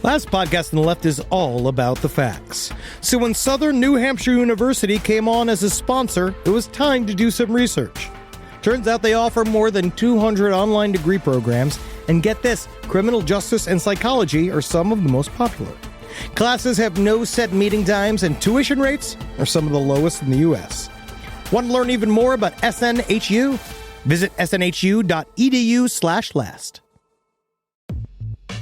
Last podcast on the left is all about the facts. So when Southern New Hampshire University came on as a sponsor, it was time to do some research. Turns out they offer more than 200 online degree programs, and get this, criminal justice and psychology are some of the most popular. Classes have no set meeting times, and tuition rates are some of the lowest in the U.S. Want to learn even more about SNHU? Visit snhu.edu/last.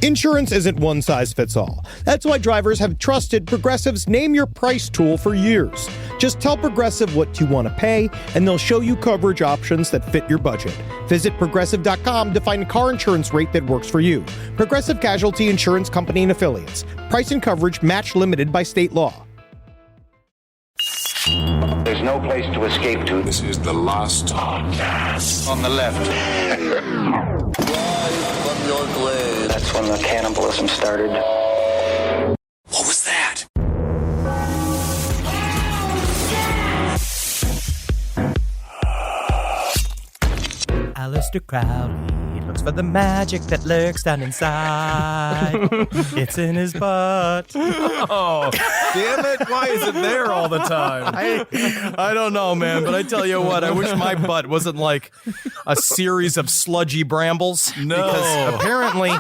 Insurance isn't one size fits all. That's why drivers have trusted Progressive's Name Your Price tool for years. Just tell Progressive what you want to pay, and they'll show you coverage options that fit your budget. Visit Progressive.com to find a car insurance rate that works for you. Progressive Casualty Insurance Company and Affiliates. Price and coverage match limited by state law. There's no place to escape to. This is the last podcast. On the left. From your grave. That's when the cannibalism started. What was that? Aleister Crowley looks for the magic that lurks down inside. It's in his butt. Oh, damn it. Why is it there all the time? I don't know, man, but I tell you what, I wish my butt wasn't like a series of sludgy brambles. No. Because apparently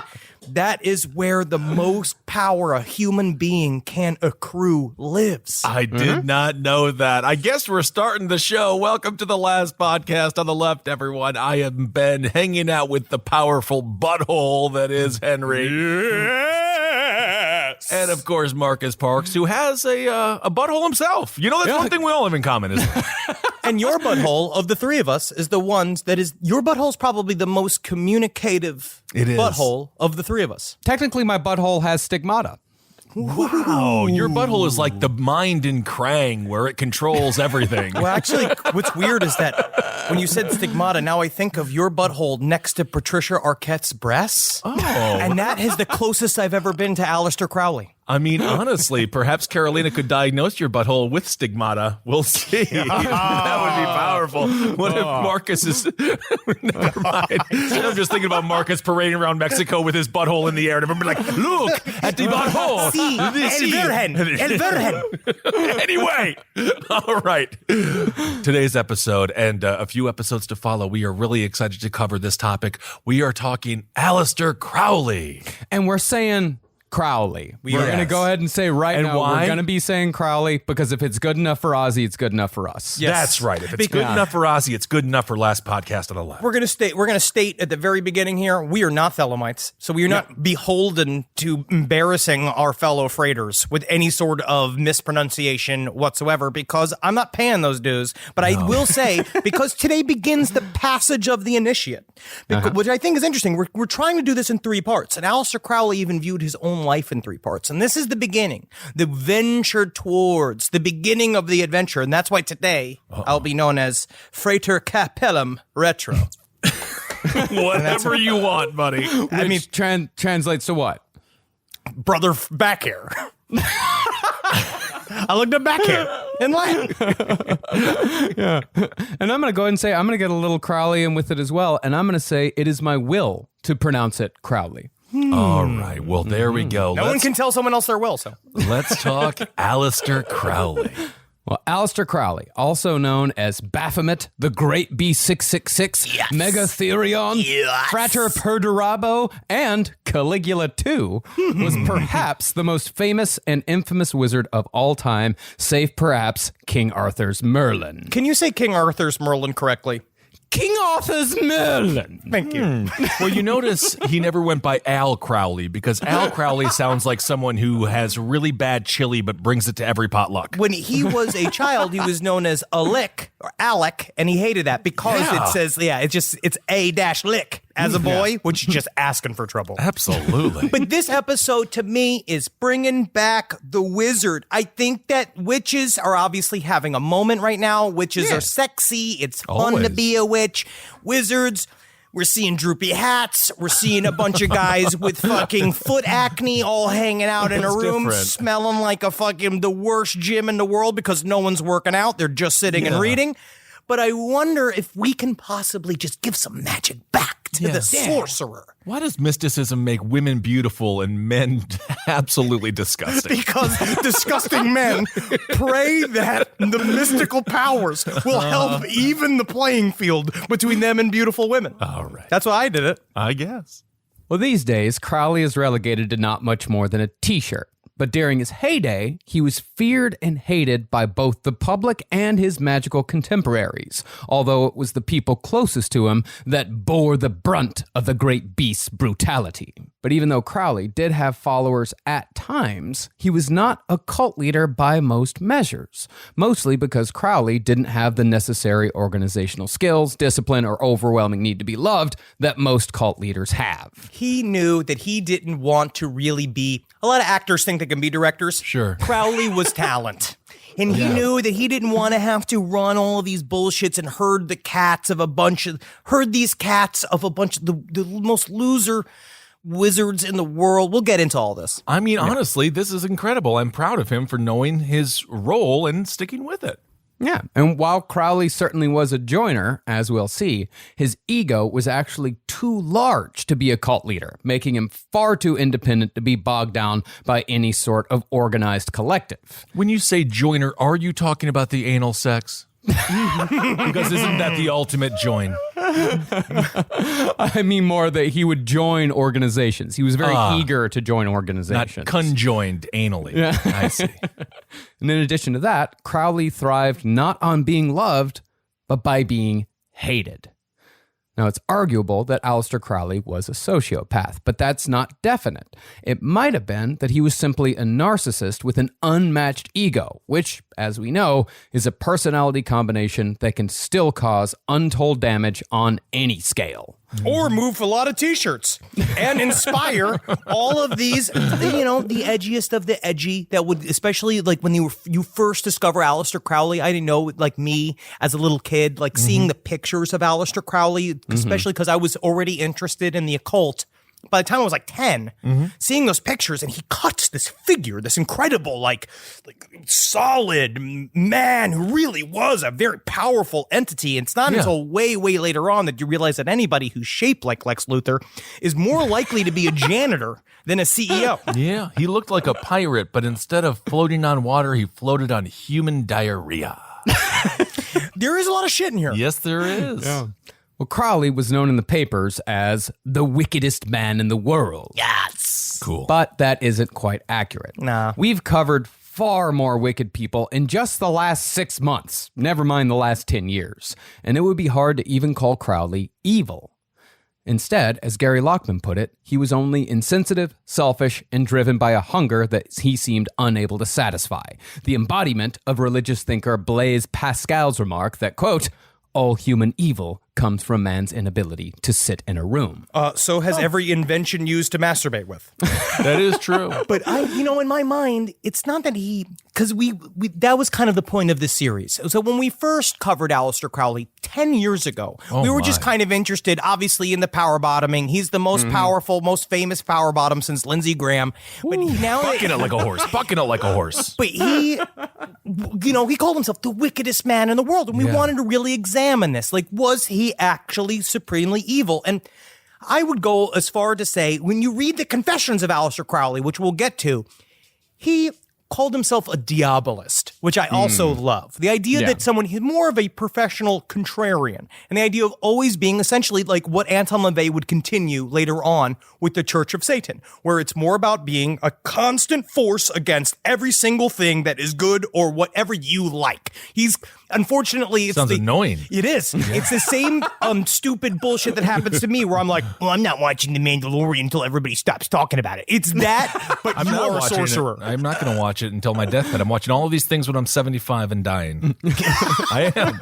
that is where the most power a human being can accrue lives. I did not know that. I guess we're starting the show. Welcome to the last podcast on the left, everyone. I am Ben, hanging out with the powerful butthole that is Henry. Yes. And, of course, Marcus Parks, who has a butthole himself. You know, that's one thing we all have in common, isn't it? And your butthole, of the three of us, is the ones that is... Your butthole's probably the most communicative butthole of the three of us. Technically, my butthole has stigmata. Wow, your butthole is like the mind in Krang, where it controls everything. Well, actually, what's weird is that when you said stigmata, now I think of your butthole next to Patricia Arquette's breasts. Oh. And that is the closest I've ever been to Aleister Crowley. I mean, honestly, perhaps Carolina could diagnose your butthole with stigmata. We'll see. That would be powerful. What if Marcus is... Never mind. I'm just thinking about Marcus parading around Mexico with his butthole in the air. And everyone be like, look at the butthole. Sí, el virgen. Anyway, all right. Today's episode and a few episodes to follow, we are really excited to cover this topic. We are talking Aleister Crowley. And we're saying Crowley. We're going to go ahead and say And now, why? we're going to be saying Crowley because if it's good enough for Ozzy, it's good enough for us. Yes. That's right. If it's good enough for Ozzy, it's good enough for last podcast on the left. We're going to state at the very beginning here, we are not Thelemites, so we are not beholden to embarrassing our fellow freighters with any sort of mispronunciation whatsoever, because I'm not paying those dues. But I will say, because today begins the passage of the initiate, which I think is interesting. We're trying to do this in three parts, and Aleister Crowley even viewed his own life in three parts. And this is the beginning, the venture towards the beginning of the adventure. And that's why today I'll be known as Frater Capellum Retro. Whatever you want, buddy. I mean, translates to what? Brother back hair. I looked at back hair in Latin. Yeah. And I'm going to go ahead and say, I'm going to get a little Crowley in with it as well. And I'm going to say, it is my will to pronounce it Crowley. All right. Well, there we go. No one can tell someone else their will, so. Let's talk Aleister Crowley. Well, Aleister Crowley, also known as Baphomet, the Great B666, Megatherion, Frater Perdurabo, and Caligula II, was perhaps the most famous and infamous wizard of all time, save perhaps King Arthur's Merlin. Can you say King Arthur's Merlin correctly? King Arthur's Merlin. Thank you. Well, you notice he never went by Al Crowley, because Al Crowley sounds like someone who has really bad chili but brings it to every potluck. When he was a child, he was known as Alec or Alec, and he hated that because it says, it's A-lick as a boy, which is just asking for trouble. Absolutely. But this episode, to me, is bringing back the wizard. I think that witches are obviously having a moment right now. Witches are sexy. It's fun to be a witch. Wizards, we're seeing droopy hats. We're seeing a bunch of guys with fucking foot acne all hanging out in a room, smelling like the worst gym in the world because no one's working out. They're just sitting and reading. but I wonder if we can possibly just give some magic back to the sorcerer. Why does mysticism make women beautiful and men absolutely disgusting? Because disgusting men pray that the mystical powers will help even the playing field between them and beautiful women. All right. That's why I did it. I guess. Well, these days, Crowley is relegated to not much more than a t-shirt. But during his heyday, he was feared and hated by both the public and his magical contemporaries, although it was the people closest to him that bore the brunt of the great beast's brutality. But even though Crowley did have followers at times, he was not a cult leader by most measures, mostly because Crowley didn't have the necessary organizational skills, discipline, or overwhelming need to be loved that most cult leaders have. He knew that he didn't want to really be... A lot of actors think they can be directors. Sure. Crowley was talent. And he knew that he didn't want to have to run all of these bullshits and herd these cats of a bunch of the most loser wizards in the world. We'll get into all this. I mean, honestly, this is incredible. I'm proud of him for knowing his role and sticking with it. Yeah, and while Crowley certainly was a joiner, as we'll see, his ego was actually too large to be a cult leader, making him far too independent to be bogged down by any sort of organized collective. When you say joiner, are you talking about the anal sex? Because isn't that the ultimate join? I mean more that he would join organizations. He was very eager to join organizations. Not conjoined anally. Yeah. I see. And in addition to that, Crowley thrived not on being loved, but by being hated. Now, it's arguable that Aleister Crowley was a sociopath, but that's not definite. It might have been that he was simply a narcissist with an unmatched ego, which, as we know, is a personality combination that can still cause untold damage on any scale. Or move a lot of t-shirts and inspire all of these, the edgiest of the edgy that would, especially like when you first discover Aleister Crowley. I didn't know, like me as a little kid, like seeing the pictures of Aleister Crowley, especially because I was already interested in the occult. By the time I was like 10, seeing those pictures, and he cuts this figure, this incredible, like solid man who really was a very powerful entity. And it's not until way, way later on that you realize that anybody who's shaped like Lex Luthor is more likely to be a janitor than a CEO. Yeah, he looked like a pirate, but instead of floating on water, he floated on human diarrhea. There is a lot of shit in here. Yes, there is. Yeah. Well, Crowley was known in the papers as the wickedest man in the world. Yes. Cool. But that isn't quite accurate. Nah. We've covered far more wicked people in just the last 6 months, never mind the last 10 years. And it would be hard to even call Crowley evil. Instead, as Gary Lockman put it, he was only insensitive, selfish, and driven by a hunger that he seemed unable to satisfy. The embodiment of religious thinker Blaise Pascal's remark that, quote, all human evil comes from man's inability to sit in a room. So has every invention used to masturbate with. That is true. But in my mind, it's not that because we that was kind of the point of this series. So when we first covered Aleister Crowley 10 years ago, we were just kind of interested, obviously, in the power bottoming. He's the most powerful, most famous power bottom since Lindsey Graham. But Bucking it like a horse. Bucking it like a horse. But he called himself the wickedest man in the world. And we wanted to really examine this. Like, was he actually supremely evil? And I would go as far to say, when you read the Confessions of Aleister Crowley, which we'll get to, he called himself a diabolist, which I also love. The idea that he's more of a professional contrarian, and the idea of always being essentially like what Anton LaVey would continue later on with the Church of Satan, where it's more about being a constant force against every single thing that is good or whatever you like. Unfortunately, Sounds annoying. It is. Yeah. It's the same stupid bullshit that happens to me where I'm like, well, I'm not watching The Mandalorian until everybody stops talking about it. It's that, but I'm you're a sorcerer. I'm not going to watch it until my deathbed. I'm watching all of these things when I'm 75 and dying. I am.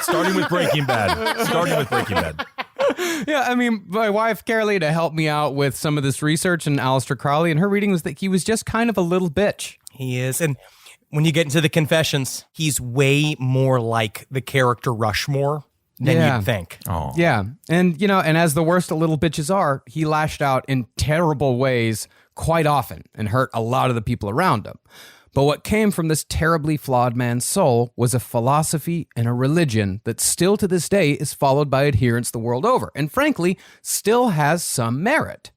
Starting with Breaking Bad. Yeah, I mean, my wife, Carolina, helped me out with some of this research in Aleister Crowley, and her reading was that he was just kind of a little bitch. He is, and when you get into the Confessions, he's way more like the character Rushmore than you'd think. Oh. Yeah, and and as the worst of little bitches are, he lashed out in terrible ways quite often and hurt a lot of the people around him. But what came from this terribly flawed man's soul was a philosophy and a religion that still to this day is followed by adherents the world over, and frankly, still has some merit.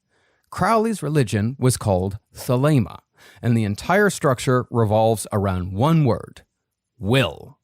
Crowley's religion was called Thelema, and the entire structure revolves around one word: will.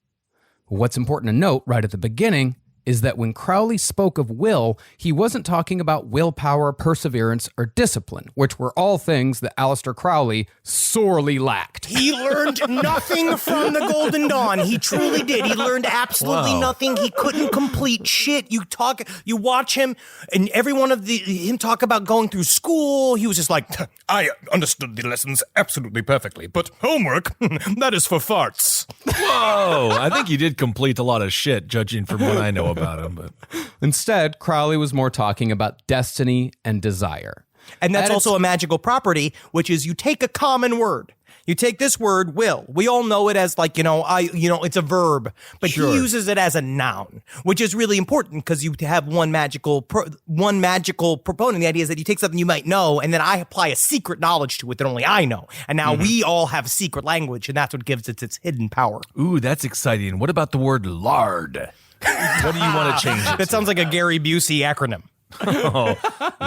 What's important to note right at the beginning is that when Crowley spoke of will, he wasn't talking about willpower, perseverance, or discipline, which were all things that Aleister Crowley sorely lacked. He learned nothing from the Golden Dawn. He truly did. He learned absolutely nothing. He couldn't complete shit. You watch him, and every one of him talk about going through school. He was just like, I understood the lessons absolutely perfectly, but homework, that is for farts. Whoa, I think he did complete a lot of shit, judging from what I know about him. But Instead, Crowley was more talking about destiny and desire. And that's also a magical property, which is you take a common word. You take this word, will. We all know it as like, it's a verb, but he uses it as a noun, which is really important because you have one magical proponent. The idea is that you take something you might know, and then I apply a secret knowledge to it that only I know. And now we all have secret language, and that's what gives it its hidden power. ooh, that's exciting. What about the word lard? What do you want to change it That sounds like a Gary Busey acronym.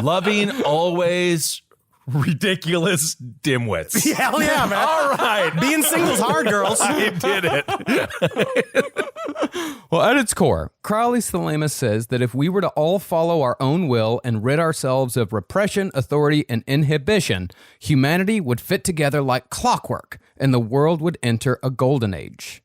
Loving, always, ridiculous dimwits. Hell yeah, man. All right. Being single's hard, girls. I did it. Well, at its core, Crowley's Thelema says that if we were to all follow our own will and rid ourselves of repression, authority, and inhibition, humanity would fit together like clockwork, and the world would enter a golden age.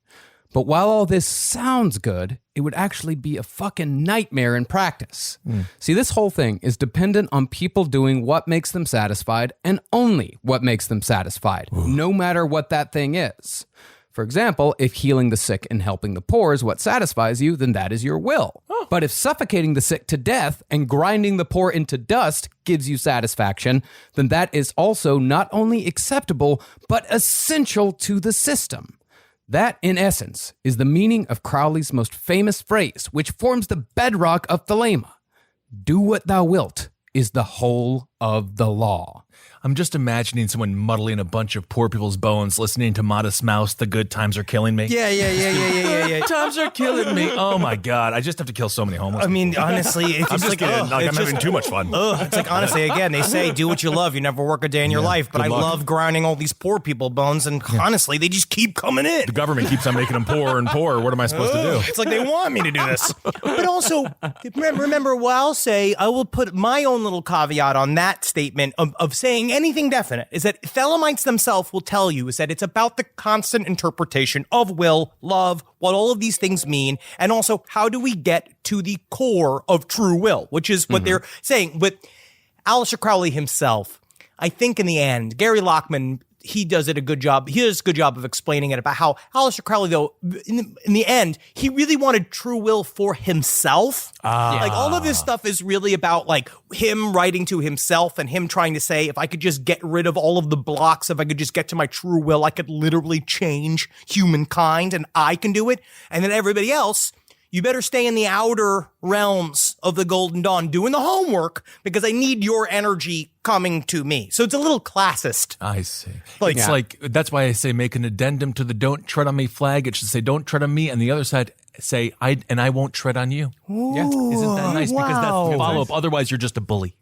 But while all this sounds good, it would actually be a fucking nightmare in practice. See, this whole thing is dependent on people doing what makes them satisfied and only what makes them satisfied, no matter what that thing is. For example, if healing the sick and helping the poor is what satisfies you, then that is your will. But if suffocating the sick to death and grinding the poor into dust gives you satisfaction, then that is also not only acceptable, but essential to the system. That, in essence, is the meaning of Crowley's most famous phrase, which forms the bedrock of Thelema. Do what thou wilt is the whole of the law. I'm just imagining someone muddling a bunch of poor people's bones, listening to Modest Mouse, The Good Times Are Killing Me. Yeah. Times are killing me. Oh my God. I just have to kill so many homeless I mean, people. honestly, it's I'm just just like, kidding. I'm having too much fun. It's like, honestly, again, they say do what you love. You never work a day in your life. But I good luck. love grinding all these poor people bones. And honestly, they just keep coming in. The government keeps on making them poorer and poorer. What am I supposed to do? It's like they want me to do this. But also, remember what I'll say, I will put my own little caveat on that statement of saying anything definite, is that Thelemites themselves will tell you is that it's about the constant interpretation of will, love, what all of these things mean, and also how do we get to the core of true will, which is what they're saying. With Aleister Crowley himself, I think in the end, Gary Lockman, he does a good job of explaining it about how Aleister Crowley, though, in the end, he really wanted true will for himself. Like all of this stuff is really about like him writing to himself and him trying to say, if I could just get rid of all of the blocks, if I could just get to my true will, I could literally change humankind and I can do it. And then everybody else, you better stay in the outer realms of the Golden Dawn doing the homework because I need your energy coming to me. So it's a little classist. I see. Like- It's like, that's why I say make an addendum to the Don't Tread on Me flag. It should say don't tread on me. And the other side say, I won't tread on you. Yeah. Isn't that nice? Because that's the wow. follow-up. Otherwise, you're just a bully.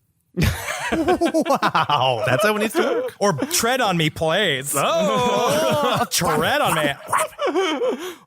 Wow. That's how it needs to work. Or tread on me, please. Oh, tread on me.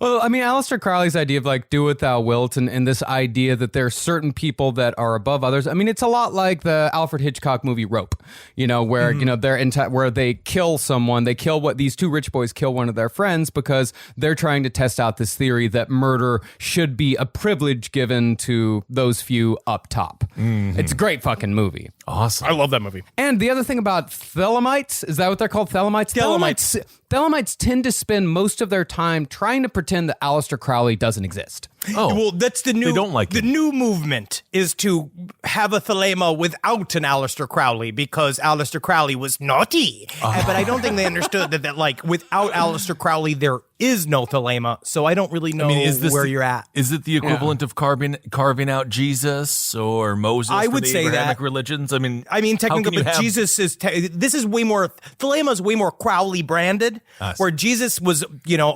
Well, I mean, Aleister Crowley's idea of like do what thou wilt and this idea that there are certain people that are above others. I mean, it's a lot like the Alfred Hitchcock movie Rope, where, they're where they kill someone. They kill these two rich boys kill one of their friends because they're trying to test out this theory that murder should be a privilege given to those few up top. It's a great fucking movie. Awesome. I love that movie. And the other thing about Thelemites, is that what they're called? Thelemites? Thelemites tend to spend most of their time trying to pretend that Aleister Crowley doesn't exist. Oh, Well, that's the new. They don't like the him. new movement is to have a thelema without an Aleister Crowley because Aleister Crowley was naughty. But I don't think they understood that like without Aleister Crowley there is no thelema. So I don't really know where you're at. Is it the equivalent of carving out Jesus or Moses? I for would the say Abrahamic that. religions. I mean, I mean, how can technically, you but have- Jesus is. This is way more. Thelema is way more Crowley branded, where Jesus was,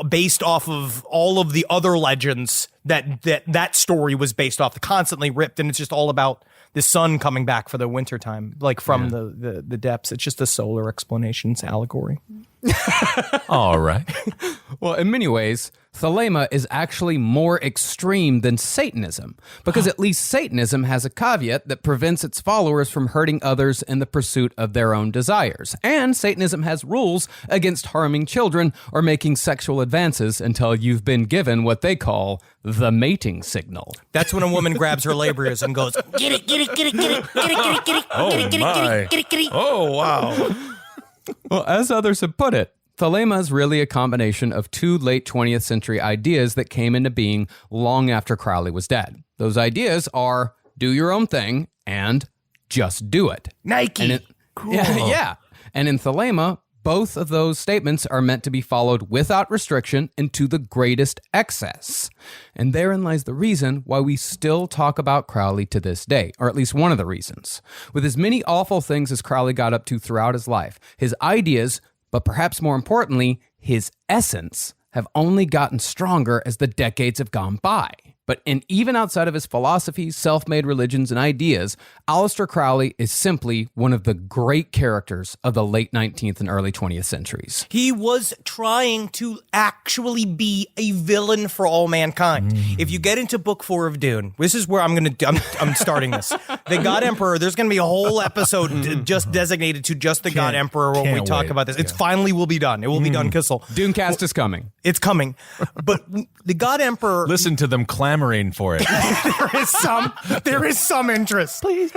based off of all of the other legends that story was based off. Constantly ripped, and it's just all about the sun coming back for the wintertime, like from the depths. It's just a solar explanation. It's allegory. All right. Well, in many ways, thelema is actually more extreme than Satanism, because at least Satanism has a caveat that prevents its followers from hurting others in the pursuit of their own desires. And Satanism has rules against harming children or making sexual advances until you've been given what they call the mating signal. That's when a woman grabs her labias and goes, "Get it, get it, get it, get it, get it, get it, get it, Oh, get it, get it, get my. it, get it, get it." Oh, wow. Well, as others have put it, thelema is really a combination of two late 20th century ideas that came into being long after Crowley was dead. Those ideas are do your own thing and just do it. Nike. Yeah. And in thelema, both of those statements are meant to be followed without restriction and to the greatest excess. And therein lies the reason why we still talk about Crowley to this day, or at least one of the reasons. With as many awful things as Crowley got up to throughout his life, his ideas, but perhaps more importantly, his essence, have only gotten stronger as the decades have gone by. But even outside of his philosophies, self-made religions, and ideas, Aleister Crowley is simply one of the great characters of the late 19th and early 20th centuries. He was trying to actually be a villain for all mankind. If you get into Book 4 of Dune, this is where I'm starting this. The God Emperor, there's going to be a whole episode just designated to just the God Emperor when we can't talk wait. about this. It's finally will be done. It will be done, Kissel. Dunecast is coming. It's coming. But the God Emperor... Listen to them clamoring for it. there is some interest. Please,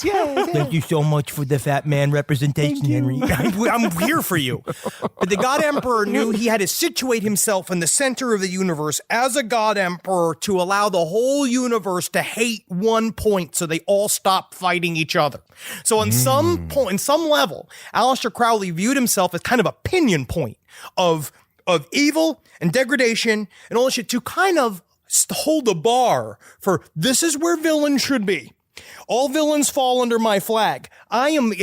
yes. Thank you so much for the fat man representation, Henry. I'm here for you. But the God Emperor knew he had to situate himself in the center of the universe as a God Emperor to allow the whole universe to hate one point so they all stop fighting each other. So on some point, in some level, Aleister Crowley viewed himself as kind of a pinion point of evil and degradation and all this shit to kind of hold the bar for this is where villains should be. All villains fall under my flag. And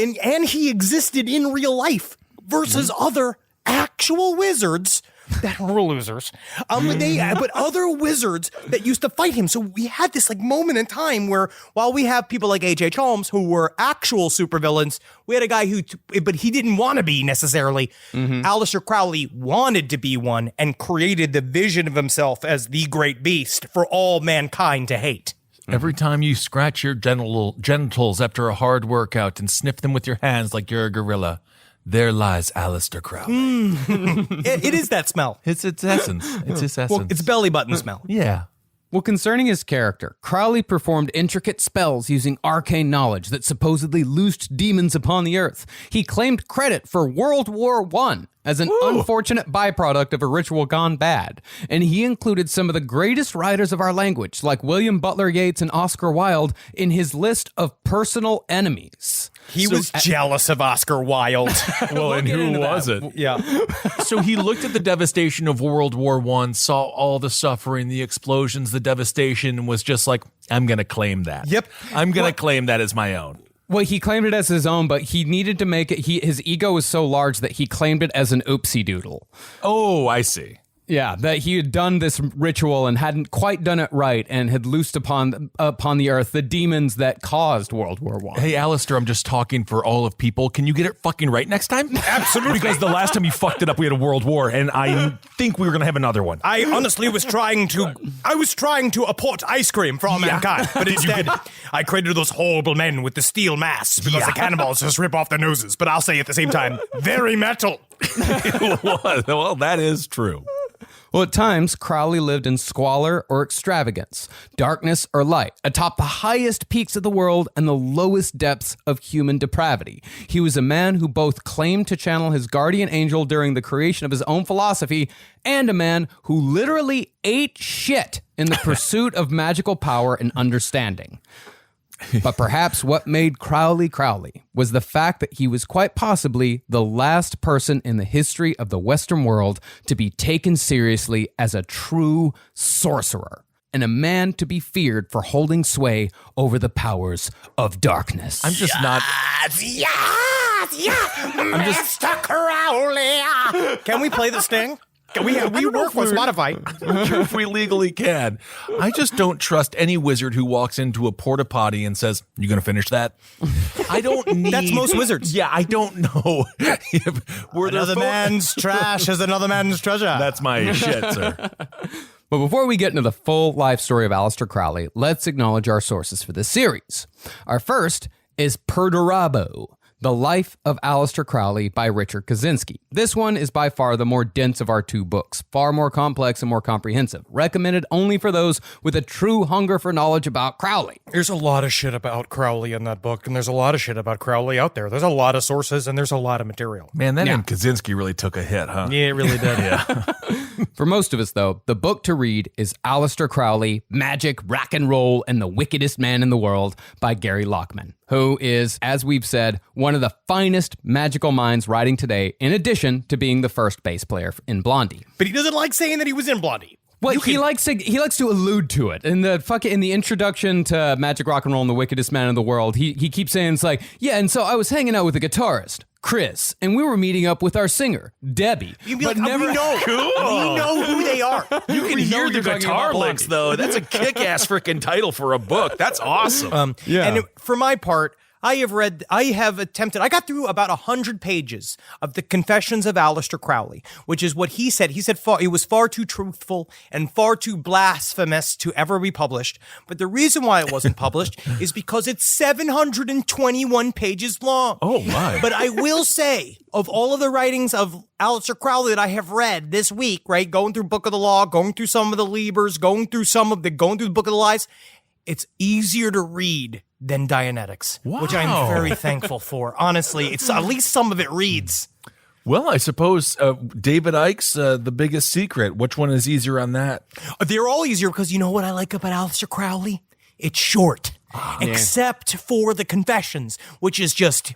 he existed in real life versus other actual wizards that were losers. But other wizards that used to fight him. So we had this like moment in time where while we have people like H.H. Holmes who were actual supervillains, we had a guy but he didn't want to be necessarily. Aleister Crowley wanted to be one and created the vision of himself as the great beast for all mankind to hate. Every time you scratch your genitals after a hard workout and sniff them with your hands like you're a gorilla, there lies Aleister Crowley. It is that smell. It's its essence. It's his essence. Well, it's belly button smell. Yeah. Well, concerning his character, Crowley performed intricate spells using arcane knowledge that supposedly loosed demons upon the earth. He claimed credit for World War I as an unfortunate byproduct of a ritual gone bad. And he included some of the greatest writers of our language, like William Butler Yeats and Oscar Wilde, in his list of personal enemies. He was jealous of Oscar Wilde. Well, and who was it? Yeah. So he looked at the devastation of World War I, saw all the suffering, the explosions, the devastation, and was just like, I'm going to claim that. Yep. I'm going to claim that as my own. Well, he claimed it as his own, but he needed to make it. His ego was so large that he claimed it as an oopsie doodle. Oh, I see. Yeah, that he had done this ritual and hadn't quite done it right and had loosed upon the earth the demons that caused World War I. Hey, Aleister, I'm just talking for all of people. Can you get it fucking right next time? Absolutely. Because the last time you fucked it up, we had a world war, and I think we were going to have another one. I honestly was trying to apport ice cream for all mankind, but instead I created those horrible men with the steel masks because the cannibals just rip off their noses. But I'll say at the same time, very metal. Well, that is true. Well, at times, Crowley lived in squalor or extravagance, darkness or light, atop the highest peaks of the world and the lowest depths of human depravity. He was a man who both claimed to channel his guardian angel during the creation of his own philosophy and a man who literally ate shit in the pursuit of magical power and understanding. But perhaps what made Crowley Crowley was the fact that he was quite possibly the last person in the history of the Western world to be taken seriously as a true sorcerer and a man to be feared for holding sway over the powers of darkness. I'm just not. Master Crowley. Can we play the sting? We work with Spotify. I'm not sure if we legally can. I just don't trust any wizard who walks into a porta potty and says, "You going to finish that?" I don't need. That's most wizards. Yeah, I don't know. Another man's trash is another man's treasure. That's my shit, sir. But before we get into the full life story of Aleister Crowley, let's acknowledge our sources for this series. Our first is Perdurabo, The Life of Aleister Crowley by Richard Kaczynski. This one is by far the more dense of our two books, far more complex and more comprehensive. Recommended only for those with a true hunger for knowledge about Crowley. There's a lot of shit about Crowley in that book, and there's a lot of shit about Crowley out there. There's a lot of sources, and there's a lot of material. Man, that name Kaczynski really took a hit, huh? Yeah, it really did. Yeah. For most of us, though, the book to read is Aleister Crowley, Magic, Rock and Roll, and the Wickedest Man in the World by Gary Lockman, who is, as we've said, one of the finest magical minds writing today, in addition to being the first bass player in Blondie. But he doesn't like saying that he was in Blondie. Well, he likes to allude to it in the introduction to Magic, Rock and Roll, and the Wickedest Man in the World. He keeps saying it's like, yeah, and so I was hanging out with a guitarist, Chris, and we were meeting up with our singer, Debbie. You'd be but like, never we know. Cool. We know who they are. You can hear the guitar licks, though. That's a kick-ass freaking title for a book. That's awesome. And for my part, I got through about 100 pages of the Confessions of Aleister Crowley, which is what he said. He said it was far too truthful and far too blasphemous to ever be published. But the reason why it wasn't published is because it's 721 pages long. Oh, my. But I will say, of all of the writings of Aleister Crowley that I have read this week, right, going through Book of the Law, going through some of the Libers, going through the Book of the Lies, it's easier to read than Dianetics, which I'm very thankful for. Honestly, it's at least some of it reads. Well, I suppose David Icke's The Biggest Secret. Which one is easier on that? They're all easier because you know what I like about Aleister Crowley? It's short. Except for the Confessions, which is just,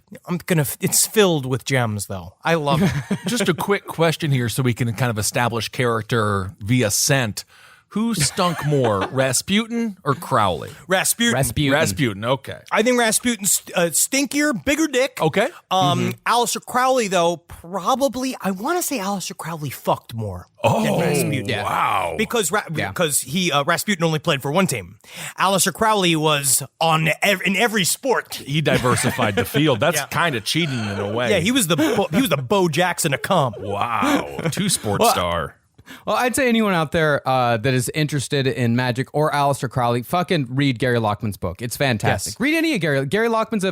it's filled with gems, though. I love it. Just a quick question here so we can kind of establish character via scent. Who stunk more, Rasputin or Crowley? Rasputin. Okay. I think Rasputin's stinkier, bigger dick. Okay. Aleister Crowley, though, probably, I want to say Aleister Crowley fucked more than Rasputin. Yeah. Wow. Because Rasputin only played for one team. Aleister Crowley was in every sport. He diversified the field. That's kind of cheating in a way. Yeah, he was the Bo Jackson of comp. Wow. Two-sport star. Well, I'd say anyone out there that is interested in magic or Aleister Crowley, fucking read Gary Lockman's book. It's fantastic. Yes. Read any of Gary Lockman's.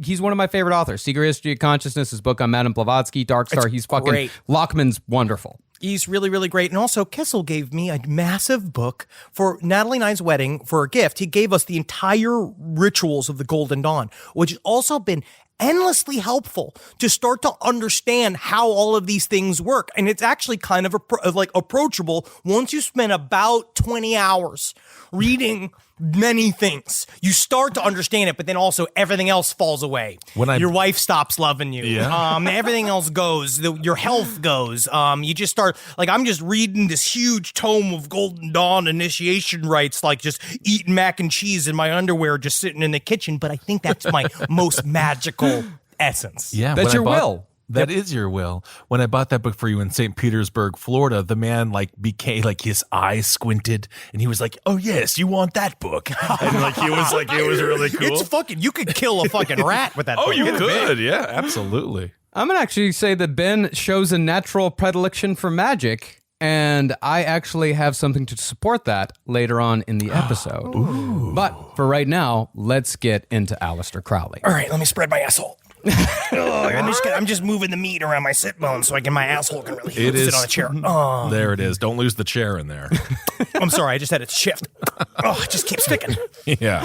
He's one of my favorite authors. Secret History of Consciousness, his book on Madame Blavatsky, Dark Star. He's fucking great. Lockman's wonderful. He's really, really great. And also, Kissel gave me a massive book for Natalie and I's wedding for a gift. He gave us the entire rituals of the Golden Dawn, which has also been endlessly helpful to start to understand how all of these things work. And it's actually kind of approachable once you spend about 20 hours reading many things. You start to understand it, but then also everything else falls away. Your wife stops loving you. Yeah. Everything else goes. Your health goes. You just start, I'm just reading this huge tome of Golden Dawn initiation rites, just eating mac and cheese in my underwear, just sitting in the kitchen. But I think that's my most magical essence. Yeah. That's your will. That is your will. When I bought that book for you in St. Petersburg, Florida, the man became his eyes squinted and he was like, "Oh yes, you want that book?" And it was really cool. It's you could kill a fucking rat with that book. You It's could. big. Yeah, absolutely. I'm going to actually say that Ben shows a natural predilection for magic, and I actually have something to support that later on in the episode. But for right now, let's get into Aleister Crowley. All right, let me spread my asshole. I'm just moving the meat around my sit bone so my asshole can really It sit is- on the chair. Oh, There it is. Don't lose the chair in there. I'm sorry. I just had it shift. Oh, it just keeps sticking. Yeah.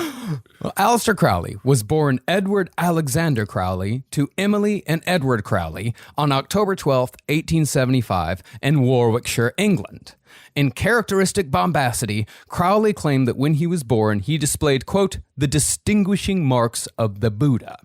Well, Aleister Crowley was born Edward Alexander Crowley to Emily and Edward Crowley on October 12th, 1875 in Warwickshire, England. In characteristic bombacity, Crowley claimed that when he was born, he displayed, quote, the distinguishing marks of the Buddha.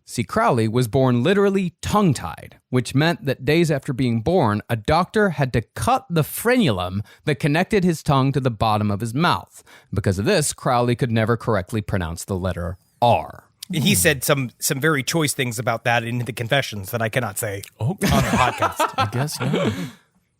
See, Crowley was born literally tongue-tied, which meant that days after being born, a doctor had to cut the frenulum that connected his tongue to the bottom of his mouth. Because of this, Crowley could never correctly pronounce the letter R. He said some very choice things about that in the confessions that I cannot say on the podcast. I guess not.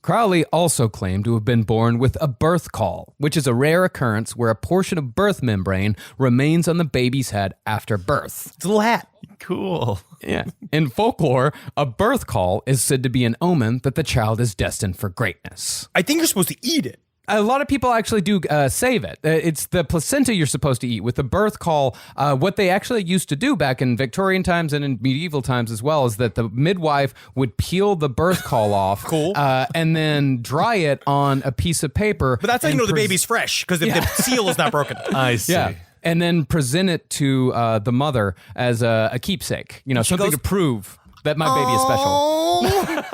Crowley also claimed to have been born with a birth caul, which is a rare occurrence where a portion of birth membrane remains on the baby's head after birth. It's a little hat. Cool. Yeah. In folklore, a birth caul is said to be an omen that the child is destined for greatness. I think you're supposed to eat it. A lot of people actually do save it. It's the placenta you're supposed to eat. With the birth caul, what they actually used to do back in Victorian times and in medieval times as well is that the midwife would peel the birth caul off and then dry it on a piece of paper. But that's how you know the baby's fresh, because if the seal is not broken. I see. Yeah. And then present it to the mother as a keepsake. You know, something goes, to prove that my baby is special.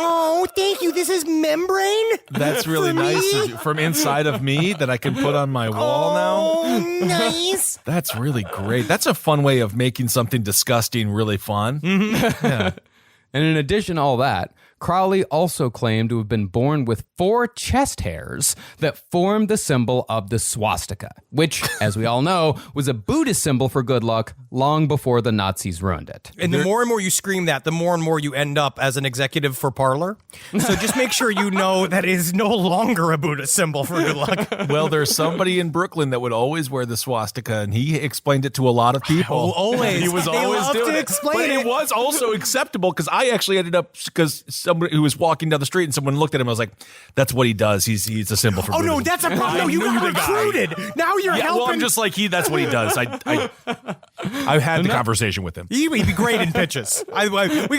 Oh, thank you. This is membrane? That's really For me? nice from inside of me that I can put on my wall now. Oh, nice. That's really great. That's a fun way of making something disgusting really fun. Yeah. And in addition to all that, Crowley also claimed to have been born with 4 chest hairs that formed the symbol of the swastika, which, as we all know, was a Buddhist symbol for good luck long before the Nazis ruined it. And the more and more you scream that, the more and more you end up as an executive for Parler. So just make sure you know that it is no longer a Buddhist symbol for good luck. Well, there's somebody in Brooklyn that would always wear the swastika, and he explained it to a lot of people. Always. He was They always love doing to it. explain But it. it was also acceptable because I actually ended up, because somebody who was walking down the street and someone looked at him, I was like, that's what he does. He's a symbol for Oh, no, Buddhism. that's a problem. No, I you knew got the guy. recruited. Now you're Yeah, helping. well, I'm just like, that's what he does. I had the conversation with him. He'd be great in pitches. We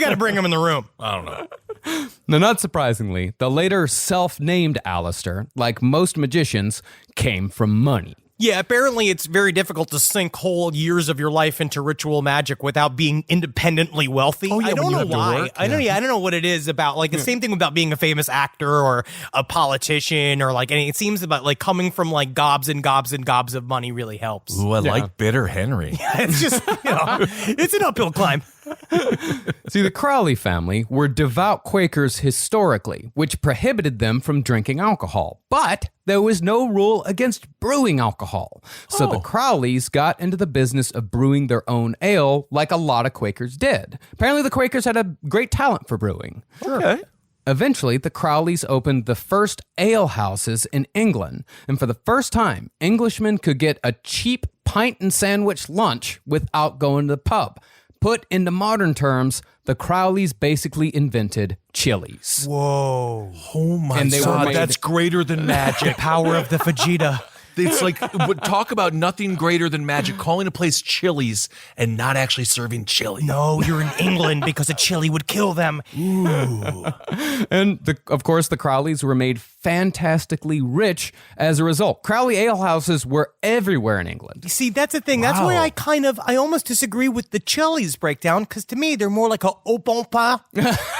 got to bring him in the room. I don't know. Now, not surprisingly, the later self-named Aleister, like most magicians, came from money. Yeah, apparently it's very difficult to sink whole years of your life into ritual magic without being independently wealthy. Oh, yeah, I don't when you know have to why. work, I don't know what it is about. Like the same thing about being a famous actor or a politician or like, and it seems about like coming from like gobs and gobs and gobs of money really helps. Ooh, I like Bitter Henry. It's just, it's an uphill climb. See, the Crowley family were devout Quakers historically, which prohibited them from drinking alcohol. But there was no rule against brewing alcohol. So the Crowleys got into the business of brewing their own ale like a lot of Quakers did. Apparently, the Quakers had a great talent for brewing. Okay. Eventually, the Crowleys opened the first ale houses in England. And for the first time, Englishmen could get a cheap pint and sandwich lunch without going to the pub. Put into modern terms, the Crowleys basically invented Chili's. Whoa. Oh my And they were God, made- that's greater than magic. Power of the Vegeta. It's like, talk about nothing greater than magic, calling a place Chili's and not actually serving chili. No, you're in England because a chili would kill them. And, of course, the Crowleys were made fantastically rich as a result. Crowley alehouses were everywhere in England. See, that's the thing. That's why I almost disagree with the Chili's breakdown, because to me, they're more like a au bon pain.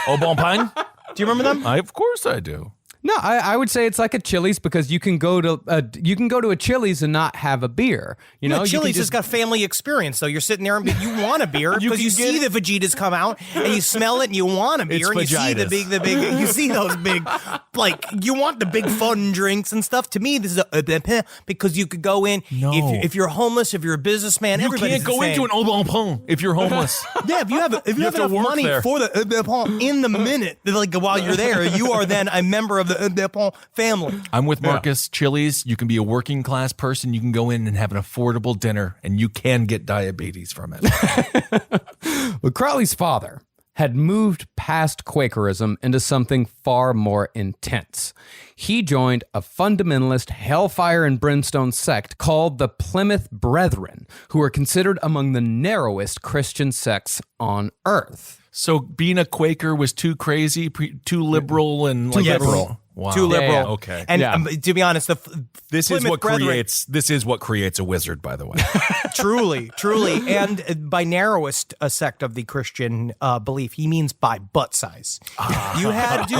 Au bon pain? Do you remember them? Of course I do. No, I would say it's like a Chili's because you can go to a Chili's and not have a beer. You know, No, you can Chili's has got family experience, though. You're sitting there and you want a beer because you see the Vegetas come out and you smell it and you want a beer It's and you see the big, you see those big, like you want the big fun drinks and stuff. To me, this is because you could go in if you're homeless, if you're a businessman, You everybody's can't go the into same. an au bon pain if you're homeless. Yeah, if you have have to enough work money there. for the in the minute, like while you're there, you are then a member of the family. I'm with Marcus. Chili's, you can be a working class person. You can go in and have an affordable dinner, and you can get diabetes from it. But Crowley's father had moved past Quakerism into something far more intense. He joined a fundamentalist hellfire and brimstone sect called the Plymouth Brethren, who are considered among the narrowest Christian sects on earth. So being a Quaker was too crazy, too liberal, and Too liberal. Wow. Too liberal. Yeah. Okay. And to be honest, This is what creates a wizard, by the way. truly, and by narrowest sect of the Christian belief, he means by butt size. You had to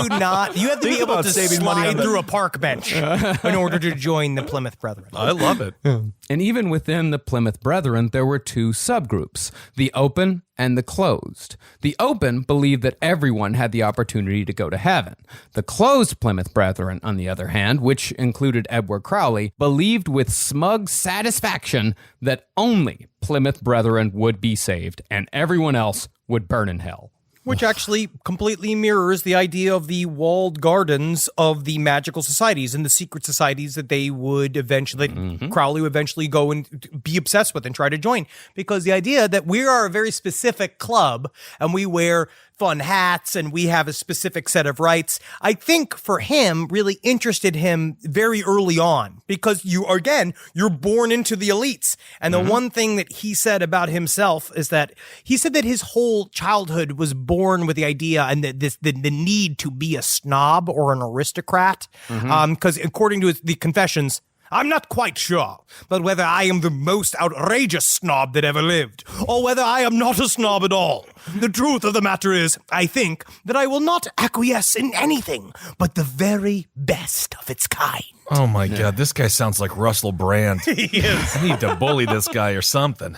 be able about to saving money on slide through a park bench in order to join the Plymouth Brethren. I love it. And even within the Plymouth Brethren, there were two subgroups, the open and the closed. The open believed that everyone had the opportunity to go to heaven. The closed Plymouth Brethren, on the other hand, which included Edward Crowley, believed with smug satisfaction that only Plymouth Brethren would be saved and everyone else would burn in hell. Which actually completely mirrors the idea of the walled gardens of the magical societies and the secret societies that they would eventually, Crowley would eventually go and be obsessed with and try to join. Because the idea that we are a very specific club and we wear fun hats and we have a specific set of rights, I think for him really interested him very early on, because you're born into the elites. And the one thing that he said about himself is that he said that his whole childhood was born with the idea and the need to be a snob or an aristocrat. Because according to the confessions, I'm not quite sure, but whether I am the most outrageous snob that ever lived, or whether I am not a snob at all. The truth of the matter is, I think that I will not acquiesce in anything but the very best of its kind. Oh my God, this guy sounds like Russell Brand. He is. I need to bully this guy or something.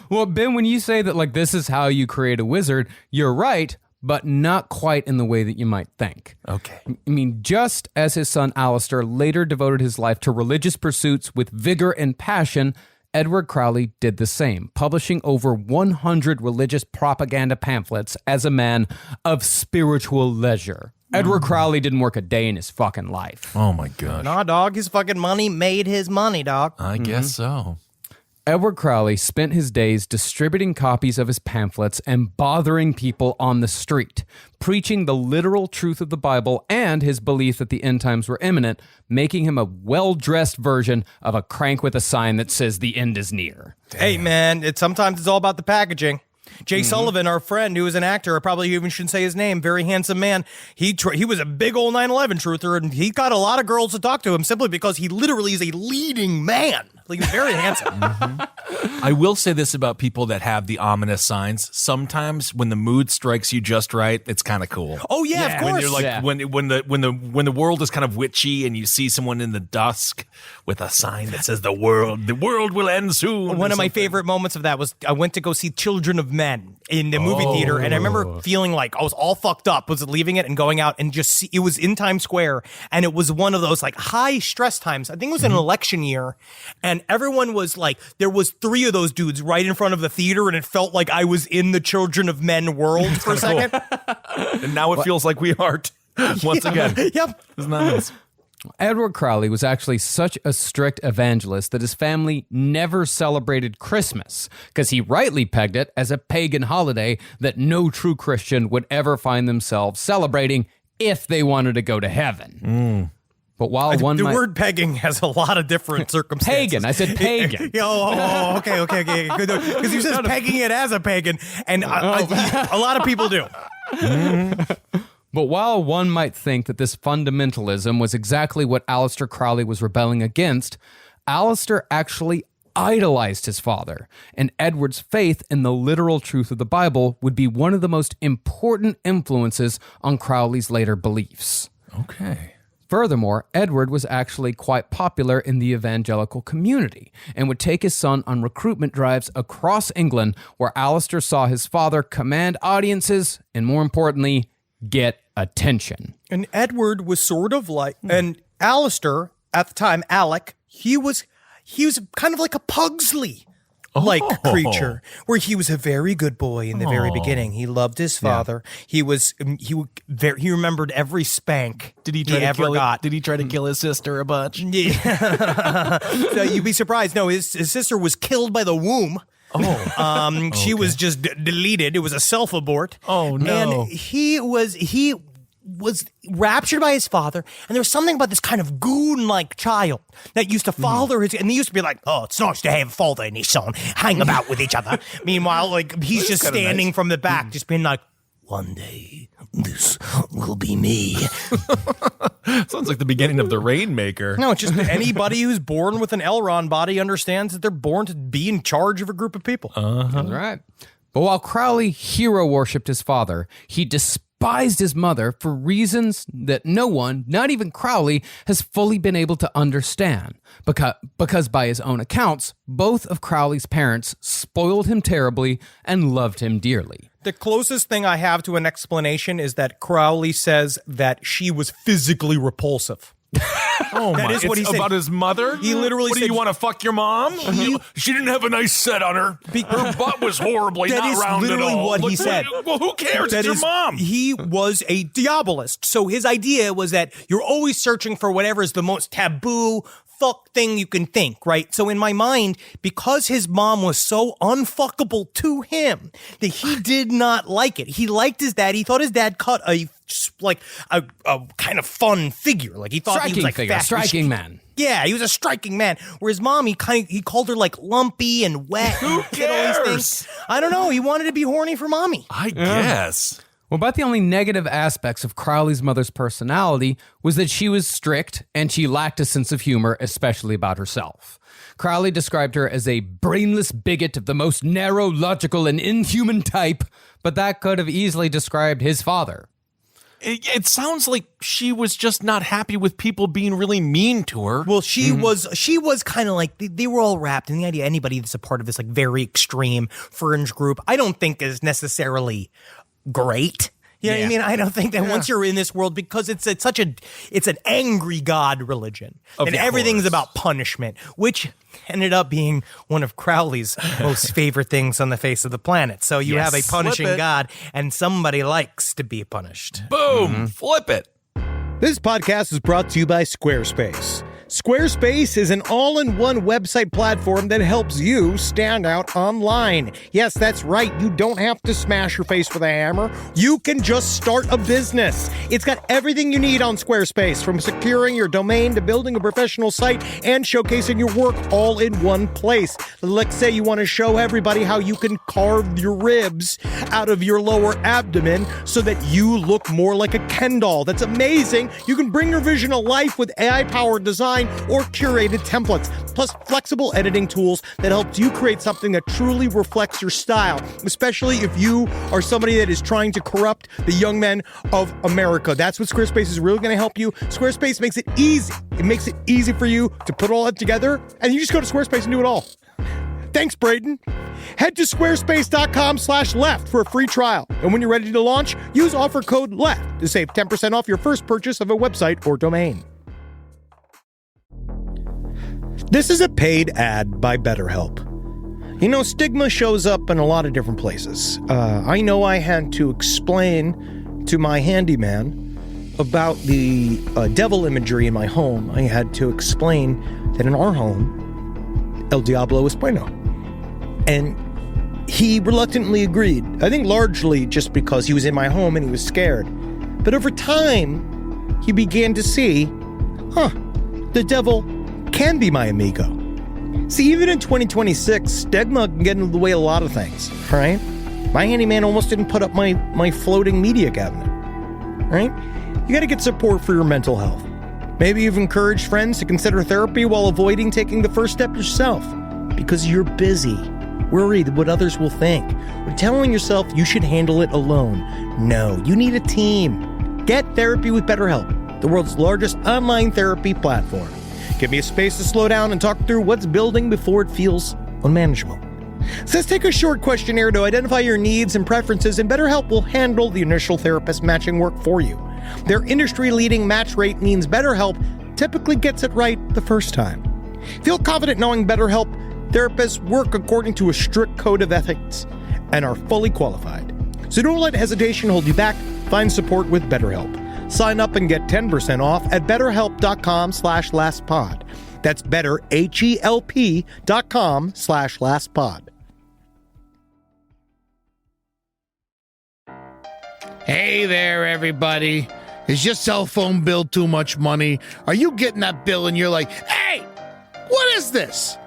Well, Ben, when you say that like this is how you create a wizard, you're right, but not quite in the way that you might think. Okay. I mean, just as his son Aleister later devoted his life to religious pursuits with vigor and passion, Edward Crowley did the same, publishing over 100 religious propaganda pamphlets as a man of spiritual leisure. Edward Crowley didn't work a day in his fucking life. Oh my gosh. Nah, dog, his fucking money made his money, dog. I guess so. Edward Crowley spent his days distributing copies of his pamphlets and bothering people on the street, preaching the literal truth of the Bible and his belief that the end times were imminent, making him a well-dressed version of a crank with a sign that says the end is near. Hey, man, sometimes it's all about the packaging. Jay Sullivan, our friend, who is an actor, I probably even shouldn't say his name, very handsome man. He was a big old 9/11 truther, and he got a lot of girls to talk to him simply because he literally is a leading man. Like, he's very handsome. I will say this about people that have the ominous signs. Sometimes when the mood strikes you just right, it's kind of cool. Oh yeah, of course. When you're like when the world is kind of witchy and you see someone in the dusk with a sign that says the world will end soon. One of my favorite moments of that was I went to go see Children of Men in the movie theater, and I remember feeling like I was all fucked up, was leaving it and going out and it was in Times Square, and it was one of those like high stress times. I think it was an election year, and everyone was like, there was 3 of those dudes right in front of the theater, and it felt like I was in the Children of Men world for a second. And now it feels like we are once again. Yep. Isn't that nice? Edward Crowley was actually such a strict evangelist that his family never celebrated Christmas because he rightly pegged it as a pagan holiday that no true Christian would ever find themselves celebrating if they wanted to go to heaven. But while The word pegging has a lot of different circumstances. Pagan, I said pagan. Okay. Because you said pegging it as a pagan, and a lot of people do. But while one might think that this fundamentalism was exactly what Aleister Crowley was rebelling against, Aleister actually idolized his father, and Edward's faith in the literal truth of the Bible would be one of the most important influences on Crowley's later beliefs. Okay. Furthermore, Edward was actually quite popular in the evangelical community and would take his son on recruitment drives across England where Aleister saw his father command audiences and, more importantly, get attention. And Edward was sort of like, and Aleister, at the time, Alec, he was kind of like a Pugsley like creature, where he was a very good boy in the very beginning. He loved his father. He remembered every spank Did he try to kill his sister a bunch? Yeah. So you'd be surprised. No, his sister was killed by the womb. She was just deleted. It was a self-abort. Oh, no. And he was raptured by his father, and there was something about this kind of goon-like child that used to follow and they used to be like, oh, it's nice to have a father and his son hang about with each other. Meanwhile, like, he's just standing from the back, just being like, one day, this will be me. Sounds like the beginning of The Rainmaker. No, it's just anybody who's born with an Elrond body understands that they're born to be in charge of a group of people. That's right. But while Crowley hero worshipped his father, he despised his mother for reasons that no one, not even Crowley, has fully been able to understand. Because by his own accounts, both of Crowley's parents spoiled him terribly and loved him dearly. The closest thing I have to an explanation is that Crowley says that she was physically repulsive. Oh That my! is what he It's said. about his mother. He literally What do said- you want to fuck your mom? She didn't have a nice set on her. Her butt was horribly That not is round at literally all. what he Look, said. Well, who cares? It's your mom. He was a diabolist. So his idea was that you're always searching for whatever is the most taboo fuck thing you can think, right? So in my mind, because his mom was so unfuckable to him that he did not like it. He liked his dad. He thought his dad cut a kind of fun figure. Like he thought he was like fast. Striking man. Yeah, he was a striking man. Where his mom, he called her like lumpy and wet. Who and did all these cares? things. I don't know. He wanted to be horny for mommy. I guess. Well, about the only negative aspects of Crowley's mother's personality was that she was strict and she lacked a sense of humor, especially about herself. Crowley described her as a brainless bigot of the most narrow, logical, and inhuman type, but that could have easily described his father. It sounds like she was just not happy with people being really mean to her. Well, she was kind of like, they were all wrapped in the idea anybody that's a part of this like very extreme fringe group, I don't think is necessarily great. You know what I mean? I don't think that once you're in this world, because it's an angry God religion. And everything's about punishment, which ended up being one of Crowley's most favorite things on the face of the planet. So you have a punishing Flip it. God, and somebody likes to be punished. Boom! Flip it. This podcast is brought to you by Squarespace. Squarespace is an all-in-one website platform that helps you stand out online. Yes, that's right. You don't have to smash your face with a hammer. You can just start a business. It's got everything you need on Squarespace, from securing your domain to building a professional site and showcasing your work all in one place. Let's say you want to show everybody how you can carve your ribs out of your lower abdomen so that you look more like a Ken doll. That's amazing. You can bring your vision to life with AI-powered design or curated templates, plus flexible editing tools that helps you create something that truly reflects your style, especially if you are somebody that is trying to corrupt the young men of America. That's what Squarespace is really going to help you. Squarespace makes it easy. It makes it easy for you to put all that together, and you just go to Squarespace and do it all. Thanks, Braden. Head to squarespace.com/left for a free trial. And when you're ready to launch, use offer code LEFT to save 10% off your first purchase of a website or domain. This is a paid ad by BetterHelp. You know, stigma shows up in a lot of different places. I know I had to explain to my handyman about the devil imagery in my home. I had to explain that in our home, El Diablo es bueno. And he reluctantly agreed. I think largely just because he was in my home and he was scared. But over time, he began to see, the devil can be my amigo. See, even in 2026, stigma can get in the way of a lot of things, right? My handyman almost didn't put up my floating media cabinet, right? You gotta get support for your mental health. Maybe you've encouraged friends to consider therapy while avoiding taking the first step yourself because you're busy, worried what others will think, or telling yourself you should handle it alone. No, you need a team. Get therapy with BetterHelp, the world's largest online therapy platform. Give me a space to slow down and talk through what's building before it feels unmanageable. So let's take a short questionnaire to identify your needs and preferences, and BetterHelp will handle the initial therapist matching work for you. Their industry-leading match rate means BetterHelp typically gets it right the first time. Feel confident knowing BetterHelp therapists work according to a strict code of ethics and are fully qualified. So don't let hesitation hold you back. Find support with BetterHelp. Sign up and get 10% off at betterhelp.com/lastpod. That's betterhelp.com/lastpod. Hey there, everybody. Is your cell phone bill too much money? Are you getting that bill and you're like, hey, what is this?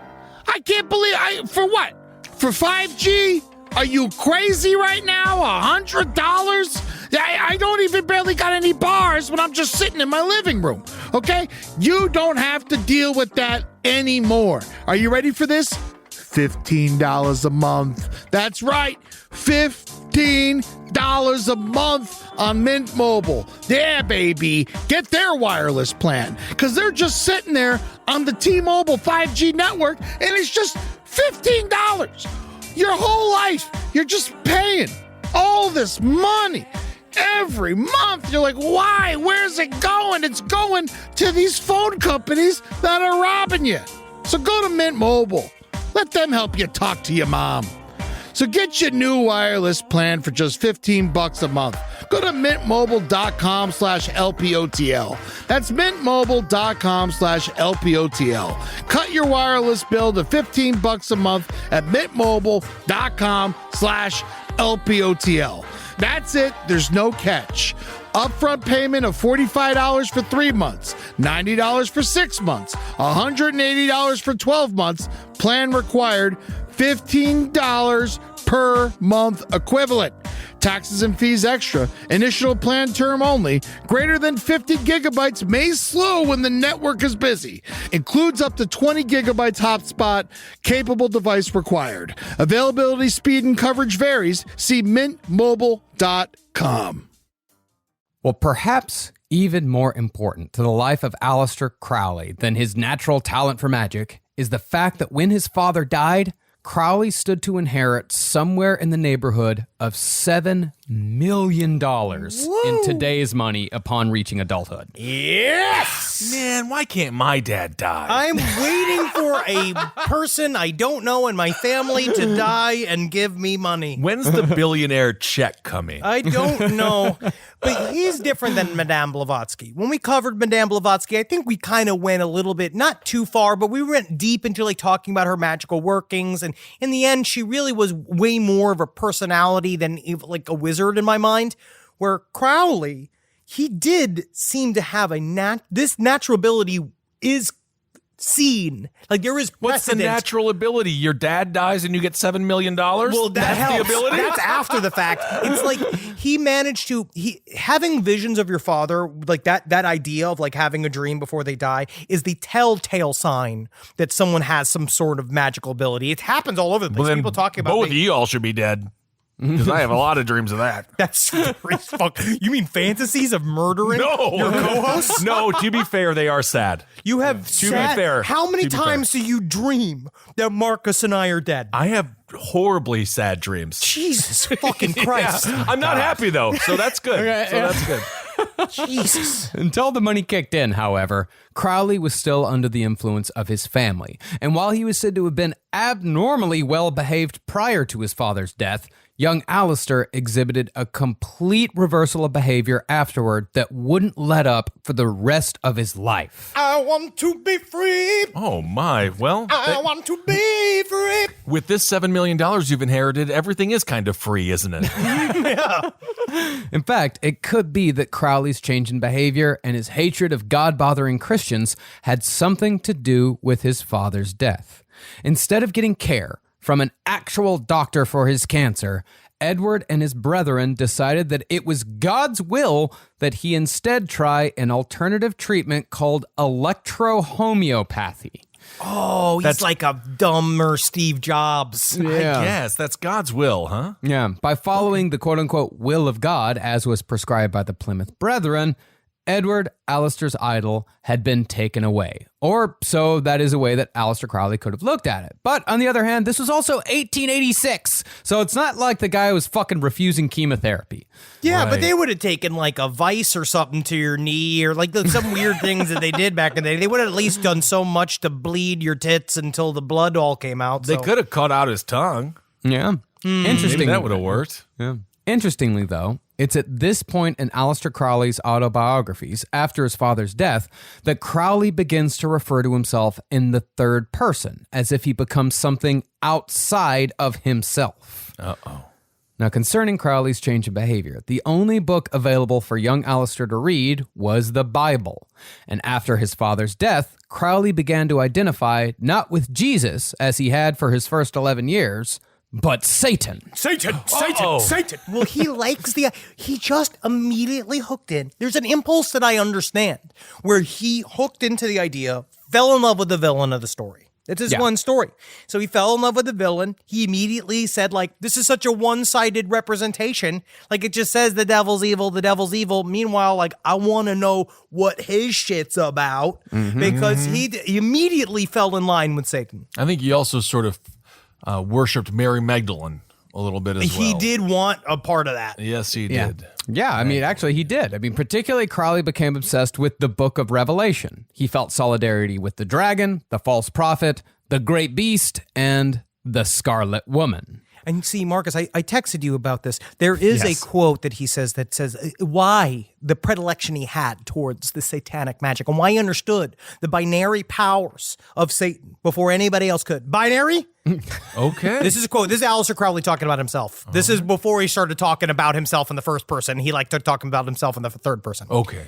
I can't believe for what? For 5G? Are you crazy right now? $100? I don't even barely got any bars when I'm just sitting in my living room, okay? You don't have to deal with that anymore. Are you ready for this? $15 a month. That's right, $15 a month on Mint Mobile. Yeah, baby. Get their wireless plan, because they're just sitting there on the T-Mobile 5G network, and it's just $15. Your whole life, you're just paying all this money every month. You're like, why? Where's it going? It's going to these phone companies that are robbing you. So go to Mint Mobile. Let them help you talk to your mom. So get your new wireless plan for just $15 a month. Go to mintmobile.com/LPOTL. That's mintmobile.com/LPOTL. Cut your wireless bill to $15 a month at mintmobile.com/LPOTL. That's it. There's no catch. Upfront payment of $45 for 3 months, $90 for 6 months, $180 for 12 months. Plan required, $15 per month equivalent. Taxes and fees extra. Initial plan term only. Greater than 50 gigabytes may slow when the network is busy. Includes up to 20 gigabytes hotspot. Capable device required. Availability, speed, and coverage varies. See mintmobile.com. Well, perhaps even more important to the life of Aleister Crowley than his natural talent for magic is the fact that when his father died, Crowley stood to inherit somewhere in the neighborhood of $7 million in today's money upon reaching adulthood. Yes! Man, why can't my dad die? I'm waiting for a person I don't know in my family to die and give me money. When's the billionaire check coming? I don't know, but he's different than Madame Blavatsky. When we covered Madame Blavatsky, I think we kind of went a little bit, not too far, but we went deep into like talking about her magical workings. And in the end, she really was way more of a personality than like a wizard in my mind. Where Crowley, he did seem to have this natural ability is seen. Like there is What's the precedent. natural ability? Your dad dies and you get $7 million? Well, that's helps. the ability? That's after the fact. It's like he managed to having visions of your father, like that idea of like having a dream before they die is the telltale sign that someone has some sort of magical ability. It happens all over the place. Well, then People talking about both of you all should be dead. Because I have a lot of dreams of that. That's scary as fuck. You mean fantasies of murdering your co-hosts? No, to be fair, they are sad. You have To be fair. How many To be fair. times do you dream that Marcus and I are dead? I have horribly sad dreams. Jesus fucking Christ. Yeah, I'm not happy, though, so that's good. Okay, so yeah. that's good. Jesus. Until the money kicked in, however, Crowley was still under the influence of his family. And while he was said to have been abnormally well-behaved prior to his father's death, young Aleister exhibited a complete reversal of behavior afterward that wouldn't let up for the rest of his life. I want to be free. Oh, my. Well, I want to be free. with this $7 million you've inherited, everything is kind of free, isn't it? In fact, it could be that Crowley's change in behavior and his hatred of God-bothering Christians had something to do with his father's death. Instead of getting care from an actual doctor for his cancer, Edward and his brethren decided that it was God's will that he instead try an alternative treatment called electrohomeopathy. Oh, he's like a dumber Steve Jobs. I guess. That's God's will, huh? Yeah, by following the quote-unquote will of God as was prescribed by the Plymouth Brethren, Edward, Aleister's idol, had been taken away. Or so that is a way that Aleister Crowley could have looked at it. But on the other hand, this was also 1886, so it's not like the guy was fucking refusing chemotherapy. Yeah, but they would have taken like a vice or something to your knee or like some weird things that they did back in the day. They would have at least done so much to bleed your tits until the blood all came out. They could have cut out his tongue. Yeah. Interesting. Maybe that would have worked. Yeah. Interestingly, though, it's at this point in Aleister Crowley's autobiographies, after his father's death, that Crowley begins to refer to himself in the third person, as if he becomes something outside of himself. Uh-oh. Now, concerning Crowley's change of behavior, the only book available for young Aleister to read was the Bible. And after his father's death, Crowley began to identify not with Jesus, as he had for his first 11 years, but Satan. Satan! Well, he just immediately hooked in. There's an impulse that I understand where he hooked into the idea, fell in love with the villain of the story. It's his one story. So he fell in love with the villain. He immediately said, like, this is such a one-sided representation. Like, it just says the devil's evil, the devil's evil. Meanwhile, like, I want to know what his shit's about because he immediately fell in line with Satan. I think he also sort of worshipped Mary Magdalene a little bit as well. He did want a part of that. Yes, he did. Yeah, I mean, actually, he did. I mean, particularly Crowley became obsessed with the Book of Revelation. He felt solidarity with the dragon, the false prophet, the great beast, and the Scarlet Woman. And see, Marcus, I texted you about this. There is a quote that he says why the predilection he had towards the satanic magic and why he understood the binary powers of Satan before anybody else could. Binary? Okay. This is a quote. This is Aleister Crowley talking about himself. This is before he started talking about himself in the first person. He liked to talk about himself in the third person. Okay.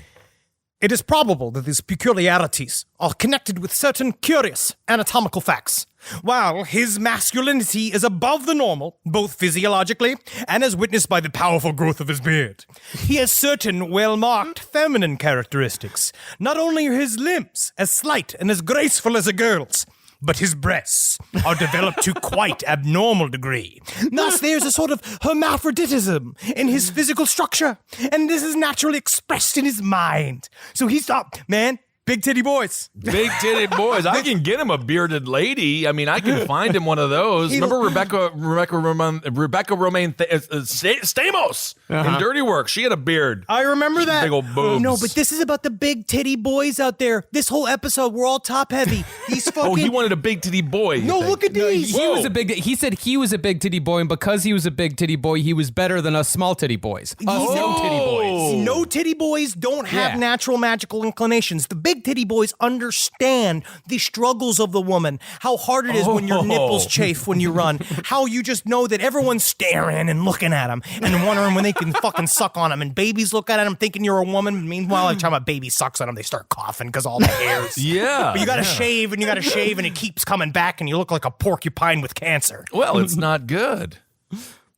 It is probable that these peculiarities are connected with certain curious anatomical facts. While his masculinity is above the normal, both physiologically and as witnessed by the powerful growth of his beard, he has certain well-marked feminine characteristics. Not only are his limbs as slight and as graceful as a girl's, but his breasts are developed to quite abnormal degree. Thus, there's a sort of hermaphroditism in his physical structure, and this is naturally expressed in his mind. So he's man, big titty boys. Big titty boys. I can get him a bearded lady. I mean, I can find him one of those. Remember Rebecca Romaine Stamos in Dirty Work? She had a beard. I remember that. Big old boobs. No, but this is about the big titty boys out there. This whole episode, we're all top heavy. He's fucking. Oh, he wanted a big titty boy. No, look at these. He said he was a big titty boy, and because he was a big titty boy, he was better than us small titty boys. No titty boys. No titty boys don't have natural magical inclinations. The big titty boys understand the struggles of the woman, how hard it is when your nipples chafe when you run, how you just know that everyone's staring and looking at them and wondering when they can fucking suck on them, and babies look at them thinking you're a woman. Meanwhile, every time a baby sucks on them, they start coughing because all the hairs. Yeah. But you gotta shave and you gotta shave and it keeps coming back and you look like a porcupine with cancer. Well, it's not good.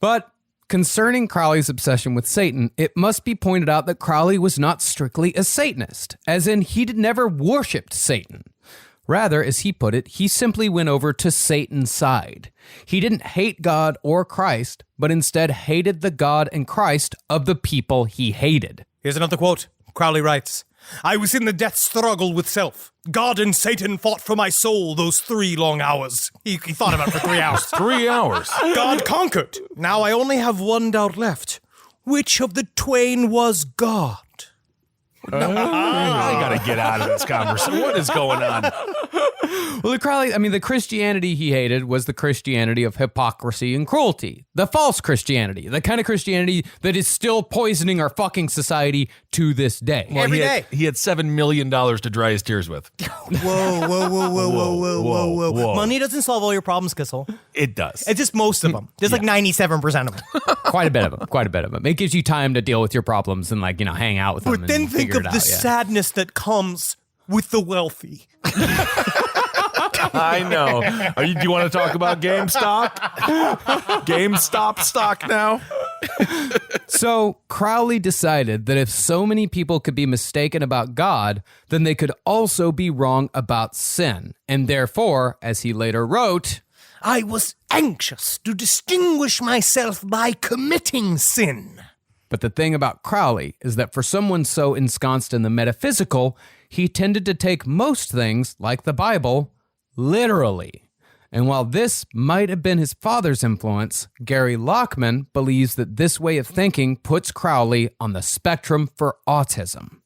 But concerning Crowley's obsession with Satan, it must be pointed out that Crowley was not strictly a Satanist, as in he never worshipped Satan. Rather, as he put it, he simply went over to Satan's side. He didn't hate God or Christ, but instead hated the God and Christ of the people he hated. Here's another quote. Crowley writes, I was in the death struggle with self. God and Satan fought for my soul those 3 long hours. He thought about it for 3 hours. 3 hours. God conquered. Now I only have one doubt left. Which of the twain was God? I gotta get out of this conversation. What is going on? Well, the Christianity he hated was the Christianity of hypocrisy and cruelty. The false Christianity. The kind of Christianity that is still poisoning our fucking society to this day. Well, Every day. He had $7 million to dry his tears with. Whoa. Money doesn't solve all your problems, Kissel. It does. It's just most of them. There's like 97% of them. Quite a bit of them. It gives you time to deal with your problems and hang out with them. But then think of the sadness that comes with the wealthy. I know. Do you want to talk about GameStop? GameStop stock now? So Crowley decided that if so many people could be mistaken about God, then they could also be wrong about sin. And therefore, as he later wrote, I was anxious to distinguish myself by committing sin. But the thing about Crowley is that for someone so ensconced in the metaphysical, he tended to take most things, like the Bible, literally. And while this might have been his father's influence, Gary Lockman believes that this way of thinking puts Crowley on the spectrum for autism.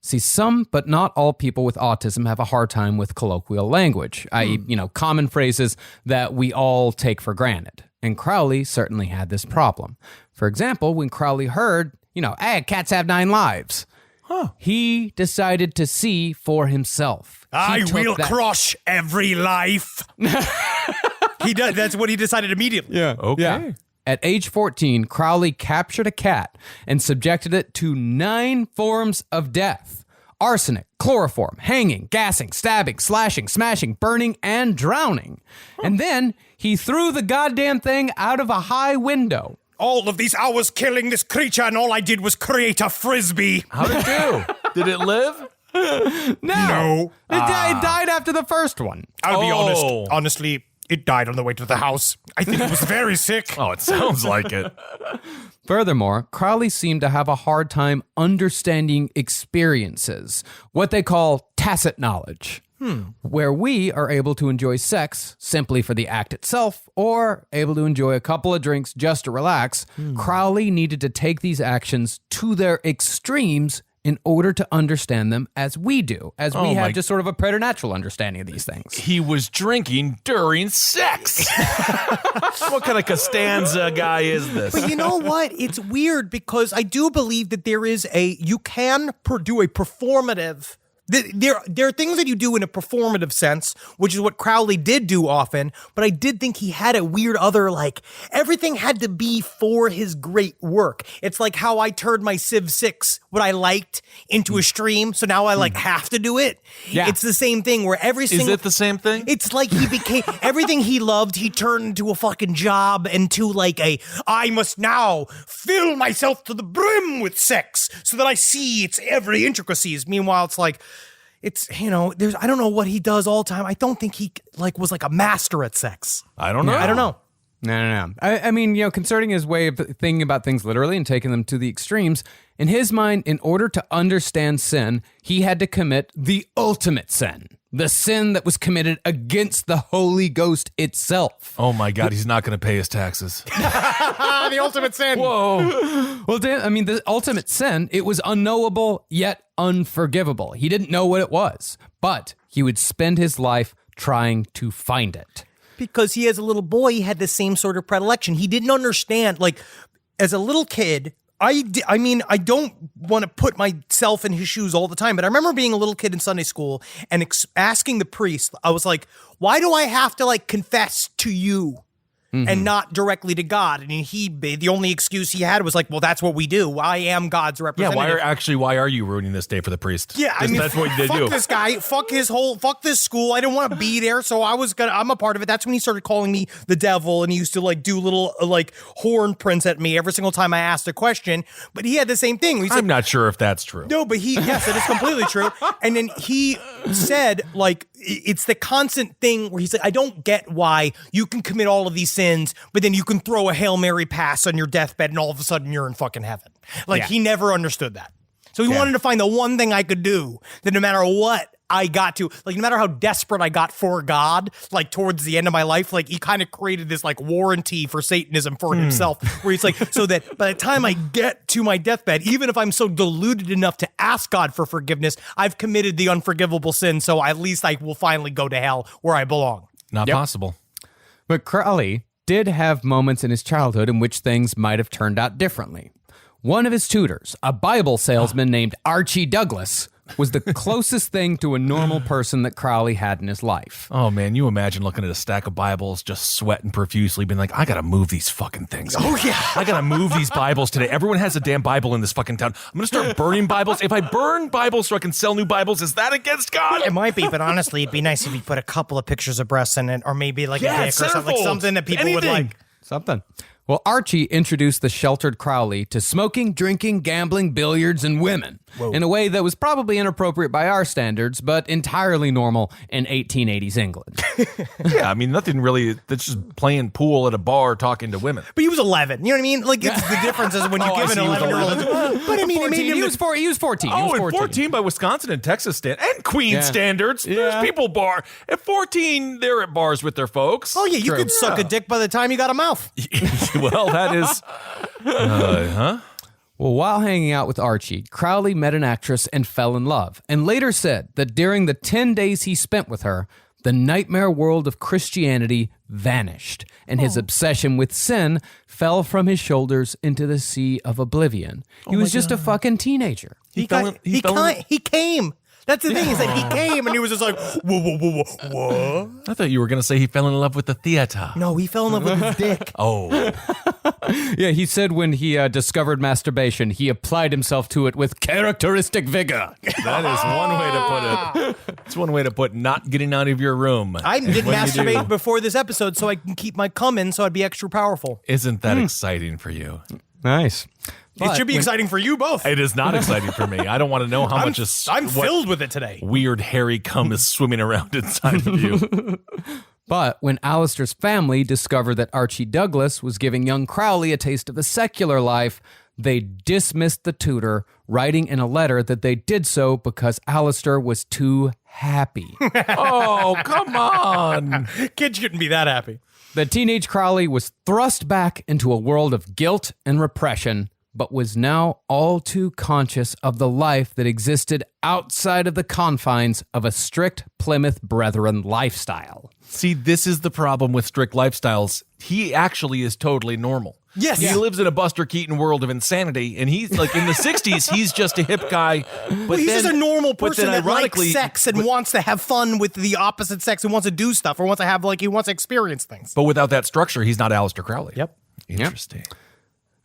See, some but not all people with autism have a hard time with colloquial language, i.e., common phrases that we all take for granted. And Crowley certainly had this problem. For example, when Crowley heard, hey, cats have 9 lives, he decided to see for himself. I will crush every life. He does. That's what he decided immediately. Yeah. Okay. Yeah. At age 14, Crowley captured a cat and subjected it to 9 forms of death: arsenic, chloroform, hanging, gassing, stabbing, slashing, smashing, burning, and drowning. And then he threw the goddamn thing out of a high window. All of these hours killing this creature, and all I did was create a frisbee. How did it do? Did it live? No. It died after the first one. I'll be honest. Honestly, it died on the way to the house. I think it was very sick. Oh, it sounds like it. Furthermore, Crowley seemed to have a hard time understanding experiences, what they call tacit knowledge, where we are able to enjoy sex simply for the act itself or able to enjoy a couple of drinks just to relax. Crowley needed to take these actions to their extremes in order to understand them as we do, as we have just sort of a preternatural understanding of these things. He was drinking during sex. What kind of Costanza guy is this? But you know what? It's weird because I do believe that you can do a performative. There are things that you do in a performative sense, which is what Crowley did do often, but I did think he had a weird other, like, everything had to be for his great work. It's like how I turned my Civ 6, what I liked, into a stream, so now I, have to do it. Yeah. It's the same thing where every single... Is it the same thing? It's like he became... everything he loved, he turned into a fucking job, into I must now fill myself to the brim with sex, so that I see its every intricacies. Meanwhile, it's like... I don't know what he does all the time. I don't think he was a master at sex. I don't know. I don't know. No. I mean, concerning his way of thinking about things literally and taking them to the extremes, in his mind, in order to understand sin, he had to commit the ultimate sin. The sin that was committed against the Holy Ghost itself. Oh my God, he's not going to pay his taxes. The ultimate sin. Whoa. Well, the ultimate sin, it was unknowable yet unforgivable. He didn't know what it was, but he would spend his life trying to find it. Because he, as a little boy, he had the same sort of predilection. He didn't understand, as a little kid, I don't want to put myself in his shoes all the time, but I remember being a little kid in Sunday school and asking the priest, I was like, why do I have to confess to you and not directly to God? And the only excuse he had was well, that's what we do. I am God's representative. Why are you ruining this day for the priest? Yeah, that's what they do. Fuck this guy, fuck this school. I didn't want to be there, so I'm a part of it. That's when he started calling me the devil, and he used to do little horn prints at me every single time I asked a question. But he had the same thing. I'm not sure if that's true. No, but yes, it is completely true. And then he said, it's the constant thing where he's like, I don't get why you can commit all of these sins, but then you can throw a Hail Mary pass on your deathbed and all of a sudden you're in fucking heaven. He never understood that. So he wanted to find the one thing I could do that no matter what I got to, no matter how desperate I got for God, towards the end of my life, he kind of created this warranty for Satanism for himself, where he's so that by the time I get to my deathbed, even if I'm so deluded enough to ask God for forgiveness, I've committed the unforgivable sin, so at least I will finally go to hell where I belong. Not possible. But Crowley did have moments in his childhood in which things might have turned out differently. One of his tutors, a Bible salesman named Archie Douglas, was the closest thing to a normal person that Crowley had in his life. Oh, man, you imagine looking at a stack of Bibles, just sweating profusely, being like, I gotta move these fucking things. Oh, yeah. I gotta move these Bibles today. Everyone has a damn Bible in this fucking town. I'm gonna start burning Bibles. If I burn Bibles so I can sell new Bibles, is that against God? It might be, but honestly, it'd be nice if you put a couple of pictures of breasts in it, or maybe a dick or something, something that people would like. Something. Well, Archie introduced the sheltered Crowley to smoking, drinking, gambling, billiards, and women in a way that was probably inappropriate by our standards, but entirely normal in 1880s England. Yeah, nothing really. That's just playing pool at a bar, talking to women. But he was 11. You know what I mean? It's the difference is when you give an 11-year-old. But he was 14. Oh, and 14 by Wisconsin and Texas and Queen standards. There's people bar at 14. They're at bars with their folks. Oh yeah, you could suck a dick by the time you got a mouth. Well, that is, Well, while hanging out with Archie, Crowley met an actress and fell in love, and later said that during the 10 days he spent with her, the nightmare world of Christianity vanished, and his obsession with sin fell from his shoulders into the sea of oblivion. He was just a fucking teenager. He came. That's the thing, is that he came and he was just like, whoa. I thought you were going to say he fell in love with the theater. No, he fell in love with his dick. Oh. Yeah, he said when he discovered masturbation, he applied himself to it with characteristic vigor. That is one way to put it. It's one way to put not getting out of your room. I did When you masturbate do. before this episode so I can keep my cum in so I'd be extra powerful. Isn't that exciting for you? Nice. It should be exciting for you both. It is not exciting for me. I don't want to know how much is. I'm what filled with it today. Weird hairy cum is swimming around inside of you. But when Aleister's family discovered that Archie Douglas was giving young Crowley a taste of the secular life, they dismissed the tutor, writing in a letter that they did so because Aleister was too happy. Oh, come on. Kids shouldn't be that happy. The teenage Crowley was thrust back into a world of guilt and repression, but was now all too conscious of the life that existed outside of the confines of a strict Plymouth Brethren lifestyle. See, this is the problem with strict lifestyles. He actually is totally normal. Yes. He lives in a Buster Keaton world of insanity, and he's like in the 60s, he's just a hip guy. But He's just a normal but person then that likes sex and wants to have fun with the opposite sex and wants to do stuff or wants to have, like, he wants to experience things. But without that structure, he's not Aleister Crowley. Yep. Interesting.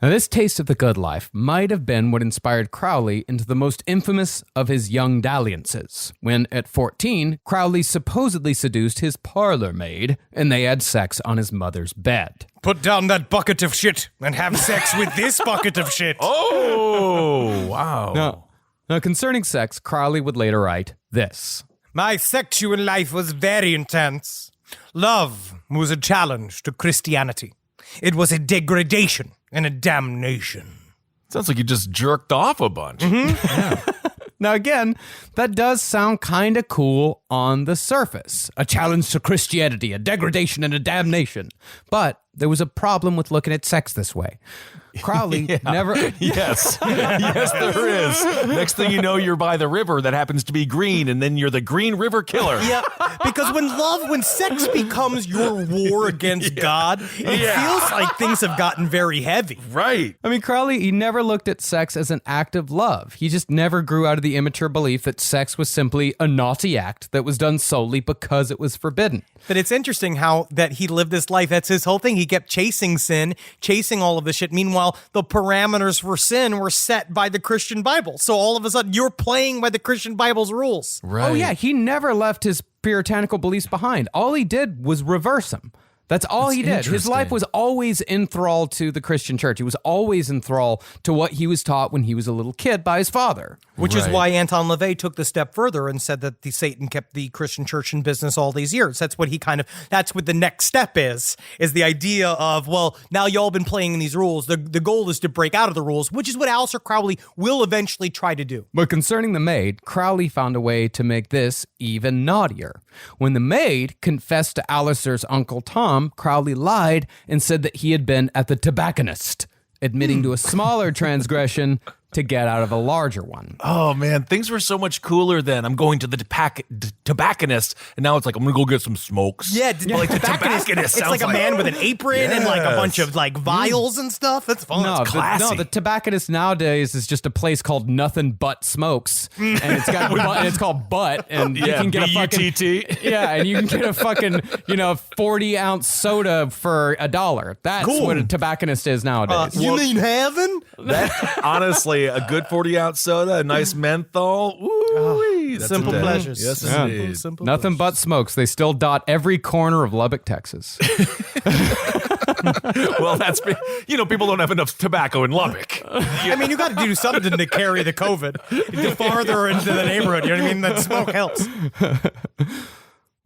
Now, this taste of the good life might have been what inspired Crowley into the most infamous of his young dalliances, when, at 14, Crowley supposedly seduced his parlor maid, and they had sex on his mother's bed. Put down that bucket of shit and have sex with this bucket of shit. Oh, wow. Now, concerning sex, Crowley would later write this. My sexual life was very intense. Love was a challenge to Christianity. It was a degradation and a damnation. Sounds like you just jerked off a bunch. Now, again, that does sound kind of cool on the surface. A challenge to Christianity, a degradation and a damnation. But there was a problem with looking at sex this way. Crowley never... Yes. Yes, there is. Next thing you know, you're by the river that happens to be green, and then you're the Green River Killer. Yeah, because when sex becomes your war against God, it feels like things have gotten very heavy. Right. I mean, Crowley, he never looked at sex as an act of love. He just never grew out of the immature belief that sex was simply a naughty act that was done solely because it was forbidden. But it's interesting how that he lived this life. That's his whole thing. He kept chasing sin, chasing all of this shit. Meanwhile, the parameters for sin were set by the Christian Bible. So all of a sudden, you're playing by the Christian Bible's rules. Right. Oh, yeah, he never left his puritanical beliefs behind. All he did was reverse them. That's all he did. His life was always enthralled to the Christian church. He was always enthralled to what he was taught when he was a little kid by his father. Which is why Anton LaVey took the step further and said that Satan kept the Christian church in business all these years. That's what that's what the next step is the idea of, well, now y'all been playing in these rules. The goal is to break out of the rules, which is what Aleister Crowley will eventually try to do. But concerning the maid, Crowley found a way to make this even naughtier. When the maid confessed to Aleister's Uncle Tom, Crowley lied and said that he had been at the tobacconist, admitting to a smaller transgression to get out of a larger one. Oh, man, things were so much cooler then. I'm going to the tobacconist, and now it's like, I'm going to go get some smokes. Yeah, like the tobacconist it's sounds like a man with an apron and like a bunch of like vials and stuff. That's fun. No, That's classy. the tobacconist nowadays is just a place called Nothing But Smokes, and it's got and it's called Butt, and you can get a fucking B-U-T-T. and you can get a fucking 40-ounce soda for $1. That's Cool. what a tobacconist is nowadays. You mean heaven? That, honestly, a good 40-ounce soda, a nice menthol. Ooh, that's simple a day. pleasures. Yes, Yeah. indeed. Simple Nothing But Smokes. They still dot every corner of Lubbock, Texas. Well, people don't have enough tobacco in Lubbock. I mean, you got to do something to carry the COVID farther into the neighborhood. You know what I mean? That smoke helps.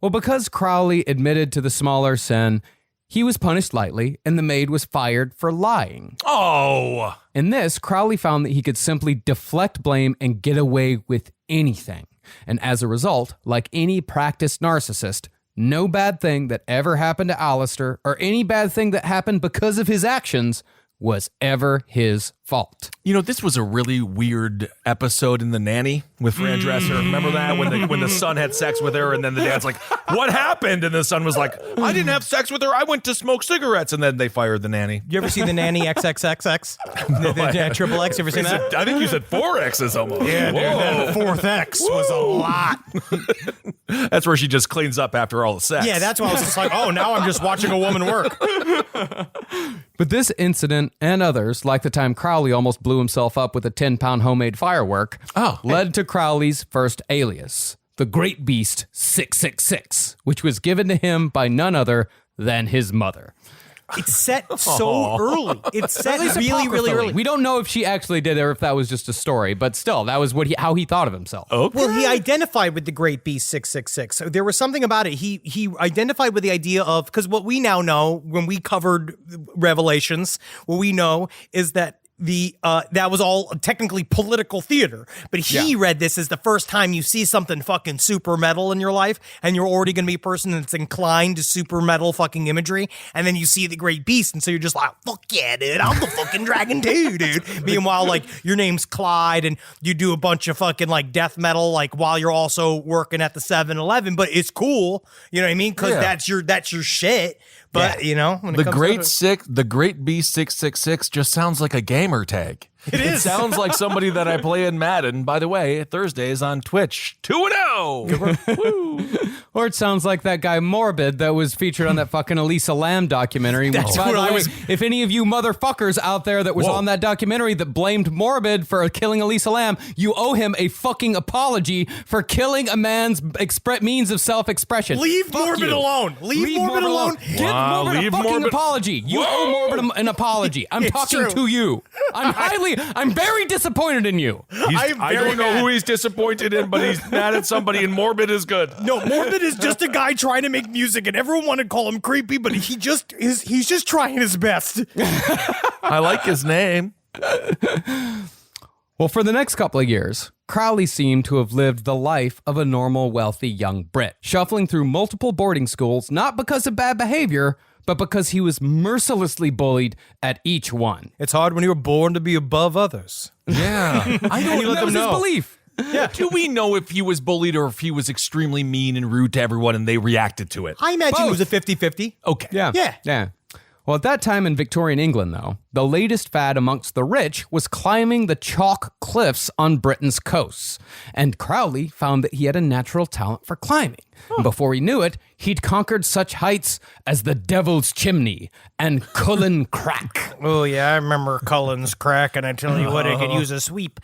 Well, because Crowley admitted to the smaller sin, he was punished lightly, and the maid was fired for lying. Oh. In this, Crowley found that he could simply deflect blame and get away with anything. And as a result, like any practiced narcissist, no bad thing that ever happened to Aleister, or any bad thing that happened because of his actions, was ever his fault. You know, this was a really weird episode in The Nanny with Fran Dresser. Remember that when the son had sex with her, and then the dad's like, "What happened?" And the son was like, "I didn't have sex with her. I went to smoke cigarettes." And then they fired the nanny. You ever see The Nanny XXXX? the Triple X. You ever seen that? I think you said 4 X's almost. Yeah, dude, that fourth X was a lot. That's where she just cleans up after all the sex. Yeah, that's why I was just like, oh, now I'm just watching a woman work. But this incident and others, like the time Crowley almost blew himself up with a 10-pound homemade firework, led to Crowley's first alias, the Great Beast 666, which was given to him by none other than his mother. It's set so early. It's set really, really early. We don't know if she actually did it or if that was just a story, but still, that was how he thought of himself. Okay. Well, he identified with the Great Beast 666. So there was something about it. He identified with the idea of, because what we now know when we covered Revelations, what we know is that that was all technically political theater, but he read this as the first time you see something fucking super metal in your life, and you're already going to be a person that's inclined to super metal fucking imagery, and then you see the Great Beast, and so you're just like, fuck yeah, dude, I'm the fucking dragon too, dude. Meanwhile, like, your name's Clyde, and you do a bunch of fucking like death metal, like, while you're also working at the 7-Eleven, but it's cool, you know what I mean? Because that's your shit. But you know, when it comes to the Great Beast 666 just sounds like a gamer tag. It sounds like somebody that I play in Madden. By the way, Thursdays on Twitch, 2-0. Or it sounds like that guy Morbid that was featured on that fucking Elisa Lam documentary. Which, by the way, if any of you motherfuckers out there that was on that documentary that blamed Morbid for killing Elisa Lam, you owe him a fucking apology for killing a man's means of self-expression. Leave Morbid alone. Leave Morbid alone. Give Morbid a fucking apology. You owe Morbid an apology. I'm talking to you. I'm very disappointed in you. I don't know who he's disappointed in, but he's mad at somebody, and Morbid is good. No, Morbid is just a guy trying to make music, and everyone wanted to call him creepy, but he's just trying his best. I like his name. Well, for the next couple of years, Crowley seemed to have lived the life of a normal, wealthy young Brit, shuffling through multiple boarding schools, not because of bad behavior, but because he was mercilessly bullied at each one. It's hard when you were born to be above others. Yeah. I know, that was his belief. Yeah. Do we know if he was bullied or if he was extremely mean and rude to everyone and they reacted to it? I imagine it was a 50-50. Okay. Yeah. Well, at that time in Victorian England, though, the latest fad amongst the rich was climbing the chalk cliffs on Britain's coasts. And Crowley found that he had a natural talent for climbing. And before he knew it, he'd conquered such heights as the Devil's Chimney and Cullen Crack. Oh, yeah, I remember Cullen's Crack, and I tell you what, I could use a sweep.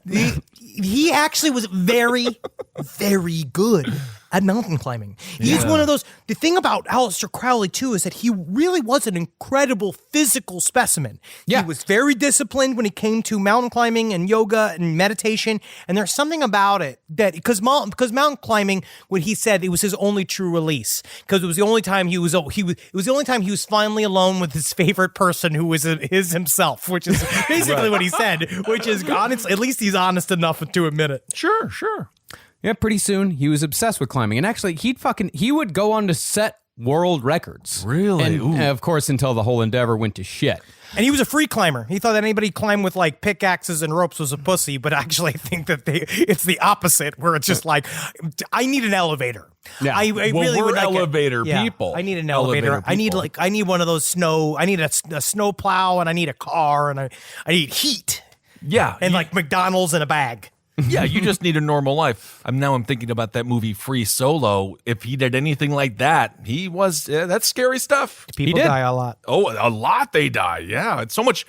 He actually was very, very good at mountain climbing. He's one of those. The thing about Aleister Crowley, too, is that he really was an incredible physical specimen. Yeah. He was very disciplined when it came to mountain climbing and yoga and meditation. And there's something about it that, because mountain climbing, what he said, it was his only true release. Because it was the only time it was the only time he was finally alone with his favorite person, who was his himself, which is basically what he said, which is honest. At least he's honest enough to admit it. Sure. Yeah, pretty soon he was obsessed with climbing. And actually, he would go on to set world records. Really? And of course, until the whole endeavor went to shit. And he was a free climber. He thought that anybody climbed with like pickaxes and ropes was a pussy, but actually I think that it's the opposite, where it's just like, I need an elevator. Yeah. I really would like elevator people. I need an elevator. I need one of those I need a snow plow, and I need a car, and I need heat. Yeah. And like McDonald's in a bag. Yeah, you just need a normal life. I'm thinking about that movie Free Solo. If he did anything like that, he was that's scary stuff. People die a lot. Oh, a lot they die. Yeah, it's so much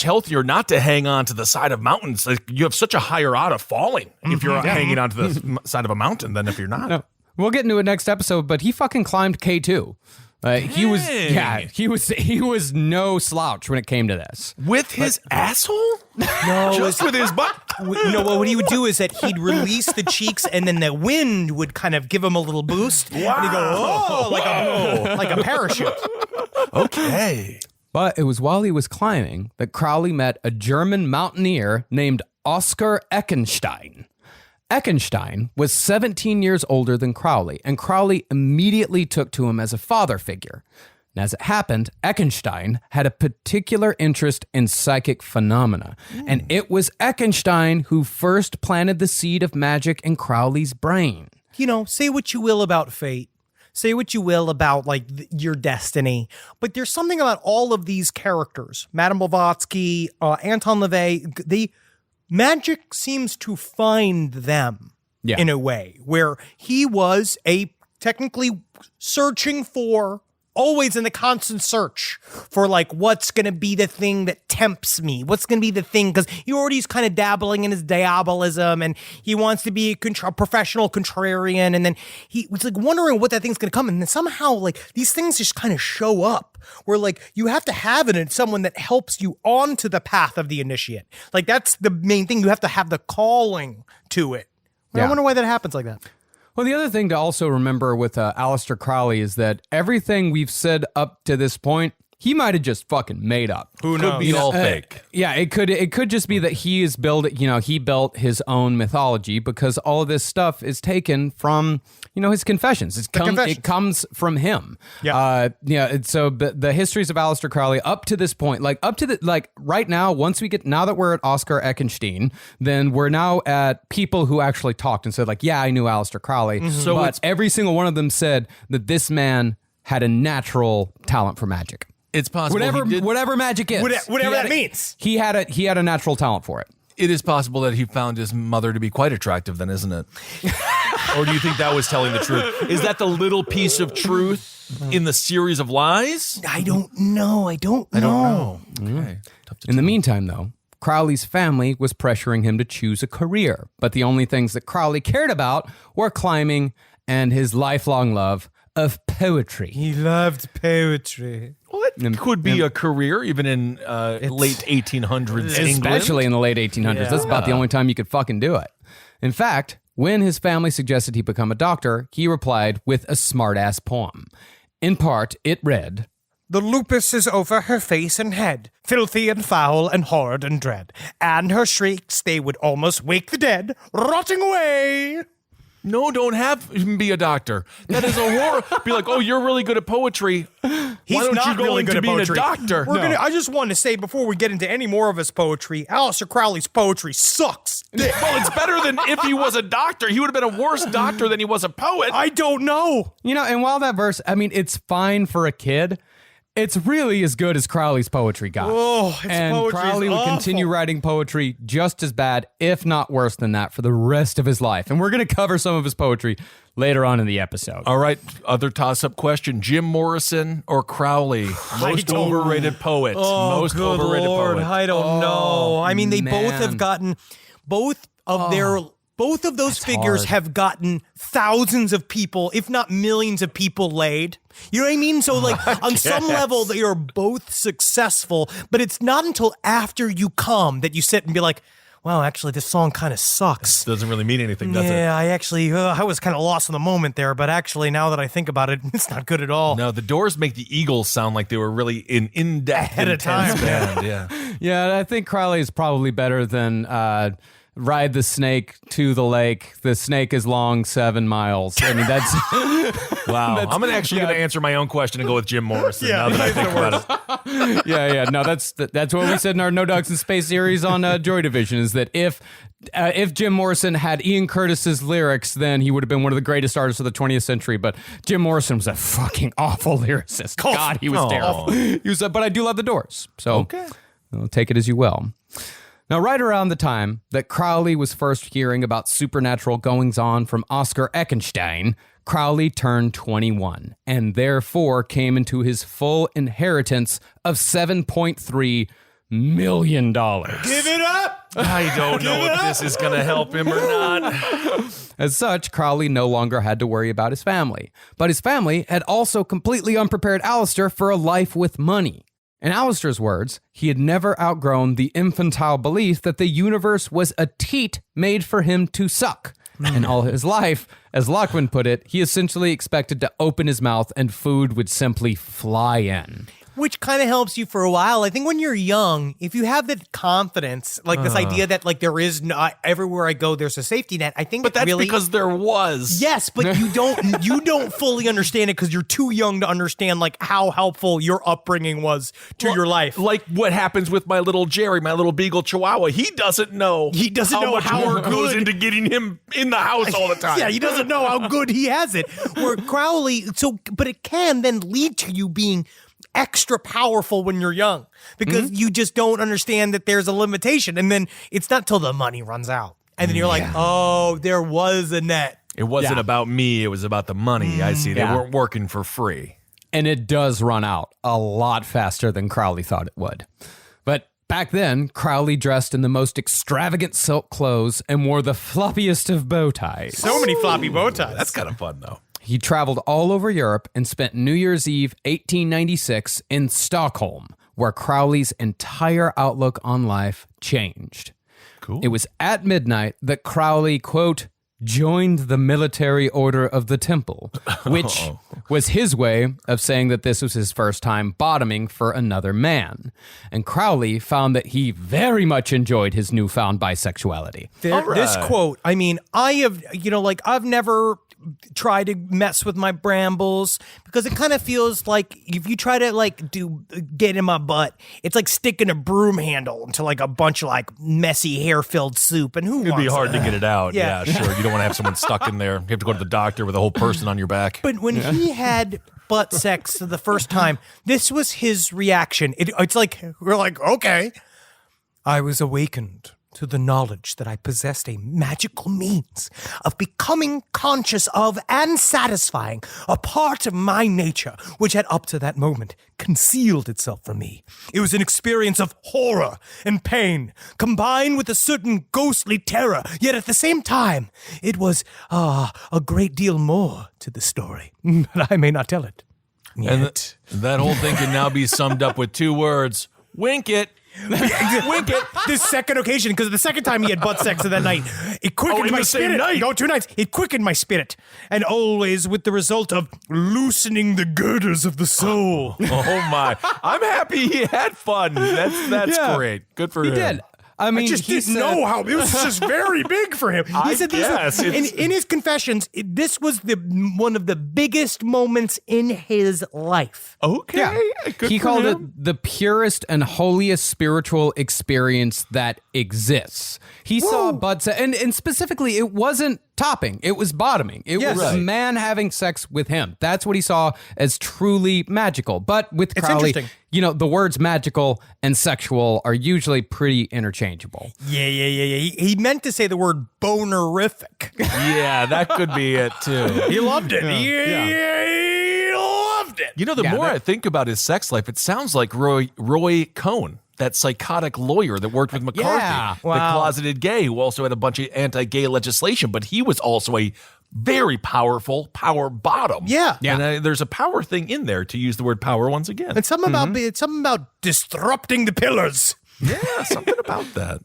healthier not to hang on to the side of mountains. Like, you have such a higher odds of falling if you're hanging onto the side of a mountain than if you're not. No. We'll get into it next episode, but he fucking climbed K2. He was no slouch when it came to this. With his asshole? No, just with his butt. No, what he would do is that he'd release the cheeks, and then the wind would kind of give him a little boost. Wow. And he'd go, like a parachute. Okay. But it was while he was climbing that Crowley met a German mountaineer named Oskar Eckenstein. Eckenstein was 17 years older than Crowley, and Crowley immediately took to him as a father figure. And as it happened, Eckenstein had a particular interest in psychic phenomena. And it was Eckenstein who first planted the seed of magic in Crowley's brain. You know, say what you will about fate. Say what you will about, like, your destiny. But there's something about all of these characters. Madame Blavatsky, Anton LaVey, magic seems to find them in a way where he was technically searching for, always in the constant search for, like, what's going to be the thing that tempts me? What's going to be the thing? Because he already is kind of dabbling in his diabolism, and he wants to be a professional contrarian, and then he was, like, wondering what that thing's going to come, and then somehow, like, these things just kind of show up, where, like, you have to have it in someone that helps you onto the path of the initiate. Like, that's the main thing. You have to have the calling to it. I wonder why that happens like that. Well, the other thing to also remember with Aleister Crowley is that everything we've said up to this point, he might have just fucking made up. Who knows? Could be all fake. Yeah, it could just be that he built his own mythology, because all of this stuff is taken from, his confessions. It comes from him. Yeah. So the histories of Aleister Crowley up to this point, right now, now that we're at Oscar Eckenstein, then we're now at people who actually talked and said, like, yeah, I knew Aleister Crowley. Mm-hmm. So but every single one of them said that this man had a natural talent for magic. It's possible whatever magic is, whatever that means. He had a natural talent for it. It is possible that he found his mother to be quite attractive, then, isn't it? Or do you think that was telling the truth? Is that the little piece of truth in the series of lies? I don't know. I don't know. Okay. In the meantime, though, Crowley's family was pressuring him to choose a career, but the only things that Crowley cared about were climbing and his lifelong love of poetry. He loved poetry. Well, it could be a career, even in late 1800s England. Especially in the late 1800s. Yeah. That's about the only time you could fucking do it. In fact, when his family suggested he become a doctor, he replied with a smart-ass poem. In part, it read, "The lupus is over her face and head, filthy and foul and horrid and dread. And her shrieks, they would almost wake the dead, rotting away." No, don't have him be a doctor. That is a horror. Be like, oh, you're really good at poetry. Why don't you go really into being a doctor? I just want to say, before we get into any more of his poetry, Aleister Crowley's poetry sucks. Well, it's better than if he was a doctor. He would have been a worse doctor than he was a poet. I don't know. And while that verse, it's fine for a kid, it's really as good as Crowley's poetry got. And Crowley would continue writing poetry just as bad, if not worse than that, for the rest of his life. And we're going to cover some of his poetry later on in the episode. All right, other toss-up question. Jim Morrison or Crowley? Most overrated poet. Most overrated poet. I don't know. They both have gotten... Both of those figures have gotten thousands of people, if not millions of people laid. You know what I mean? So, like, on some level, they are both successful, but it's not until after you come that you sit and be like, wow, actually, this song kind of sucks. It doesn't really mean anything, does it? Yeah, I was kind of lost in the moment there, but actually, now that I think about it, it's not good at all. No, the Doors make the Eagles sound like they were really in-depth ahead of time. Yeah, I think Crowley is probably better than... Ride the snake to the lake. The snake is long 7 miles. That's wow. I'm actually going to answer my own question and go with Jim Morrison. Now that I think about it. Yeah. No, that's what we said in our No Dogs in Space series on Joy Division. Is that if Jim Morrison had Ian Curtis's lyrics, then he would have been one of the greatest artists of the 20th century. But Jim Morrison was a fucking awful lyricist. God, he was terrible. He was, but I do love the Doors. So take it as you will. Now, right around the time that Crowley was first hearing about supernatural goings-on from Oscar Eckenstein, Crowley turned 21 and therefore came into his full inheritance of $7.3 million. Give it up! I don't know if this is going to help him or not. As such, Crowley no longer had to worry about his family. But his family had also completely unprepared Aleister for a life with money. In Aleister's words, he had never outgrown the infantile belief that the universe was a teat made for him to suck. And all his life, as Lockman put it, he essentially expected to open his mouth and food would simply fly in. Which kind of helps you for a while. I think when you're young, if you have that confidence, like this idea that like there is not everywhere I go, there's a safety net. I think, But that's really, because there was. yes, but you don't fully understand it because you're too young to understand like how helpful your upbringing was to your life. Like what happens with my little Jerry, my little beagle Chihuahua. He doesn't know. He doesn't know much how work goes good- into getting him in the house all the time. Yeah, he doesn't know how good he has it. Where Crowley, but it can then lead to you being extra powerful when you're young because you just don't understand that there's a limitation. And then it's not till the money runs out. And then you're like, oh, there was a net. It wasn't about me. It was about the money. I see. They weren't working for free. And it does run out a lot faster than Crowley thought it would. But back then, Crowley dressed in the most extravagant silk clothes and wore the floppiest of bow ties. So many floppy bow ties. That's kind of fun, though. He traveled all over Europe and spent New Year's Eve 1896 in Stockholm, where Crowley's entire outlook on life changed. Cool. It was at midnight that Crowley, quote, joined the military order of the temple, which was his way of saying that this was his first time bottoming for another man. And Crowley found that he very much enjoyed his newfound bisexuality. This quote, I mean, I have, I've never tried to mess with my brambles because it kind of feels like if you try to get in my butt, it's like sticking a broom handle into like a bunch of like messy hair-filled soup. And It'd be hard to get it out. Yeah. Yeah, sure. You don't want to have someone stuck in there. You have to go to the doctor with a whole person on your back. But when he had butt sex the first time, this was his reaction. It's like, we're like, okay. I was awakened to the knowledge that I possessed a magical means of becoming conscious of and satisfying a part of my nature which had up to that moment concealed itself from me. It was an experience of horror and pain, combined with a certain ghostly terror, yet at the same time, it was a great deal more to the story, but I may not tell it. Yet. And that whole thing can now be summed up with 2 words. Wink it. Wink it. This second occasion, because the second time he had butt sex that night, it quickened my spirit. No, 2 nights. It quickened my spirit, and always with the result of loosening the girders of the soul. Oh my! I'm happy he had fun. That's great. Good for him. He did. I mean, I just didn't know how it was just very big for him. He said these in his confessions, this was one of the biggest moments in his life. Okay. Yeah. He called it the purest and holiest spiritual experience that exists. He saw butt sex, and specifically, it wasn't topping. It was bottoming. It was a man having sex with him. That's what he saw as truly magical. But with Crowley, the words magical and sexual are usually pretty interchangeable. Yeah. He meant to say the word bonerific. Yeah, that could be it too. He loved it. He loved it. The more I think about his sex life, it sounds like Roy Cohn, that psychotic lawyer that worked with McCarthy, the closeted gay who also had a bunch of anti-gay legislation, but he was also a very powerful power bottom. Yeah. And there's a power thing in there, to use the word power once again. And something about disrupting the pillars. Yeah, something about that.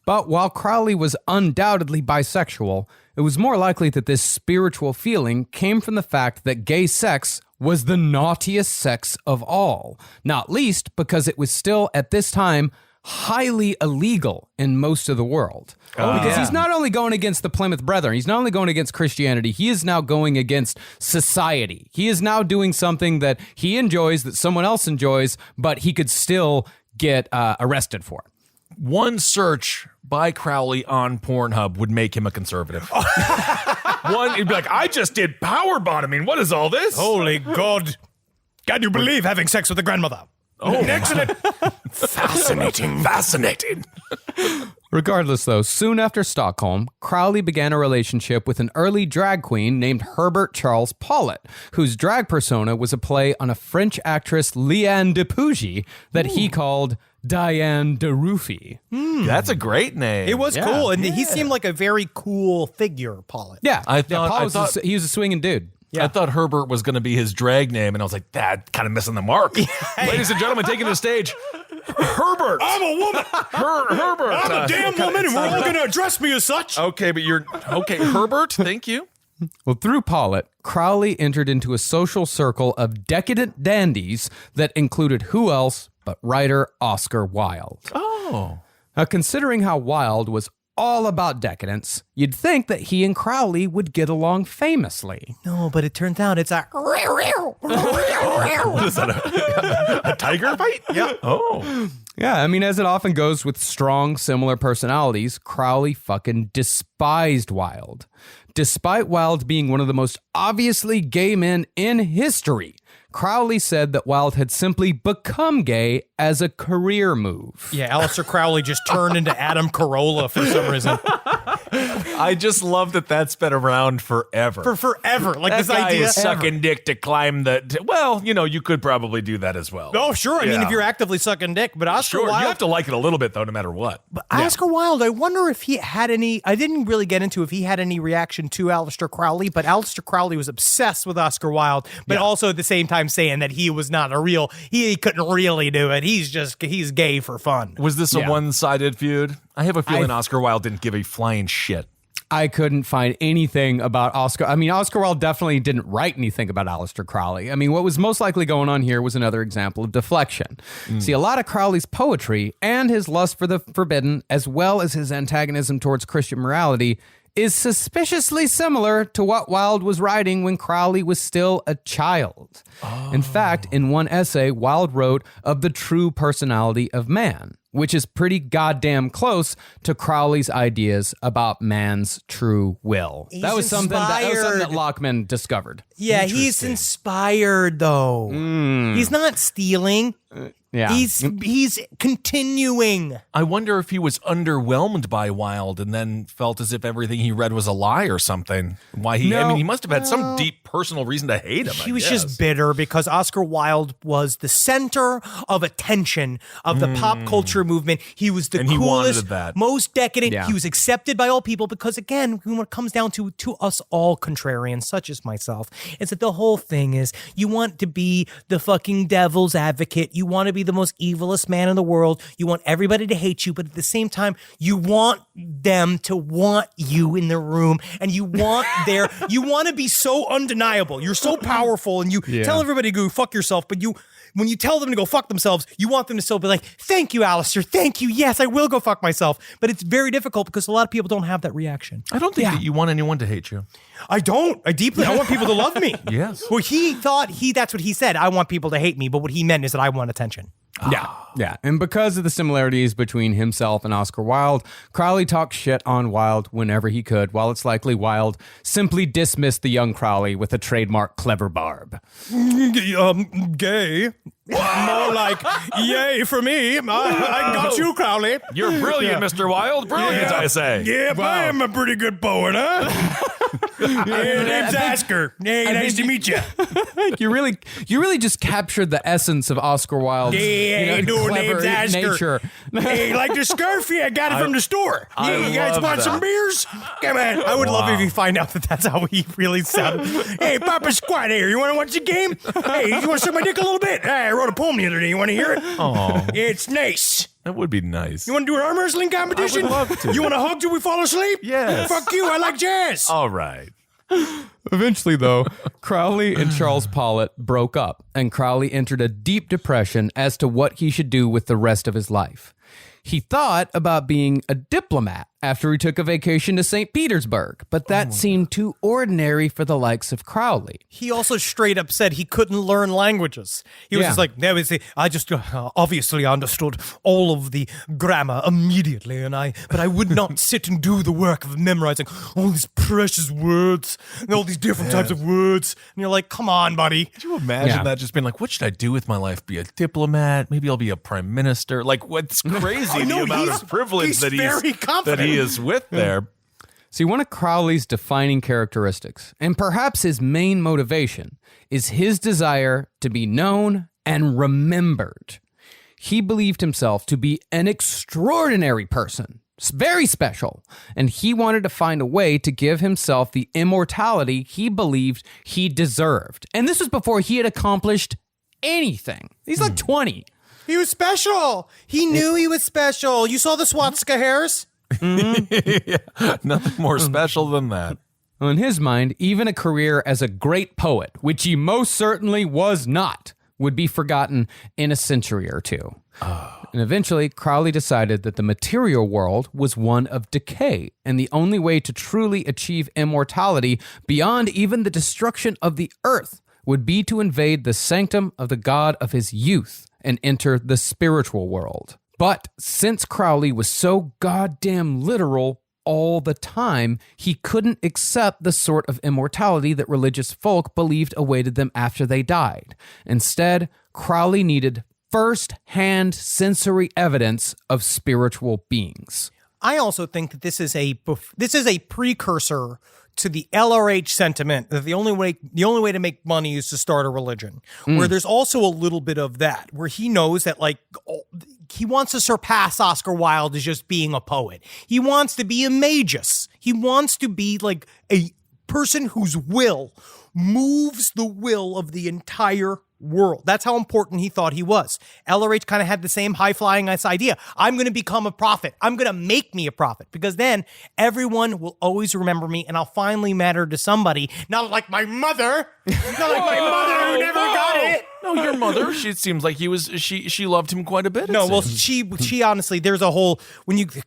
But while Crowley was undoubtedly bisexual, it was more likely that this spiritual feeling came from the fact that gay sex was the naughtiest sex of all, not least because it was still, at this time, highly illegal in most of the world. Because he's not only going against the Plymouth Brethren, he's not only going against Christianity, he is now going against society. He is now doing something that he enjoys, that someone else enjoys, but he could still get arrested for. One search by Crowley on Pornhub would make him a conservative. He'd be like, I just did power bottoming. What is all this? Holy God. Can you believe having sex with a grandmother? Oh, excellent. Fascinating. Regardless, though, soon after Stockholm, Crowley began a relationship with an early drag queen named Herbert Charles Paulet, whose drag persona was a play on a French actress Liane de Pougy that he called Diane de Roufy. That's a great name. It was cool, and he seemed like a very cool figure, Paulet. Yeah, I thought he was a swinging dude. Yeah. I thought Herbert was going to be his drag name, and I was like, that kind of missing the mark. Ladies and gentlemen, taking the stage, Herbert. I'm a woman. Herbert. I'm a damn woman, and we're all going to address me as such. Okay, but Herbert, thank you. Well, through Pollitt, Crowley entered into a social circle of decadent dandies that included who else but writer Oscar Wilde. Oh. Now, considering how Wilde was all about decadence, you'd think that he and Crowley would get along famously. No, but it turns out it's a... What is that, a tiger fight? Yeah. Oh. Yeah, I mean, as it often goes with strong, similar personalities, Crowley fucking despised Wilde. Despite Wilde being one of the most obviously gay men in history, Crowley said that Wilde had simply become gay as a career move. Yeah, Aleister Crowley just turned into Adam Carolla for some reason. I just love that that's been around forever. For forever. Like that this guy idea. is sucking dick to climb the... Well, you know, you could probably do that as well. Oh, sure. I mean, Yeah. if you're actively sucking dick. But Oscar Sure, Wilde... you have to like it a little bit, though, no matter what. But Oscar Wilde, I wonder if he had any... I didn't really get into if he had any reaction to Aleister Crowley, but Aleister Crowley was obsessed with Oscar Wilde, but also at the same time saying that he was not a real... He couldn't really do it. He's gay for fun. Was this a one-sided feud? I have a feeling Oscar Wilde didn't give a flying shit. I couldn't find anything about Oscar. I mean, Oscar Wilde definitely didn't write anything about Aleister Crowley. I mean, what was most likely going on here was another example of deflection. See, a lot of Crowley's poetry and his lust for the forbidden, as well as his antagonism towards Christian morality, is suspiciously similar to what Wilde was writing when Crowley was still a child. In fact, in one essay, Wilde wrote of the true personality of man, which is pretty goddamn close to Crowley's ideas about man's true will. That was something that Lockman discovered. Yeah, he's inspired, though. He's not stealing. Yeah. He's continuing. I wonder if he was underwhelmed by Wilde and then felt as if everything he read was a lie or something. I mean, he must have had some deep personal reason to hate him. He was just bitter because Oscar Wilde was the center of attention of the pop culture movement. He was the coolest, most decadent. Yeah. He was accepted by all people because, again, when it comes down to us all contrarians, such as myself, is that the whole thing is you want to be the fucking devil's advocate. You want to be the most evilest man in the world. You want everybody to hate you, but at the same time, you want them to want you in the room, and you want you want to be so undeniable. You're so powerful, and you tell everybody to go fuck yourself, but when you tell them to go fuck themselves, you want them to still be like, thank you, Aleister. Thank you. Yes, I will go fuck myself. But it's very difficult because a lot of people don't have that reaction. I don't think that you want anyone to hate you. I don't. I want people to love me. Yes. Well, that's what he said. I want people to hate me. But what he meant is that I want attention. Yeah. And because of the similarities between himself and Oscar Wilde, Crowley talked shit on Wilde whenever he could, while it's likely Wilde simply dismissed the young Crowley with a trademark clever barb. Gay. More like, yay for me. I got you, Crowley. You're brilliant, Mr. Wilde. Brilliant, I say. Yeah, I am a pretty good poet, huh? Hey, name's Oscar. Hey, nice to meet you. You really just captured the essence of Oscar Wilde's clever nature. Hey, like the Scarfy I got it from the store. You guys want some beers? Come on. I would love if you find out that that's how he really sounded. Hey, Papa Squat here. You want to watch the game? Hey, you want to suck my dick a little bit? Hey, I wrote a poem the other day. You want to hear it? Oh, it's nice. that would be nice. You want to do an arm wrestling competition? I would love to. You want to hug till we fall asleep? Yes. Fuck you. I like jazz. All right. Eventually, though, Crowley and Charles Pollitt broke up, and Crowley entered a deep depression as to what he should do with the rest of his life. He thought about being a diplomat after he took a vacation to St. Petersburg, but that seemed too ordinary for the likes of Crowley. He also straight up said he couldn't learn languages. He was just like, I just obviously understood all of the grammar immediately, but I would not sit and do the work of memorizing all these precious words and all these different types of words. And you're like, come on, buddy. Could you imagine that just being like, what should I do with my life? Be a diplomat? Maybe I'll be a prime minister. Like, what's crazy, the amount of privilege that very confident. he is with there. See, one of Crowley's defining characteristics, and perhaps his main motivation, is his desire to be known and remembered. He believed himself to be an extraordinary person, very special, and he wanted to find a way to give himself the immortality he believed he deserved. And this was before he had accomplished anything. He's like 20. He was special. He knew he was special. You saw the swastika hairs? Yeah, nothing more special than that. In his mind, even a career as a great poet, which he most certainly was not, would be forgotten in a century or two. And eventually, Crowley decided that the material world was one of decay, and the only way to truly achieve immortality beyond even the destruction of the earth would be to invade the sanctum of the god of his youth and enter the spiritual world. But since Crowley was so goddamn literal all the time, he couldn't accept the sort of immortality that religious folk believed awaited them after they died. Instead, Crowley needed first-hand sensory evidence of spiritual beings. I also think that this is a precursor to the LRH sentiment that the only way to make money is to start a religion. Where there's also a little bit of that, where he knows that he wants to surpass Oscar Wilde as just being a poet. He wants to be a magus. He wants to be like a person whose will moves the will of the entire world. That's how important he thought he was. LRH kind of had the same high-flying idea. I'm going to become a prophet. I'm going to make me a prophet, because then everyone will always remember me and I'll finally matter to somebody. Not like my mother. Not like my mother who never got it. No, your mother. It seems like she loved him quite a bit. No, well, she honestly, there's a whole,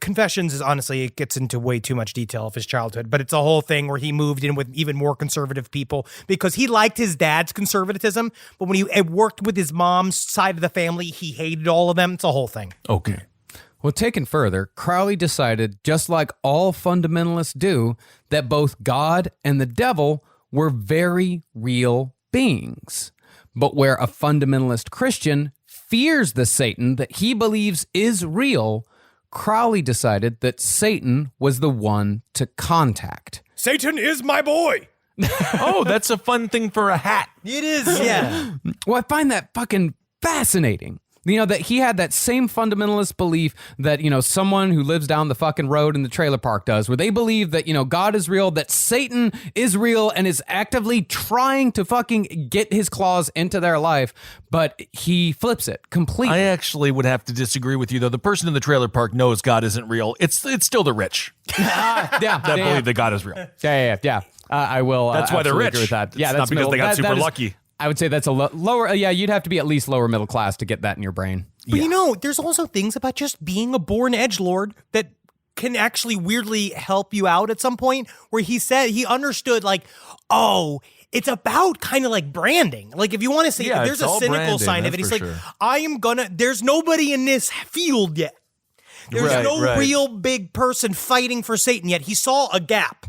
Confessions is honestly, it gets into way too much detail of his childhood, but it's a whole thing where he moved in with even more conservative people because he liked his dad's conservatism, but when he worked with his mom's side of the family, he hated all of them. It's a whole thing. Okay. Well, taken further, Crowley decided, just like all fundamentalists do, that both God and the devil were very real beings. But where a fundamentalist Christian fears the Satan that he believes is real, Crowley decided that Satan was the one to contact. Satan is my boy. Oh, that's a fun thing for a hat. It is, yeah. Well, I find that fucking fascinating. That he had that same fundamentalist belief that, someone who lives down the fucking road in the trailer park does, where they believe that, God is real, that Satan is real and is actively trying to fucking get his claws into their life, but he flips it completely. I actually would have to disagree with you, though. The person in the trailer park knows God isn't real. It's still the rich that believe that God is real. Yeah. I will. That's why they're rich. Agree with that. It's not because they got super lucky. I would say that's a lower. Yeah, you'd have to be at least lower middle class to get that in your brain. But there's also things about just being a born edgelord that can actually weirdly help you out at some point, where he said he understood it's about kind of like branding. Like if you want to say, there's a cynical side of it. He's like, sure. There's nobody in this field yet. There's no real big person fighting for Satan yet. He saw a gap.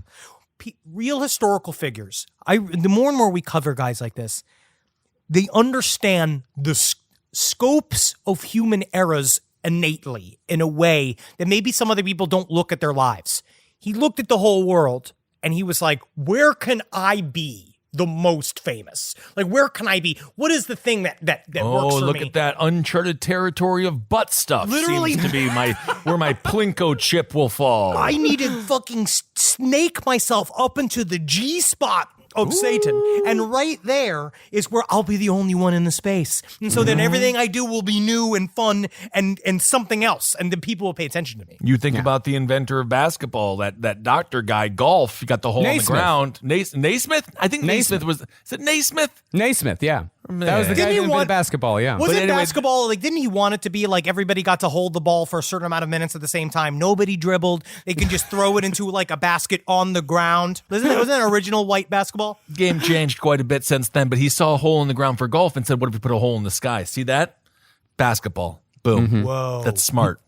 Real historical figures. The more and more we cover guys like this, they understand the scopes of human eras innately in a way that maybe some other people don't look at their lives. He looked at the whole world and he was like, where can I be the most famous? Like, where can I be? What is the thing that works for me? Oh, look at that uncharted territory of butt stuff. Literally. Seems to be where my Plinko chip will fall. I need to fucking snake myself up into the G spot of Satan. And right there is where I'll be the only one in the space. And so then everything I do will be new and fun and something else. And then people will pay attention to me. You think about the inventor of basketball, that doctor guy, golf. He got the hole in the ground. Naismith? I think Naismith was. Is it Naismith? Naismith, yeah. That was the guy who invented basketball, yeah. Was it basketball? Didn't he want it to be like everybody got to hold the ball for a certain amount of minutes at the same time? Nobody dribbled. They could just throw it into like a basket on the ground. Wasn't that original white basketball? Game changed quite a bit since then, but he saw a hole in the ground for golf and said, what if we put a hole in the sky? See that? Basketball. Boom. Mm-hmm. Whoa. That's smart.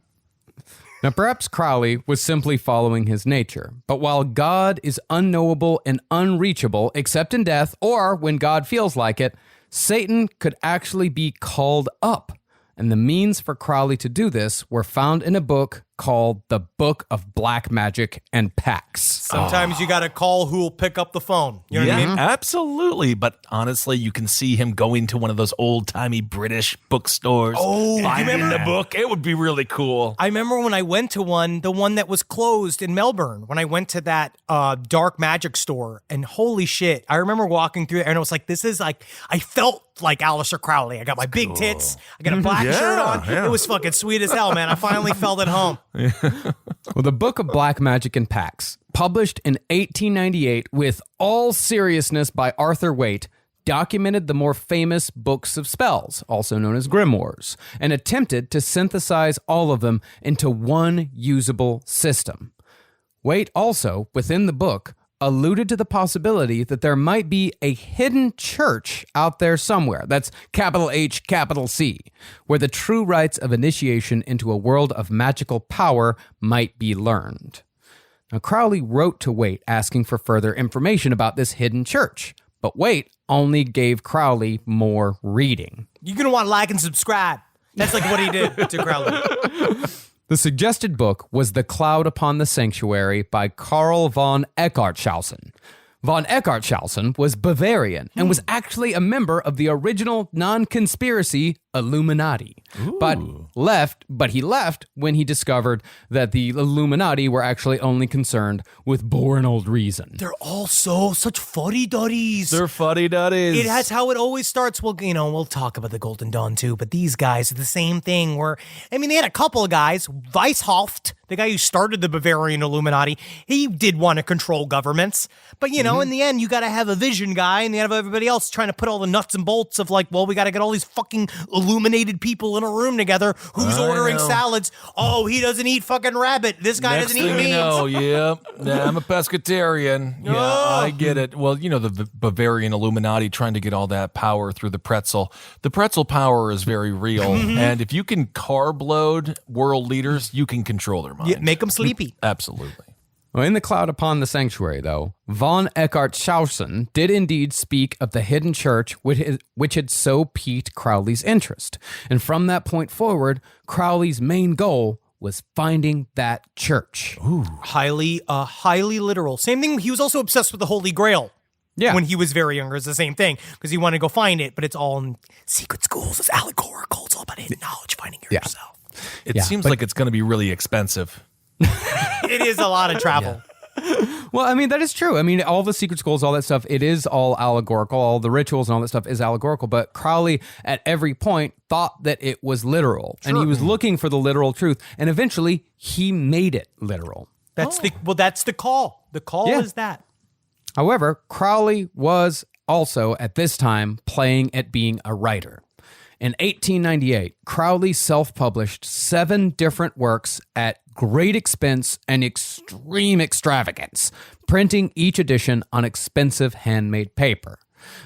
Now, perhaps Crowley was simply following his nature. But while God is unknowable and unreachable, except in death or when God feels like it, Satan could actually be called up. And the means for Crowley to do this were found in a book called The Book of Black Magic and Pacts. Sometimes you got to call who will pick up the phone. You know what I mean? Absolutely. But honestly, you can see him going to one of those old-timey British bookstores. Oh, finding the book. It would be really cool. I remember when I went to the one that was closed in Melbourne, when I went to that dark magic store, and holy shit, I remember walking through there and it was like, this is like, I felt like Aleister Crowley. I got my big tits. I got a black shirt on. Yeah. It was fucking sweet as hell, man. I finally felt at home. Well, the Book of Black Magic and Pacts, published in 1898 with all seriousness by Arthur Waite, documented the more famous books of spells, also known as grimoires, and attempted to synthesize all of them into one usable system. Waite also, within the book, alluded to the possibility that there might be a hidden church out there somewhere, that's capital H, capital C, where the true rites of initiation into a world of magical power might be learned. Now, Crowley wrote to Waite asking for further information about this hidden church, but Waite only gave Crowley more reading. You're going to want to like and subscribe. That's like what he did to Crowley. The suggested book was The Cloud Upon the Sanctuary by Karl von Eckartshausen. Von Eckartshausen was Bavarian and was actually a member of the original non-conspiracy Illuminati. But he left when he discovered that the Illuminati were actually only concerned with boring old reason. They're all such fuddy-duddies. They're fuddy-duddies. That's how it always starts. Well, we'll talk about the Golden Dawn too, but these guys are the same thing where, they had a couple of guys. Weishaupt, the guy who started the Bavarian Illuminati, he did want to control governments. But, in the end, you got to have a vision guy, and you have everybody else trying to put all the nuts and bolts of we got to get all these fucking illuminated people in a room together. Who's ordering salads? Oh, he doesn't eat fucking rabbit. This guy doesn't eat meat. I'm a pescatarian. Yeah, I get it. Well, the Bavarian Illuminati trying to get all that power through the pretzel. The pretzel power is very real. And if you can carb load world leaders, you can control their minds. Yeah, make them sleepy. Absolutely. Well, in The Cloud Upon the Sanctuary, though, von Eckartshausen did indeed speak of the hidden church which had so piqued Crowley's interest. And from that point forward, Crowley's main goal was finding that church. Ooh. Highly literal. Same thing, he was also obsessed with the Holy Grail. Yeah. When he was very younger, it's the same thing, because he wanted to go find it, but it's all in secret schools, it's allegorical, it's all about hidden knowledge, finding yourself. It seems like it's going to be really expensive. It is a lot of travel. Yeah. Well, that is true. All the secret schools, all that stuff, it is all allegorical. All the rituals and all that stuff is allegorical. But Crowley, at every point, thought that it was literal. Sure. And he was looking for the literal truth. And eventually, he made it literal. That's the call. The call is that. However, Crowley was also, at this time, playing at being a writer. In 1898, Crowley self-published 7 different works at great expense and extreme extravagance, printing each edition on expensive handmade paper.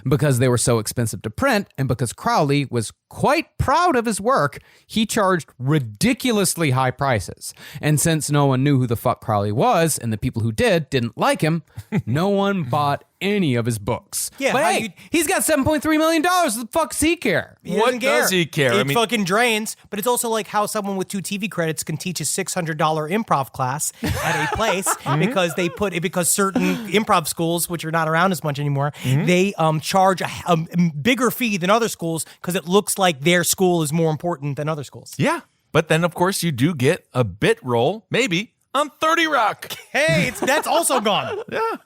Because they were so expensive to print, and because Crowley was quite proud of his work, he charged ridiculously high prices. And since no one knew who the fuck Crowley was, and the people who didn't like him, no one bought any of his books. Yeah, but hey, he's got $7.3 million. What the fuck does he care? What does he care? It fucking drains. But it's also like how someone with 2 TV credits can teach a $600 improv class at a place because certain improv schools, which are not around as much anymore, they charge a bigger fee than other schools because it looks like their school is more important than other schools. Yeah, but then of course you do get a bit roll, maybe on 30 Rock. Hey, that's also gone. Yeah.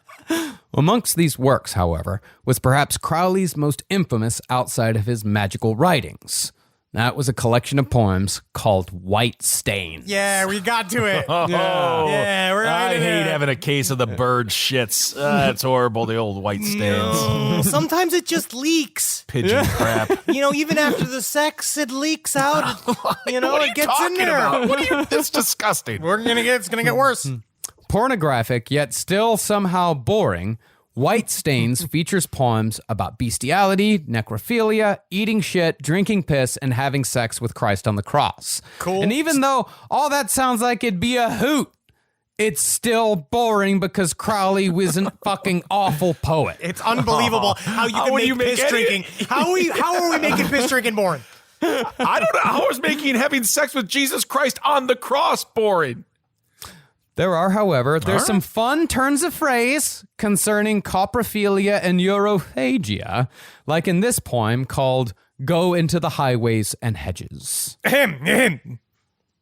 Amongst these works, however, was perhaps Crowley's most infamous outside of his magical writings. That was a collection of poems called White Stains. Yeah, we got to it. I hate having a case of the bird shits. It's horrible, the old white stains. No, sometimes it just leaks. Pigeon crap. Even after the sex, it leaks out. It gets in there. It's disgusting. It's gonna get worse. Pornographic, yet still somehow boring, White Stains features poems about bestiality, necrophilia, eating shit, drinking piss, and having sex with Christ on the cross. Cool. And even though all that sounds like it'd be a hoot, it's still boring because Crowley was a fucking awful poet. It's unbelievable how you can make piss drinking. How are we making piss drinking boring? I don't know. How is making having sex with Jesus Christ on the cross boring? There are, however, some fun turns of phrase concerning coprophilia and europhagia, like in this poem called Go Into the Highways and Hedges. I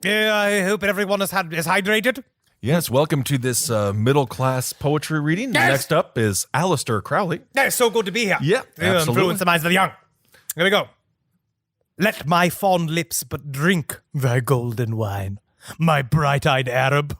hope everyone is hydrated. Yes, welcome to this middle-class poetry reading. Yes. Next up is Aleister Crowley. It's so good to be here. Yeah, absolutely. Influence the minds of the young. Here we go. Let my fond lips but drink thy golden wine. my bright-eyed Arab.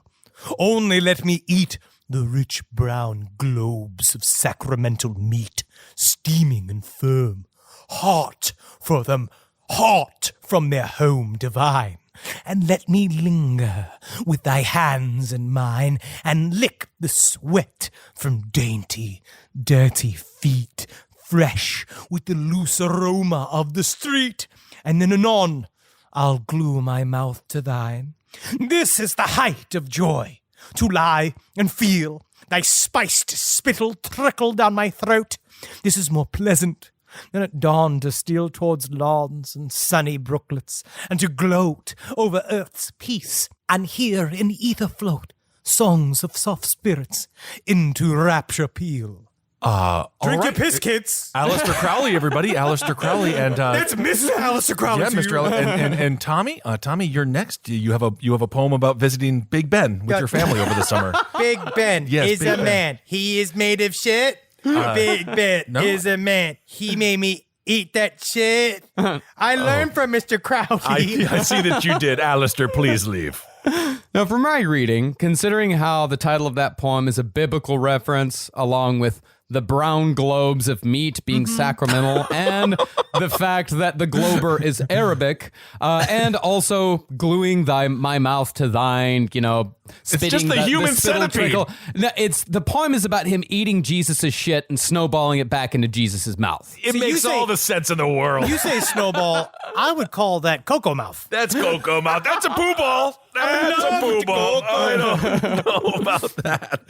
Only let me eat the rich brown globes of sacramental meat, steaming and firm, hot from their home divine. And let me linger with thy hands and mine, and lick the sweat from dainty, dirty feet, fresh with the loose aroma of the street. And then anon I'll glue my mouth to thine. This is the height of joy, to lie and feel thy spiced spittle trickle down my throat. This is more pleasant than at dawn to steal towards lawns and sunny brooklets, and to gloat over earth's peace, and hear in ether float songs of soft spirits into rapture peal. Drink your piss, kids. Aleister Crowley, everybody. Aleister Crowley, and It's Mr. Aleister Crowley. yeah, to Mr. you. And Tommy. Tommy, you're next. You have a poem about visiting Big Ben with your family over the summer. Big Ben Yes, is Big a Ben. man. He is made of shit. Big Ben no. is a man. He made me eat that shit. I learned from Mr. Crowley. I see that you did. Aleister, please leave. Now, from my reading, considering how the title of that poem is a biblical reference, along with the brown globes of meat being sacramental, and the fact that the glober is Arabic, and also gluing my mouth to thine, spitting just the human spittle centipede. trickle. No, the poem is about him eating Jesus' shit and snowballing it back into Jesus' mouth. It makes all the sense in the world. You say snowball, I would call that cocoa mouth. That's cocoa mouth. That's a poo ball. That's a poo ball. I don't know about that.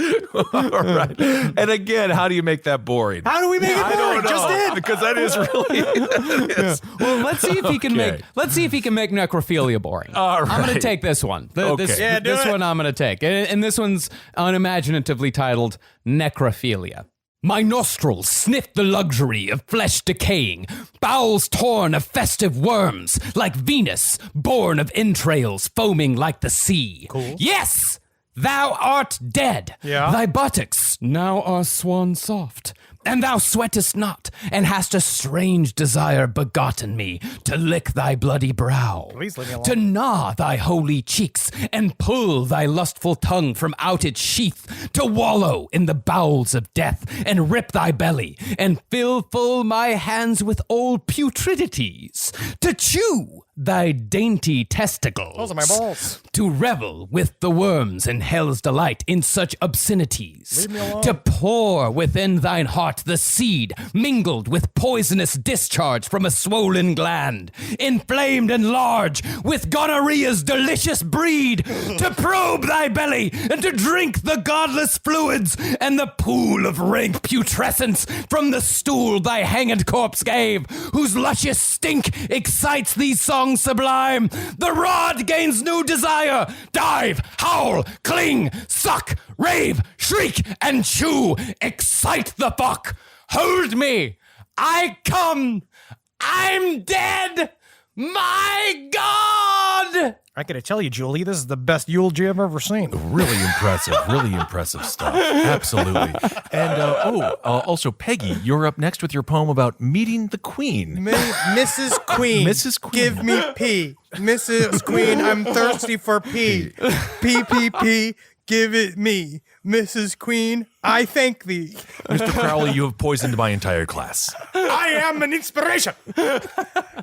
All right. And again, how do you make that boring? How do we make it I boring? don't know. Just did. Because that is really. Well, let's see if he can Okay. let's see if he can make necrophilia boring. All I'm going to right. take this one. Okay. Yeah, do This it. one I'm going to take. And this one's unimaginatively titled Necrophilia. My nostrils sniff the luxury of flesh decaying, bowels torn of festive worms, like Venus, born of entrails foaming like the sea. Cool. Yes! Thou art dead. Yeah. Thy buttocks now are swan soft. And thou sweatest not, and hast a strange desire begotten me to lick thy bloody brow, Please leave me alone. to gnaw thy holy cheeks, and pull thy lustful tongue from out its sheath, to wallow in the bowels of death, and rip thy belly, and fill full my hands with old putridities, to chew thy dainty testicles. Those are my balls. To revel with the worms in hell's delight in such obscenities. Leave me alone. To pour within thine heart the seed mingled with poisonous discharge from a swollen gland, inflamed and large with gonorrhea's delicious breed. To probe thy belly and to drink the godless fluids and the pool of rank putrescence from the stool thy hanged corpse gave, whose luscious stink excites these songs sublime. The rod gains new desire. Dive, howl, cling, suck, rave, shriek, and chew. Excite the fuck. Hold me. I come. I'm dead. My God. I gotta tell you, Julie, this is the best eulogy I've ever seen. Really impressive stuff. Absolutely. And also, Peggy, you're up next with your poem about meeting the Queen. Mrs. Queen. Mrs. Queen. Give me pee. Mrs. Queen, I'm thirsty for pee. P. Give it me. Mrs. Queen, I thank thee. Mr. Crowley, you have poisoned my entire class. I am an inspiration.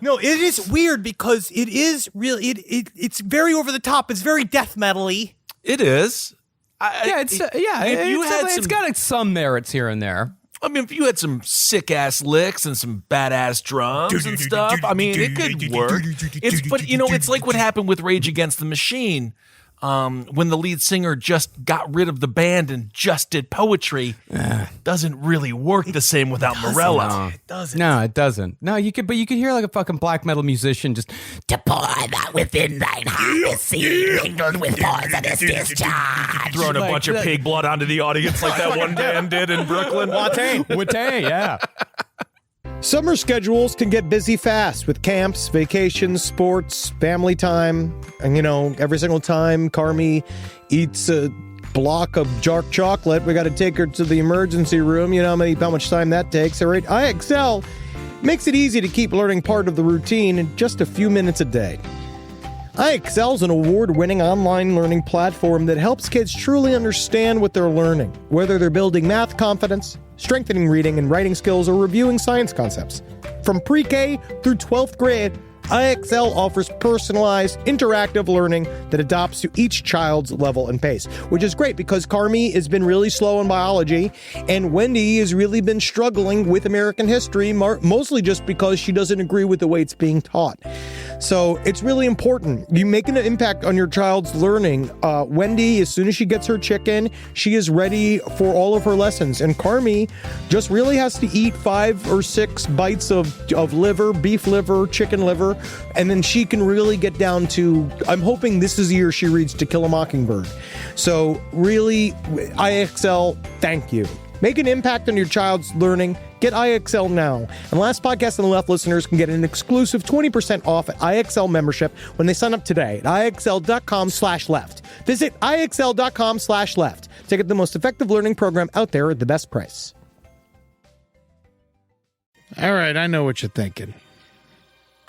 No, it is weird because it is really it's very over the top. It's very death metal-y. It is. It's got some merits here and there. I mean, if you had some sick-ass licks and some badass drums and stuff, I mean, it could work. It's like what happened with Rage Against the Machine. When the lead singer just got rid of the band and just did poetry, doesn't really work the same without Morella. It doesn't. No, it doesn't. No, you could hear like a fucking black metal musician just to pour that within thine heart is seed mingled with poisonous discharge. Throwing a bunch of pig blood onto the audience like that one band did in Brooklyn. Watay, yeah. Summer schedules can get busy fast with camps, vacations, sports, family time. And, every single time Carmi eats a block of dark chocolate, we got to take her to the emergency room. You know how much time that takes. All right, IXL makes it easy to keep learning part of the routine in just a few minutes a day. iExcel is an award-winning online learning platform that helps kids truly understand what they're learning, whether they're building math confidence, strengthening reading and writing skills, or reviewing science concepts. From pre-K through 12th grade, iExcel offers personalized, interactive learning that adapts to each child's level and pace, which is great because Carmi has been really slow in biology, and Wendy has really been struggling with American history, mostly just because she doesn't agree with the way it's being taught. So it's really important. You make an impact on your child's learning. Wendy, as soon as she gets her chicken, she is ready for all of her lessons. And Carmi just really has to eat 5 or 6 bites of liver, beef liver, chicken liver, and then she can really get down to, I'm hoping this is the year she reads To Kill a Mockingbird. So really, iExcel, thank you. Make an impact on your child's learning. Get iExcel now. And Last Podcast on the Left listeners can get an exclusive 20% off at iExcel membership when they sign up today at iexcel.com/left. Visit iexcel.com/left to get the most effective learning program out there at the best price. All right, I know what you're thinking.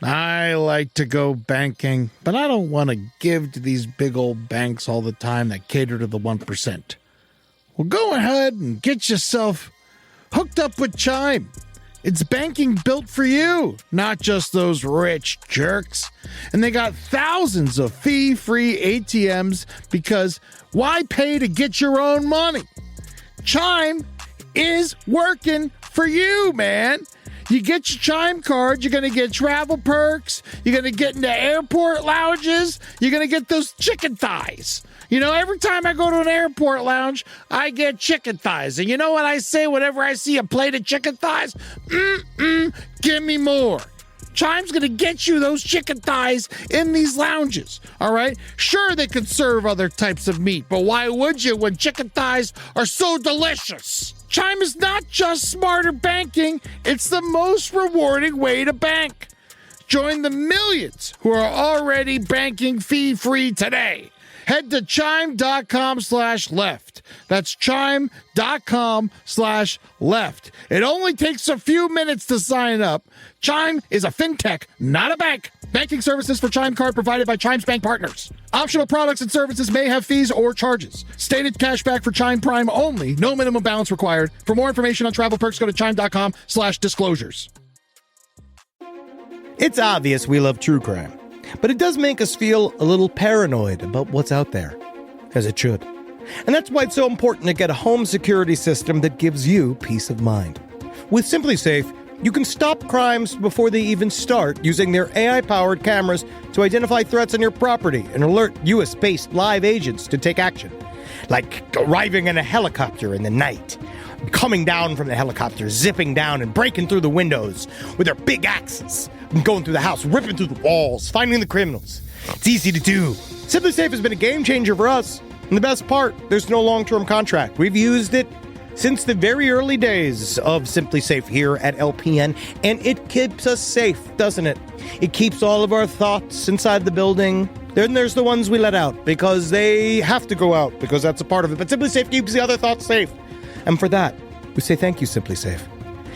I like to go banking, but I don't want to give to these big old banks all the time that cater to the 1%. Well, go ahead and get yourself hooked up with Chime. It's banking built for you, not just those rich jerks. And they got thousands of fee-free ATMs because why pay to get your own money? Chime is working for you, man. You get your Chime card, you're going to get travel perks, you're going to get into airport lounges, you're going to get those chicken thighs. You know, every time I go to an airport lounge, I get chicken thighs. And you know what I say whenever I see a plate of chicken thighs? Give me more. Chime's going to get you those chicken thighs in these lounges, all right? Sure, they could serve other types of meat, but why would you when chicken thighs are so delicious? Chime is not just smarter banking, it's the most rewarding way to bank. Join the millions who are already banking fee-free today. Head to chime.com/left. That's chime.com/left. It only takes a few minutes to sign up. Chime is a fintech, not a bank. Banking services for Chime Card provided by Chime's bank partners. Optional products and services may have fees or charges. Stated cashback for Chime Prime only. No minimum balance required. For more information on travel perks, go to chime.com/disclosures. It's obvious we love true crime, but it does make us feel a little paranoid about what's out there, as it should. And that's why it's so important to get a home security system that gives you peace of mind. With SimpliSafe, you can stop crimes before they even start using their AI-powered cameras to identify threats on your property and alert US-based live agents to take action. Like arriving in a helicopter in the night, coming down from the helicopter, zipping down and breaking through the windows with their big axes, and going through the house, ripping through the walls, finding the criminals. It's easy to do. SimpliSafe has been a game changer for us. And the best part, there's no long-term contract. We've used it since the very early days of SimpliSafe here at LPN, and it keeps us safe, doesn't it? It keeps all of our thoughts inside the building. Then there's the ones we let out because they have to go out because that's a part of it. But SimpliSafe keeps the other thoughts safe. And for that, we say thank you, SimpliSafe.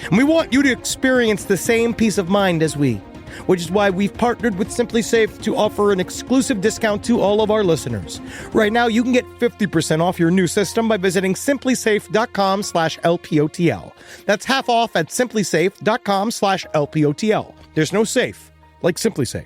And we want you to experience the same peace of mind as we, which is why we've partnered with SimpliSafe to offer an exclusive discount to all of our listeners. Right now, you can get 50% off your new system by visiting simplisafe.com/LPOTL. That's half off at simplisafe.com/LPOTL. There's no safe like SimpliSafe.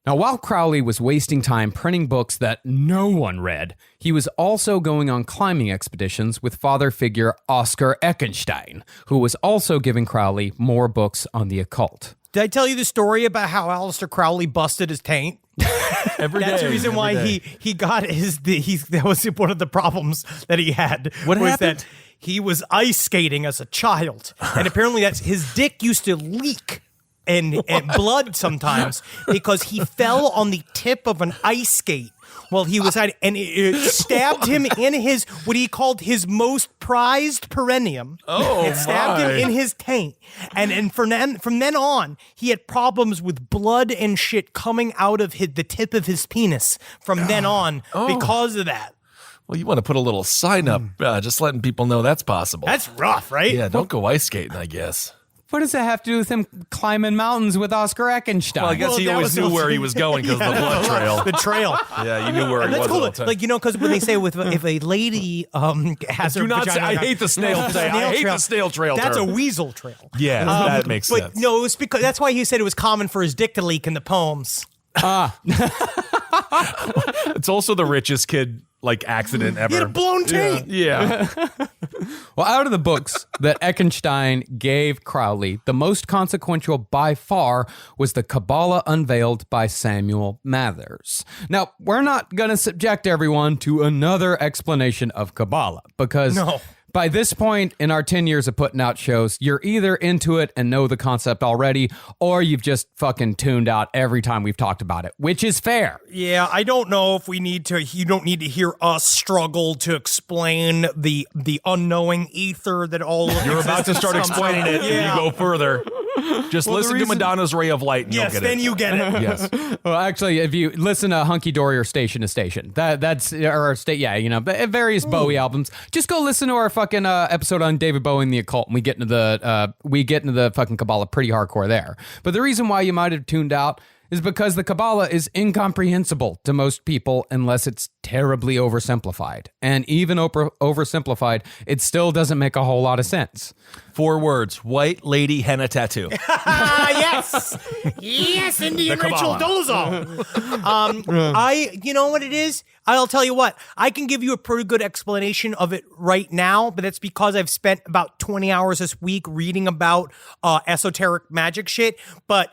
Now, while Crowley was wasting time printing books that no one read, he was also going on climbing expeditions with father figure Oscar Eckenstein, who was also giving Crowley more books on the occult. Did I tell you the story about how Aleister Crowley busted his taint? That's the reason why he got that was one of the problems that he had. What was happened? That he was ice skating as a child, and apparently that's his dick used to leak and blood sometimes because he fell on the tip of an ice skate while he was at, and it stabbed him in his, what he called his most prized perineum. Oh, it stabbed him in his taint. And from then on, he had problems with blood and shit coming out of the tip of his penis from then on because of that. Well, you want to put a little sign up, just letting people know that's possible. That's rough, right? Yeah, don't go ice skating, I guess. What does that have to do with him climbing mountains with Oscar Eckenstein? Well, I guess he always knew where he was going because of the blood trail. The trail. Yeah, you knew where he was all the time. Like, because when they say if a lady has her Do not say, vagina, I hate the snail trail. I hate the snail trail That's term. a weasel trail. Yeah, that makes but sense. no, it was because that's why he said it was common for his dick to leak in the poems. It's also the richest kid accident ever. He had a blown taint. Yeah. Well, out of the books that Eckenstein gave Crowley, the most consequential by far was the Kabbalah unveiled by Samuel Mathers. Now, we're not going to subject everyone to another explanation of Kabbalah because by this point in our 10 years of putting out shows, you're either into it and know the concept already, or you've just fucking tuned out every time we've talked about it, which is fair. Yeah, I don't know if we need to. You don't need to hear us struggle to explain the unknowing ether that all of You're about to start explaining it, and you go further. Just listen to Madonna's Ray of Light, and Yes, you'll get then it. you get it. Yes. Well, actually, if you listen to Hunky Dory or Station to Station, that's or state, various Bowie albums. Just go listen to our fucking episode on David Bowie and the occult, and we get into the fucking Kabbalah pretty hardcore there. But the reason why you might have tuned out is because the Kabbalah is incomprehensible to most people unless it's terribly oversimplified. And even oversimplified, it still doesn't make a whole lot of sense. 4 words: white lady henna tattoo. Yes, yes, Indian The ritual Kabbalah. dolezal. You know what it is? I'll tell you what. I can give you a pretty good explanation of it right now, but that's because I've spent about 20 hours this week reading about esoteric magic shit. But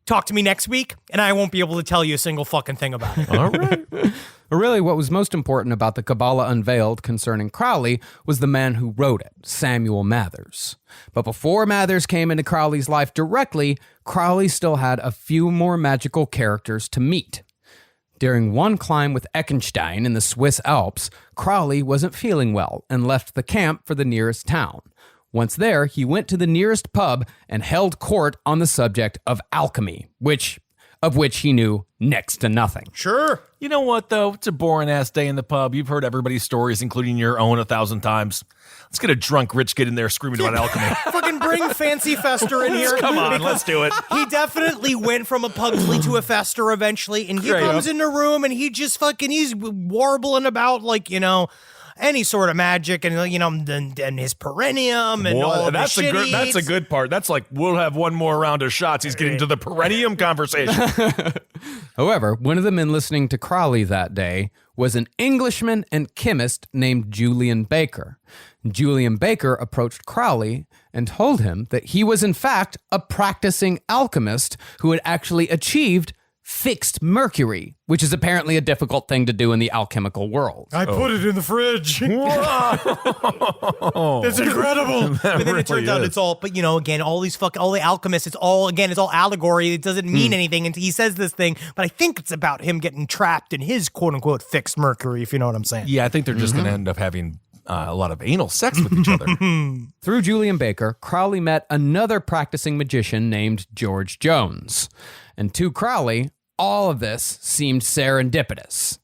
talk to me next week, and I won't be able to tell you a single fucking thing about it. All right. But really, what was most important about the Kabbalah unveiled concerning Crowley was the man who wrote it, Samuel Mathers. But before Mathers came into Crowley's life directly, Crowley still had a few more magical characters to meet. During one climb with Eckenstein in the Swiss Alps, Crowley wasn't feeling well and left the camp for the nearest town. Once there, he went to the nearest pub and held court on the subject of alchemy, of which he knew next to nothing. Sure. You know what, though? It's a boring-ass day in the pub. You've heard everybody's stories, including your own, 1,000 times. Let's get a drunk rich kid in there screaming about alchemy. Fucking bring Fancy Fester in here. Come on, because let's do it. He definitely went from a Pugsley to a Fester eventually, and he comes in the room and he's warbling about any sort of magic and and his perennium and all that's the shit he that's a eats. good part. That's like, we'll have one more round of shots. He's getting to the perennium conversation. However, one of the men listening to Crowley that day was an Englishman and chemist named Julian Baker. Julian Baker approached Crowley and told him that he was in fact a practicing alchemist who had actually achieved fixed mercury, which is apparently a difficult thing to do in the alchemical world. I put it in the fridge. It's incredible. But then it turns out it's all, again, all the alchemists, it's all allegory. It doesn't mean anything. And he says this thing, but I think it's about him getting trapped in his quote unquote fixed mercury, if you know what I'm saying. Yeah, I think they're just going to end up having a lot of anal sex with each other. Through Julian Baker, Crowley met another practicing magician named George Jones. And to Crowley, all of this seemed serendipitous.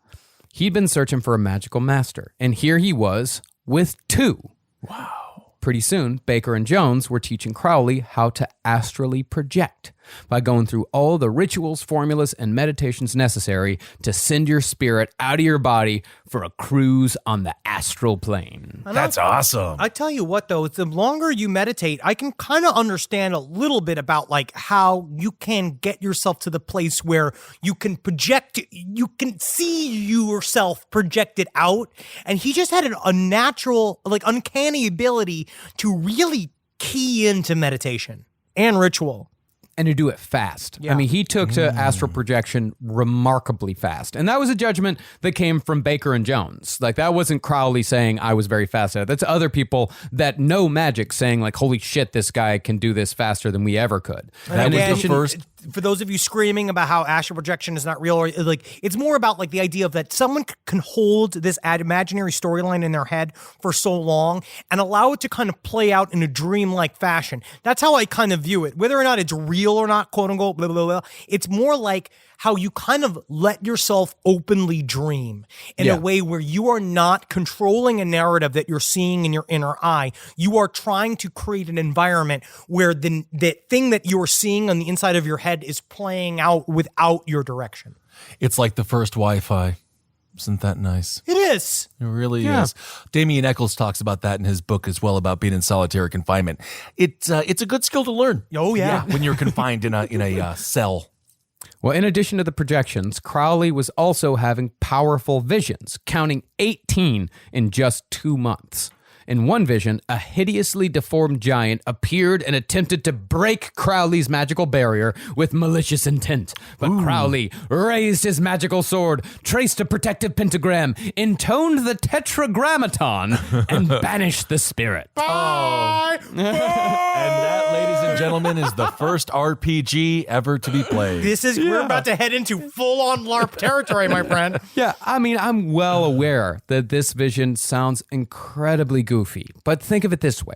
He'd been searching for a magical master, and here he was with 2. Wow. Pretty soon, Baker and Jones were teaching Crowley how to astrally project by going through all the rituals, formulas, and meditations necessary to send your spirit out of your body for a cruise on the astral plane. That's awesome. I tell you what, though, the longer you meditate, I can kind of understand a little bit about how you can get yourself to the place where you can project, you can see yourself projected out. And he just had a natural, uncanny ability to really key into meditation and ritual. And to do it fast. Yeah. I mean, he took to astral projection remarkably fast. And that was a judgment that came from Baker and Jones. That wasn't Crowley saying I was very fast at it. That's other people that know magic saying holy shit, this guy can do this faster than we ever could. And In again, addition, for those of you screaming about how astral projection is not real, or it's more about the idea of that someone can hold this imaginary storyline in their head for so long and allow it to kind of play out in a dreamlike fashion. That's how I kind of view it. Whether or not it's real or not, quote unquote, blah, blah, blah. It's more like how you kind of let yourself openly dream in a way where you are not controlling a narrative that you're seeing in your inner eye. You are trying to create an environment where the thing that you're seeing on the inside of your head is playing out without your direction. It's like the first Wi-Fi. Isn't that nice? It is. It really is. Damien Eccles talks about that in his book as well, about being in solitary confinement. It's a good skill to learn. Oh, yeah. When you're confined in a cell. Well, in addition to the projections, Crowley was also having powerful visions, counting 18 in just 2 months. In one vision, a hideously deformed giant appeared and attempted to break Crowley's magical barrier with malicious intent. But Crowley raised his magical sword, traced a protective pentagram, intoned the tetragrammaton, and banished the spirit. Bye! And that, ladies and gentlemen, is the first RPG ever to be played. We're about to head into full-on LARP territory, my friend. Yeah, I mean, I'm well aware that this vision sounds incredibly goofy, but think of it this way.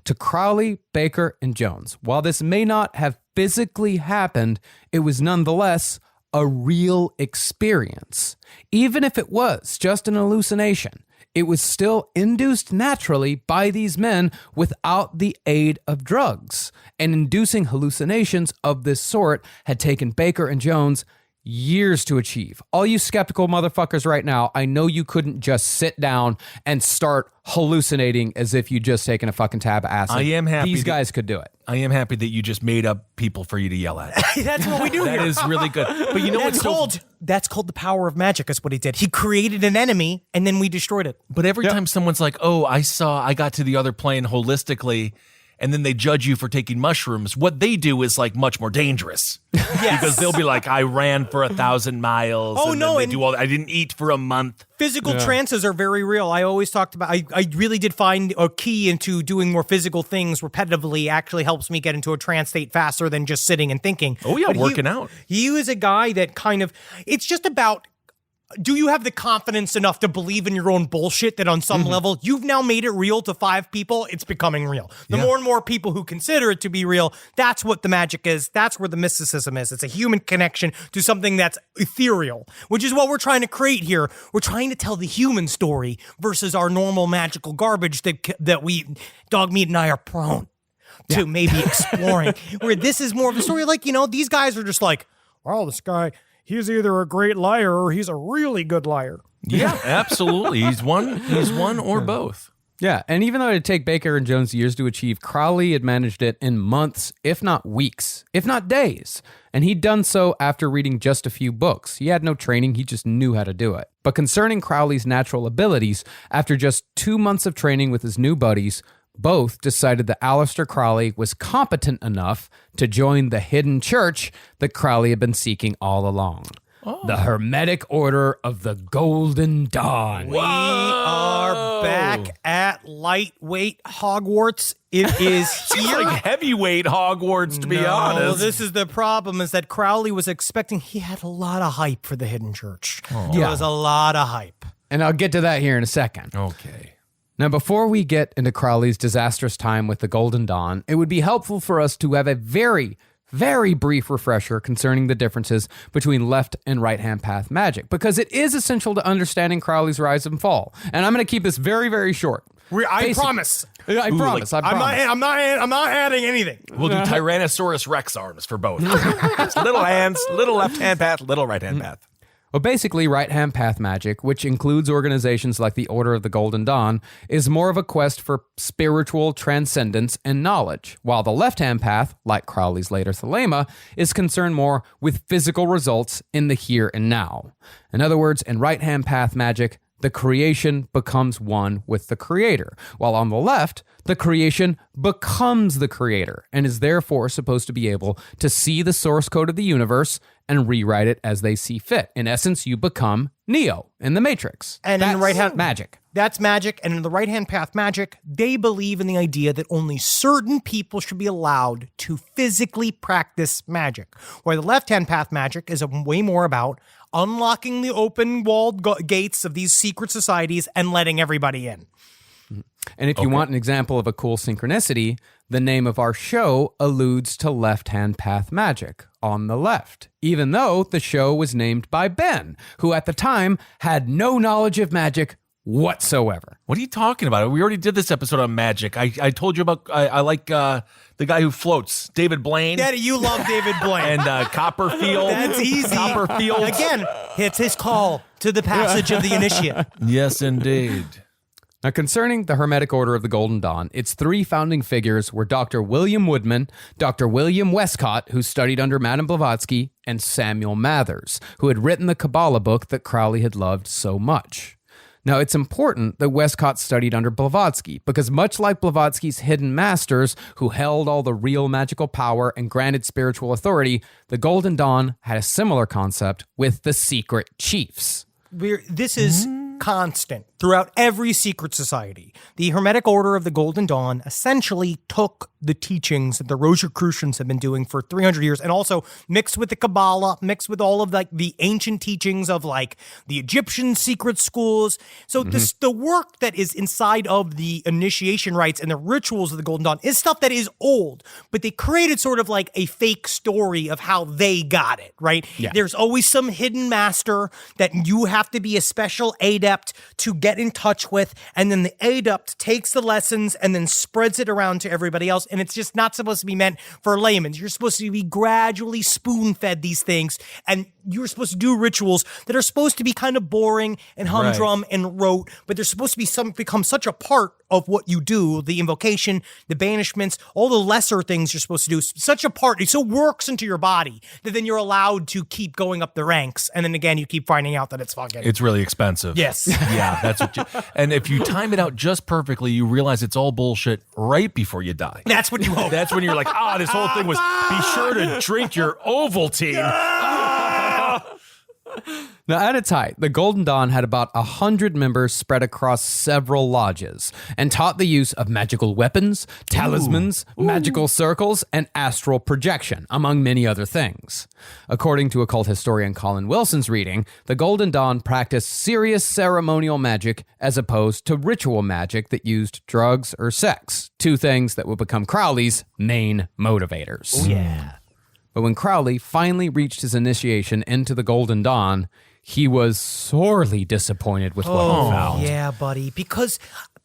To Crowley, Baker, and Jones, while this may not have physically happened, it was nonetheless a real experience. Even if it was just an hallucination, it was still induced naturally by these men without the aid of drugs. And inducing hallucinations of this sort had taken Baker and Jones years to achieve. All you skeptical motherfuckers right now, I know you couldn't just sit down and start hallucinating as if you'd just taken a fucking tab of acid. I am happy These guys could do it. I am happy that you just made up people for you to yell at. That's what we do here. That is really good. But you know what's That's called the power of magic, is what he did. He created an enemy, and then we destroyed it. But every time someone's like, oh, I got to the other plane holistically, and then they judge you for taking mushrooms, what they do is like much more dangerous. Yes. Because they'll be like, I ran for 1,000 miles. Oh, and no, then I didn't eat for a month. Physical trances are very real. I always talked about, I really did find a key into doing more physical things repetitively actually helps me get into a trance state faster than just sitting and thinking. Oh, yeah, But working out. He was a guy that kind of, it's just about, do you have the confidence enough to believe in your own bullshit that on some level you've now made it real to 5 people? It's becoming real. The more and more people who consider it to be real, that's what the magic is. That's where the mysticism is. It's a human connection to something that's ethereal, which is what we're trying to create here. We're trying to tell the human story versus our normal magical garbage that we, Dog Meat and I, are prone to maybe exploring. Where this is more of a story like, these guys are just like, well, this guy, he's either a great liar or he's a really good liar. Yeah, absolutely. He's one or both. Yeah, and even though it'd take Baker and Jones years to achieve, Crowley had managed it in months, if not weeks, if not days. And he'd done so after reading just a few books. He had no training, he just knew how to do it. But concerning Crowley's natural abilities, after just 2 months of training with his new buddies, both decided that Aleister Crowley was competent enough to join the hidden church that Crowley had been seeking all along. The Hermetic Order of the Golden Dawn. We are back at lightweight Hogwarts. It is here. Like heavyweight Hogwarts, to be honest. This is the problem, is that Crowley was expecting, he had a lot of hype for the hidden church. There was a lot of hype. And I'll get to that here in a second. Okay. Now, before we get into Crowley's disastrous time with the Golden Dawn, it would be helpful for us to have a very, very brief refresher concerning the differences between left and right-hand path magic, because it is essential to understanding Crowley's rise and fall. And I'm going to keep this very, very short. I promise. I promise. I'm not adding anything. We'll do Tyrannosaurus Rex arms for both. Little hands, little left-hand path, little right-hand path. Well, basically, right-hand path magic, which includes organizations like the Order of the Golden Dawn, is more of a quest for spiritual transcendence and knowledge, while the left-hand path, like Crowley's later Thelema, is concerned more with physical results in the here and now. In other words, in right-hand path magic, the creation becomes one with the creator, while on the left, the creation becomes the creator and is therefore supposed to be able to see the source code of the universe and rewrite it as they see fit. In essence, you become Neo in the Matrix. And that's in the right-hand magic. That's magic. And in the right-hand path magic, they believe in the idea that only certain people should be allowed to physically practice magic. Where the left-hand path magic is way more about unlocking the open-walled gates of these secret societies and letting everybody in. And if you want an example of a cool synchronicity, the name of our show alludes to left-hand path magic. on the left, even though the show was named by Ben, who at the time had no knowledge of magic whatsoever. What are you talking about? We already did this episode on magic. I told you about, I like the guy who floats, David Blaine. Daddy, you love David Blaine. And Copperfield. That's easy. Copperfield. Again, it's his call to the passage of the initiate. Yes, indeed. Now, concerning the Hermetic Order of the Golden Dawn, its three founding figures were Dr. William Woodman, Dr. William Westcott, who studied under Madame Blavatsky, and Samuel Mathers, who had written the Kabbalah book that Crowley had loved so much. Now, it's important that Westcott studied under Blavatsky because much like Blavatsky's hidden masters who held all the real magical power and granted spiritual authority, the Golden Dawn had a similar concept with the secret chiefs. This is constant throughout every secret society. The Hermetic Order of the Golden Dawn essentially took the teachings that the Rosicrucians have been doing for 300 years and also mixed with the Kabbalah, mixed with all of like the ancient teachings of like the Egyptian secret schools. So the work that is inside of the initiation rites and the rituals of the Golden Dawn is stuff that is old, but they created sort of like a fake story of how they got it, right? Yeah. There's always some hidden master that you have to be a special adept to get in touch with, and then the adept takes the lessons and then spreads it around to everybody else, and it's just not supposed to be meant for laymen. You're supposed to be gradually spoon-fed these things, and you're supposed to do rituals that are supposed to be kind of boring and humdrum and rote, but they're supposed to be become such a part of what you do, the invocation, the banishments, all the lesser things you're supposed to do, such a part, it so works into your body that then you're allowed to keep going up the ranks, and then again, you keep finding out that it's fucking... It's really expensive. Yes. Yeah, that's what you... And if you time it out just perfectly, you realize it's all bullshit right before you die. That's what you hope. That's when you're like, this whole thing was, be sure to drink your Ovaltine. Now, at its height, the Golden Dawn had about 100 members spread across several lodges and taught the use of magical weapons, talismans, magical circles, and astral projection, among many other things. According to occult historian Colin Wilson's reading, the Golden Dawn practiced serious ceremonial magic as opposed to ritual magic that used drugs or sex, two things that would become Crowley's main motivators. Oh, yeah. But when Crowley finally reached his initiation into the Golden Dawn, he was sorely disappointed with what he found. Yeah, buddy. Because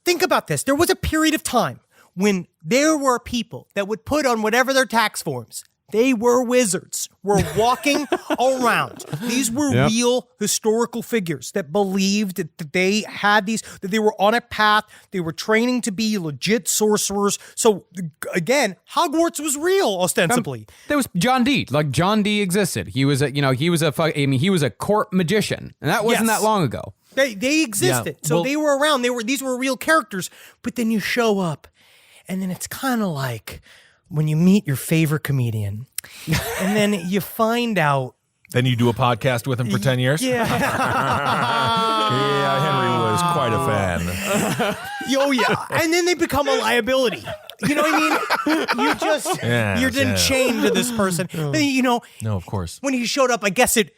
think about this. There was a period of time when there were people that would put on whatever their tax forms. They were wizards, were walking around. These were real historical figures that believed that they had these, that they were on a path. They were training to be legit sorcerers. So again, Hogwarts was real, ostensibly. There was John Dee. Like John Dee existed. He was he was a court magician, and that wasn't that long ago. They existed. Yeah. So they were around. These were real characters. But then you show up, and then it's kind of like when you meet your favorite comedian, and then you find out. Then you do a podcast with him for 10 years? Yeah. Yeah, Henry was quite a fan. Oh, yeah. And then they become a liability. You know what I mean? You're then chained to this person. But, No, of course. when he showed up, I guess it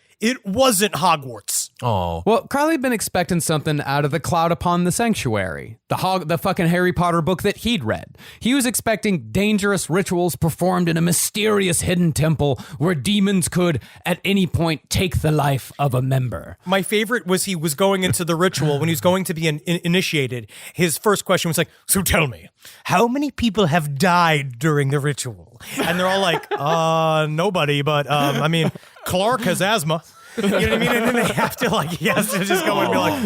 wasn't Hogwarts. Oh. Well, Crowley had been expecting something out of The Cloud Upon the Sanctuary, the fucking Harry Potter book that he'd read. He was expecting dangerous rituals performed in a mysterious hidden temple where demons could, at any point, take the life of a member. My favorite was he was going into the ritual when he was going to be initiated. His first question was like, so tell me, how many people have died during the ritual? And they're all like, nobody, but I mean, Clark has asthma. You know what I mean? And then they have to he has to just go and be like,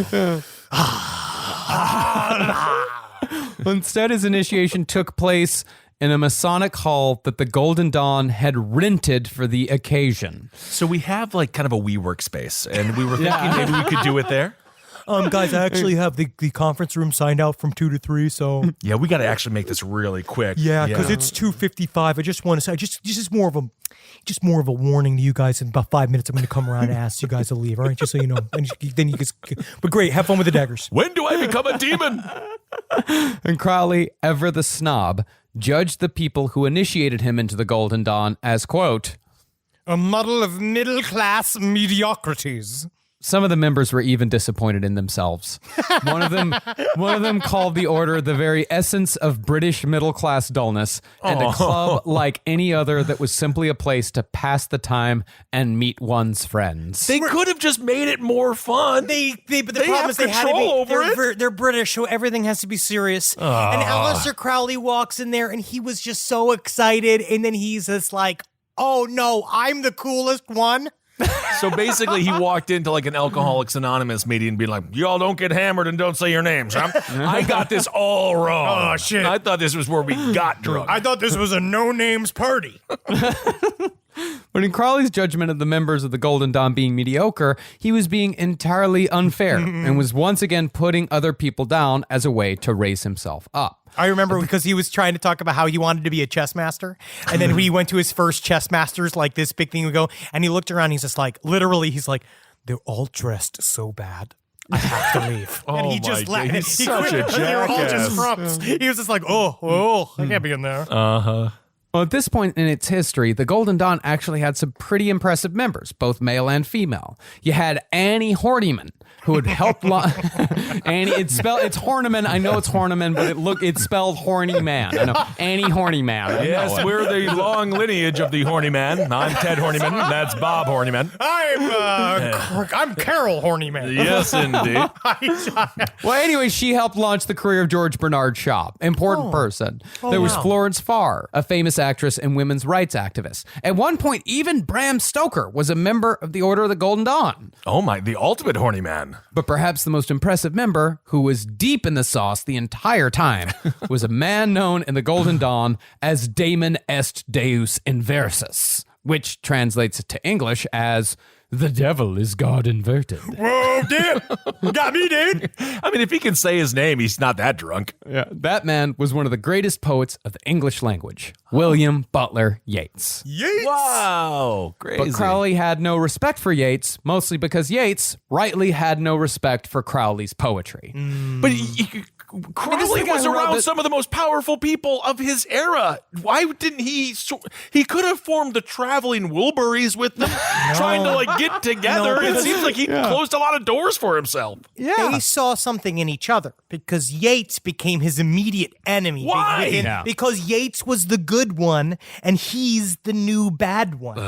Instead, his initiation took place in a Masonic hall that the Golden Dawn had rented for the occasion. So we have kind of a WeWork space, and we were thinking maybe we could do it there. guys, I actually have the conference room signed out from 2 to 3, so Yeah, we got to actually make this really quick. yeah, because it's 2:55. I just want to say, just more of a warning to you guys. In about 5 minutes, I'm going to come around and ask you guys to leave. All right, just so you know. And then you guys. But great, have fun with the daggers. When do I become a demon? And Crowley, ever the snob, judged the people who initiated him into the Golden Dawn as, quote, A model of middle-class mediocrities. Some of the members were even disappointed in themselves. One of them called the order the very essence of British middle-class dullness and a club like any other that was simply a place to pass the time and meet one's friends. They could have just made it more fun. But the problem is they had to be, they're British, so everything has to be serious. And Aleister Crowley walks in there, and he was just so excited, and then he's just like, oh no, I'm the coolest one. So basically, he walked into like an Alcoholics Anonymous meeting and being like, y'all don't get hammered and don't say your names. I got this all wrong. Oh, shit. I thought this was where we got drunk. I thought this was a no-names party. But in Crowley's judgment of the members of the Golden Dawn being mediocre, he was being entirely unfair and was once again putting other people down as a way to raise himself up. I remember because he was trying to talk about how he wanted to be a chess master. And then he went to his first chess masters, like this big thing would go. And he looked around, he's just like, literally, he's like, they're all dressed so bad. I have to leave. Oh, and he just my left. God, he's He such quit a because they were all just jackass. frumps. He was just like, I can't be in there. Well, at this point in its history, the Golden Dawn actually had some pretty impressive members, both male and female. You had Annie Horniman, who would help Annie. It's Horniman. I know it's Horniman, but it's spelled Horny Man. I know Annie Horny Man. Yes, we're the long lineage of the Horny Man. I'm Ted Hornyman. That's Bob Hornyman. I'm Carol Hornyman. Yes, indeed. Well, anyway, she helped launch the career of George Bernard Shaw, important person. There was Florence Farr, a famous actress and women's rights activist. At one point, even Bram Stoker was a member of the Order of the Golden Dawn. Oh my, the ultimate horny man. But perhaps the most impressive member, who was deep in the sauce the entire time, was a man known in the Golden Dawn as Daemon Est Deus Inversus, which translates to English as the devil is God inverted. Whoa, dude. Got me, dude. I mean, if he can say his name, he's not that drunk. Yeah, that man was one of the greatest poets of the English language, William Butler Yeats. Yeats. Wow, crazy. But Crowley had no respect for Yeats, mostly because Yeats rightly had no respect for Crowley's poetry. But Crowley was around some of the most powerful people of his era. Why didn't he? He could have formed the traveling Wilburys with them, trying to like get together. It seems like he closed a lot of doors for himself. They saw something in each other because Yeats became his immediate enemy. Why? Because Yeats was the good one and he's the new bad one.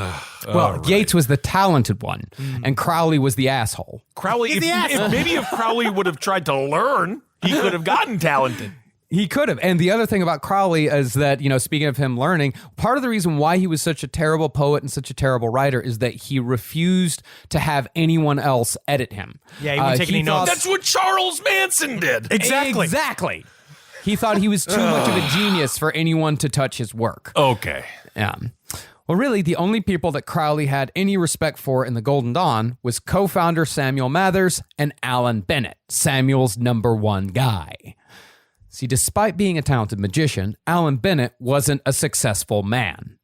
Yeats was the talented one, and Crowley was the asshole. Crowley, if Crowley would have tried to learn, he could have gotten talented. He could have. And the other thing about Crowley is that, speaking of him learning, part of the reason why he was such a terrible poet and such a terrible writer is that he refused to have anyone else edit him. Yeah, he wouldn't take any notes. That's what Charles Manson did. Exactly. He thought he was too much of a genius for anyone to touch his work. Okay. Yeah. Well, really, the only people that Crowley had any respect for in the Golden Dawn was co-founder Samuel Mathers and Alan Bennett, Samuel's number one guy. See, despite being a talented magician, Alan Bennett wasn't a successful man.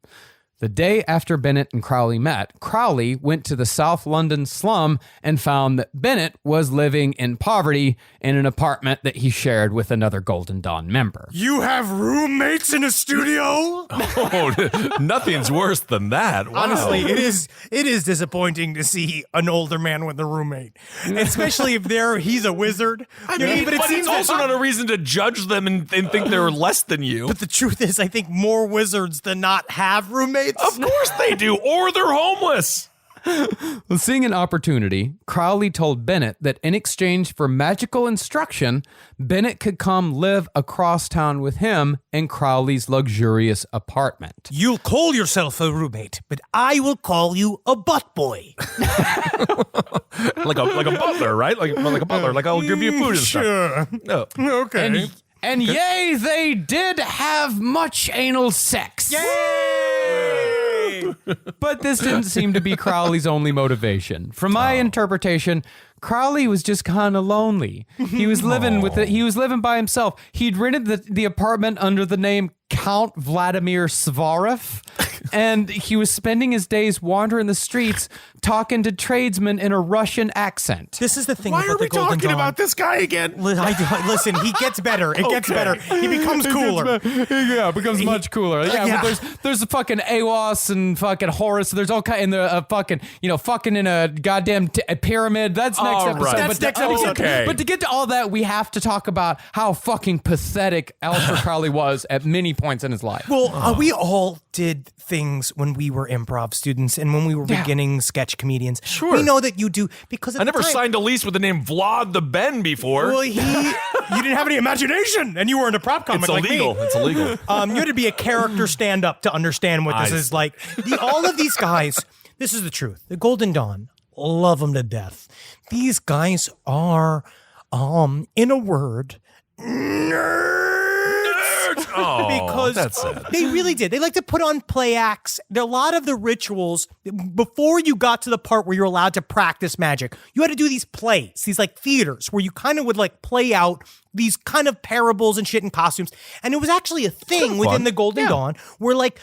The day after Bennett and Crowley met, Crowley went to the South London slum and found that Bennett was living in poverty in an apartment that he shared with another Golden Dawn member. You have roommates in a studio? Oh, nothing's worse than that. Wow. Honestly, it is disappointing to see an older man with a roommate, especially if he's a wizard. I mean, but it's also not a reason to judge them and think they're less than you. But the truth is, I think more wizards than not have roommates. Of course they do, or they're homeless. Well, seeing an opportunity, Crowley told Bennett that in exchange for magical instruction, Bennett could come live across town with him in Crowley's luxurious apartment. You'll call yourself a roommate, but I will call you a butt boy. like a butler, right? Like a butler. Like I'll give you food and Sure. stuff. No. Okay. And yea, they did have much anal sex. Yay! But this didn't seem to be Crowley's only motivation. From my interpretation, Crowley was just kind of lonely. He was living he was living by himself. He'd rented the apartment under the name Count Vladimir Svarov, and he was spending his days wandering the streets, talking to tradesmen in a Russian accent. This is the thing Why about are the we Golden talking Dawn. about this guy again? Listen, he gets better. It gets better. He becomes cooler. Yeah, it becomes much cooler. Yeah, but there's the fucking AWAS and fucking Horus. There's all kind in the fucking fucking in a goddamn pyramid. That's next All episode. right. That's next episode. Okay. But to get to all that, we have to talk about how fucking pathetic Aleister Crowley was at many points in his life. Well, we all did things when we were improv students and when we were beginning sketch comedians. Sure. We know that you do because at I never the time, signed a lease with the name Vlad the Ben before. Well, you didn't have any imagination, and you were in a prop comic it's like illegal. me. It's illegal. You had to be a character stand-up to understand what this is like. All of these guys, this is the truth. The Golden Dawn, love them to death. These guys are, in a word, nerds. Oh, Because that's sad. they really did. They like to put on play acts. A lot of the rituals, before you got to the part where you're allowed to practice magic, you had to do these plays, these like theaters where you kind of would like play out these kind of parables and shit in costumes. And it was actually a thing within the Golden Dawn where like,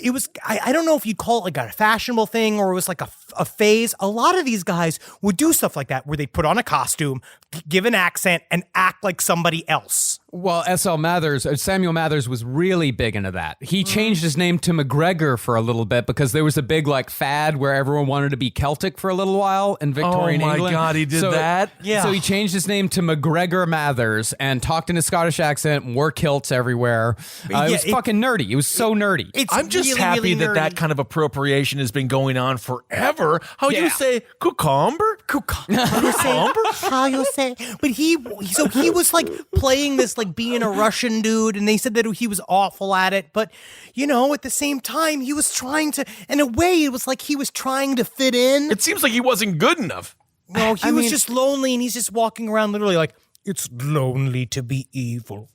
it was, I don't know if you'd call it like a fashionable thing or it was like a phase. A lot of these guys would do stuff like that where they put on a costume, give an accent and act like somebody else. Well, Samuel Mathers was really big into that. He changed his name to McGregor for a little bit because there was a big like fad where everyone wanted to be Celtic for a little while in Victorian England. Oh my God, he did that? Yeah. So he changed his name to McGregor Mathers and talked in a Scottish accent, wore kilts everywhere. It was fucking nerdy. It was so nerdy. I'm just really, happy really that nerdy. kind of appropriation has been going on forever. How you say cucumber? How you say? But he was like playing this like being a Russian dude, and they said that he was awful at it. But at the same time, he was trying to. In a way, it was like he was trying to fit in. It seems like he wasn't good enough. No, he was just lonely, and he's just walking around literally like it's lonely to be evil.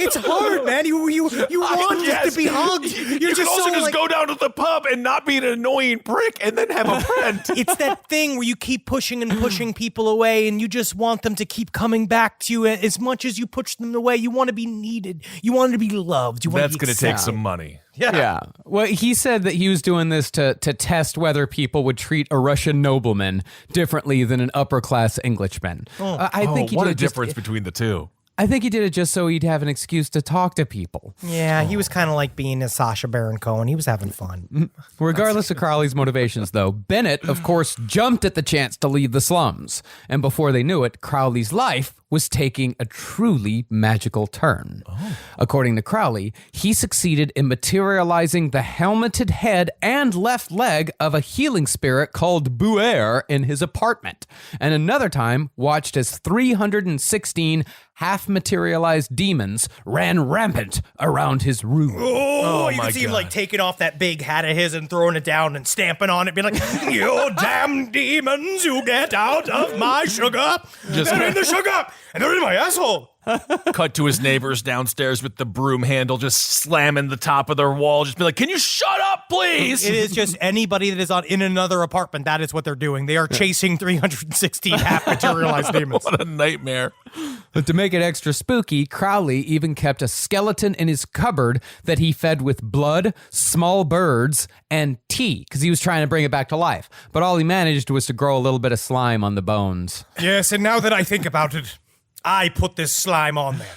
It's hard, man. You want just to be hugged. You can also just go down to the pub and not be an annoying prick and then have a friend. It's that thing where you keep pushing and pushing people away and you just want them to keep coming back to you. As much as you push them away, you want to be needed. You want to be loved. You want That's to be going to take accepted. some money. Yeah. Well, he said that he was doing this to test whether people would treat a Russian nobleman differently than an upper class Englishman. I think he what did a it just- difference between the two. I think he did it just so he'd have an excuse to talk to people. Yeah, he was kind of like being a Sacha Baron Cohen. He was having fun. Regardless of Crowley's motivations, though, Bennett, of course, jumped at the chance to leave the slums. And before they knew it, Crowley's life was taking a truly magical turn. According to Crowley, he succeeded in materializing the helmeted head and left leg of a healing spirit called Buer in his apartment. And another time, watched as 316 half-materialized demons ran rampant around his room. Oh, you my can see him God. like taking off that big hat of his and throwing it down and stamping on it, being like, "You damn demons, you get out of my sugar. They're in the sugar, and they're in my asshole." Cut to his neighbors downstairs with the broom handle just slamming the top of their wall. Just be like, can you shut up, please? It is just anybody that is in another apartment. That is what they're doing. They are chasing 316 half-materialized demons. What a nightmare. But to make it extra spooky, Crowley even kept a skeleton in his cupboard that he fed with blood, small birds, and tea, because he was trying to bring it back to life. But all he managed was to grow a little bit of slime on the bones. Yes, and now that I think about it, I put this slime on there.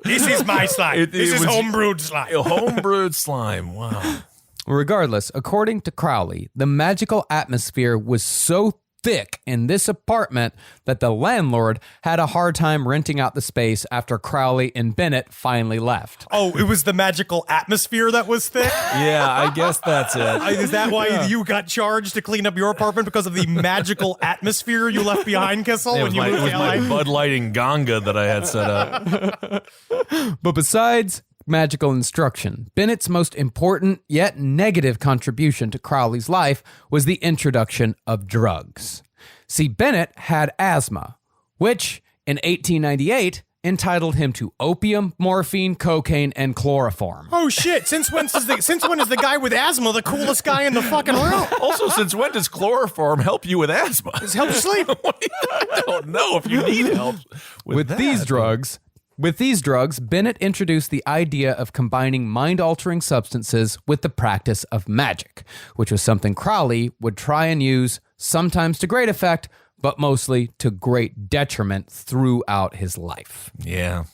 This is my slime. This is homebrewed slime. Homebrewed slime. Wow. Regardless, according to Crowley, the magical atmosphere was so thick in this apartment that the landlord had a hard time renting out the space after Crowley and Bennett finally left. Oh, it was the magical atmosphere that was thick? Yeah, I guess that's it. Is that why you got charged to clean up your apartment because of the magical atmosphere you left behind, Kissel, when you moved to LA? my Bud Light and Ganga that I had set up. But besides magical instruction, Bennett's most important yet negative contribution to Crowley's life was the introduction of drugs. See, Bennett had asthma, which in 1898 entitled him to opium, morphine, cocaine, and chloroform. Oh shit! Since when is the guy with asthma the coolest guy in the fucking room? Also, since when does chloroform help you with asthma? Does it help you sleep? I don't know if you need help with that. These drugs, With these drugs, Bennett introduced the idea of combining mind-altering substances with the practice of magic, which was something Crowley would try and use, sometimes to great effect, but mostly to great detriment throughout his life. Yeah.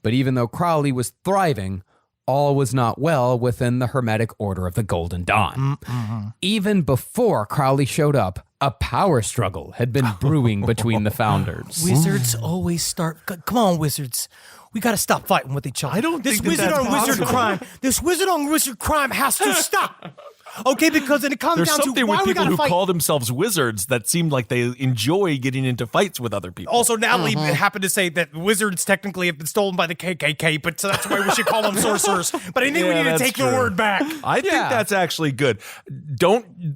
But even though Crowley was thriving, all was not well within the Hermetic Order of the Golden Dawn. Even before Crowley showed up, a power struggle had been brewing between the founders. Wizards always start. Come on, wizards. We got to stop fighting with each other. I don't this think wizard that's on wizard possible. crime. This wizard on wizard crime has to stop. Okay, because then it comes There's down to something why with we people got to who fight. call themselves wizards that seem like they enjoy getting into fights with other people. Also, Natalie happened to say that wizards technically have been stolen by the KKK, but so that's why we should call them sorcerers. But I think we need to that's take the true. word back. I think that's actually good.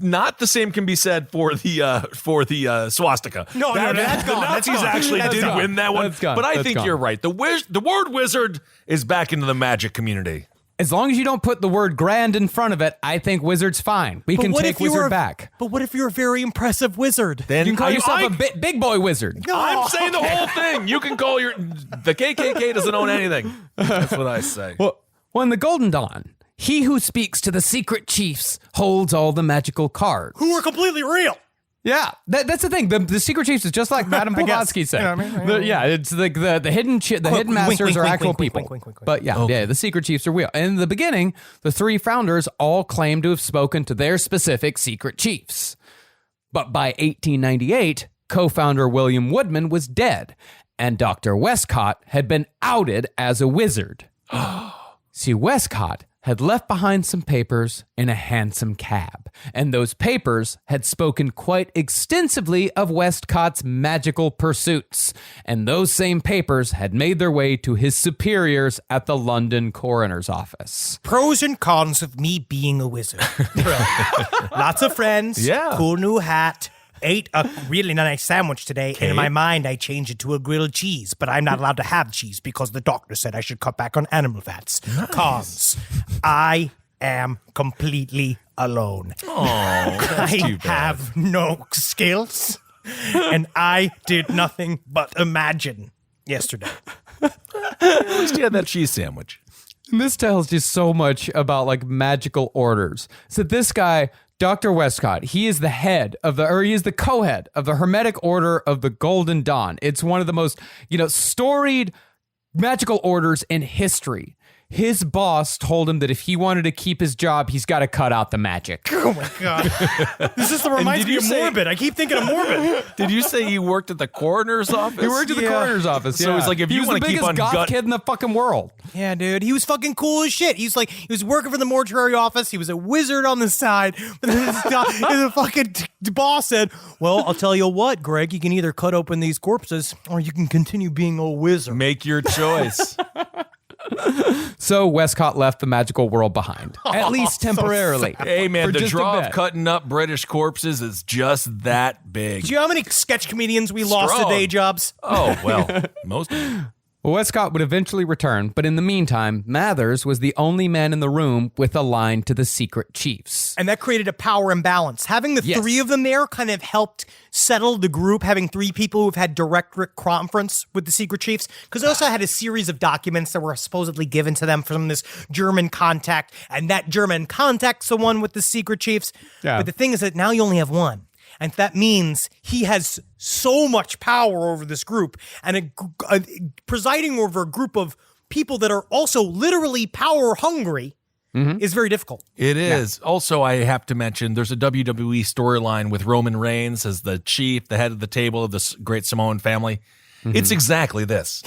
Not the same can be said for the swastika. No, that's gone. The That's Nazis gone. actually That's did gone. win that one. That's gone. But I That's think gone. you're right. The word wizard is back into the magic community. As long as you don't put the word grand in front of it, I think wizard's fine. We can what take if you wizard were- back. But what if you're a very impressive wizard? Then You can call I- yourself I- a big boy wizard. I'm saying the whole thing. You can call the KKK doesn't own anything. That's what I say. Well, in the Golden Dawn, he who speaks to the secret chiefs holds all the magical cards. Who are completely real? Yeah, that's the thing. The secret chiefs is just like Madame I guess. Blavatsky said. You know what I mean? Yeah, it's like the hidden hidden Wink, masters wink, are wink, actual wink, wink, people. wink, wink, wink. But yeah, the secret chiefs are real. And in the beginning, the three founders all claimed to have spoken to their specific secret chiefs. But by 1898, co-founder William Woodman was dead, and Dr. Westcott had been outed as a wizard. See, Westcott had left behind some papers in a hansom cab, and those papers had spoken quite extensively of Westcott's magical pursuits, and those same papers had made their way to his superiors at the London coroner's office. Pros and cons of me being a wizard. Lots of friends. Yeah. Cool new hat. Ate a really nice sandwich today, and in my mind, I changed it to a grilled cheese, but I'm not allowed to have cheese because the doctor said I should cut back on animal fats. Cons. I am completely alone. I have no skills, and I did nothing but imagine yesterday. At least you had that cheese sandwich. And this tells you so much about like magical orders. So this guy, Dr. Westcott, he is the he is the co-head of the Hermetic Order of the Golden Dawn. It's one of the most, storied magical orders in history. His boss told him that if he wanted to keep his job, he's got to cut out the magic. Oh my God. This just reminds me of Morbid. I keep thinking of Morbid. Did you say he worked at the coroner's office? He worked at the coroner's office. So it's like if he you was want the to keep biggest on goth gut- kid in the fucking world. Yeah, dude. He was fucking cool as shit. He was working for the mortuary office. He was a wizard on the side. But then the fucking boss said, well, I'll tell you what, Greg, you can either cut open these corpses or you can continue being a wizard. Make your choice. So Westcott left the magical world behind, at least temporarily. Hey, man, For the just a draw of bit. cutting up British corpses is just that big. Do you know how many sketch comedians we lost to Strong. day jobs? Oh, well, most of them. Westcott would eventually return, but in the meantime, Mathers was the only man in the room with a line to the secret chiefs. And that created a power imbalance. Having the Yes. three of them there kind of helped settle the group, having three people who've had direct conference with the secret chiefs, because they also had a series of documents that were supposedly given to them from this German contact, and that German contact's the one with the secret chiefs. Yeah. But the thing is that now you only have one. And that means he has so much power over this group and presiding over a group of people that are also literally power hungry is very difficult. It is. Also, I have to mention there's a WWE storyline with Roman Reigns as the chief, the head of the table of this great Samoan family. It's exactly this.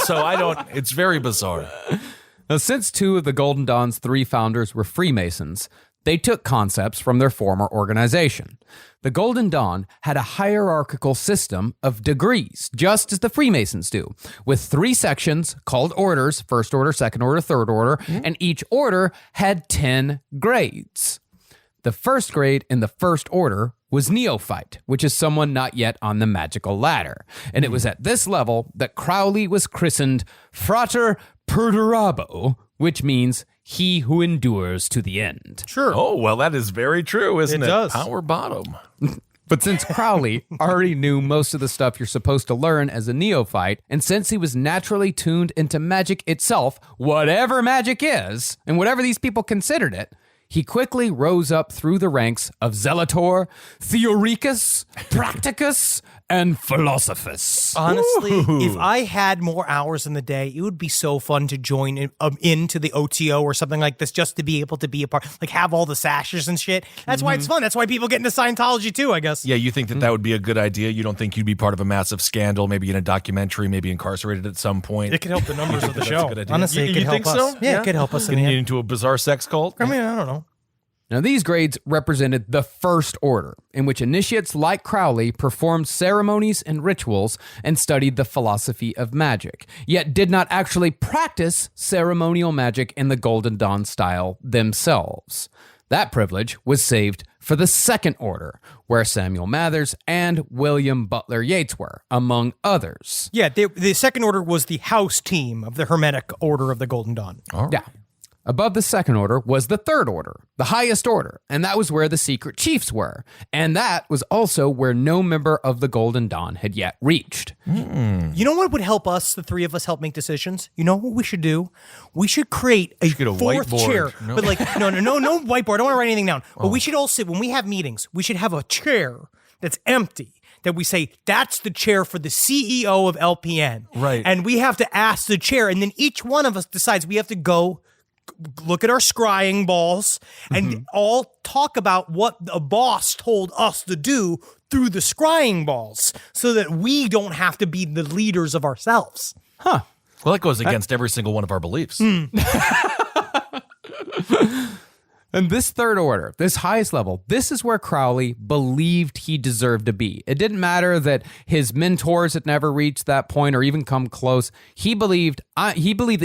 So it's very bizarre. Now, since two of the Golden Dawn's three founders were Freemasons, they took concepts from their former organization. The Golden Dawn had a hierarchical system of degrees, just as the Freemasons do, with three sections called orders: first order, second order, third order, and each order had 10 grades. The first grade in the first order was neophyte, which is someone not yet on the magical ladder. And it was at this level that Crowley was christened Frater Perdurabo, which means he who endures to the end. Sure. Oh, well, that is very true, isn't it? It does. Power bottom. But since Crowley already knew most of the stuff you're supposed to learn as a neophyte, and since he was naturally tuned into magic itself, whatever magic is, and whatever these people considered it, he quickly rose up through the ranks of Zelator, Theoricus, Practicus, and Philosophus. Honestly, if I had more hours in the day, it would be so fun to join into the OTO or something like this, just to be able to be a part, like have all the sashes and shit. That's why it's fun. That's why people get into Scientology too, I guess. Yeah, you think that would be a good idea? You don't think you'd be part of a massive scandal, maybe in a documentary, maybe incarcerated at some point? It could help the numbers of the That's show. a good idea. Honestly, it could help think us. so? Yeah, it could help us in Getting the end. into a bizarre sex cult? I mean, I don't know. Now, these grades represented the First Order, in which initiates like Crowley performed ceremonies and rituals and studied the philosophy of magic, yet did not actually practice ceremonial magic in the Golden Dawn style themselves. That privilege was saved for the Second Order, where Samuel Mathers and William Butler Yeats were, among others. Yeah, the Second Order was the house team of the Hermetic Order of the Golden Dawn. Yeah. Above the Second Order was the Third Order, the highest order, and that was where the secret chiefs were. And that was also where no member of the Golden Dawn had yet reached. You know what would help us, the three of us, help make decisions? You know what we should do? We should create a get a fourth whiteboard. chair. No. But like, no whiteboard. I don't want to write anything down. But we should all sit, when we have meetings, we should have a chair that's empty. That we say, that's the chair for the CEO of LPN. Right. And we have to ask the chair, and then each one of us decides we have to go look at our scrying balls and all talk about what the boss told us to do through the scrying balls so that we don't have to be the leaders of ourselves. Well, that goes against every single one of our beliefs. And this Third Order, this highest level, this is where Crowley believed he deserved to be. It didn't matter that his mentors had never reached that point or even come close. He believed that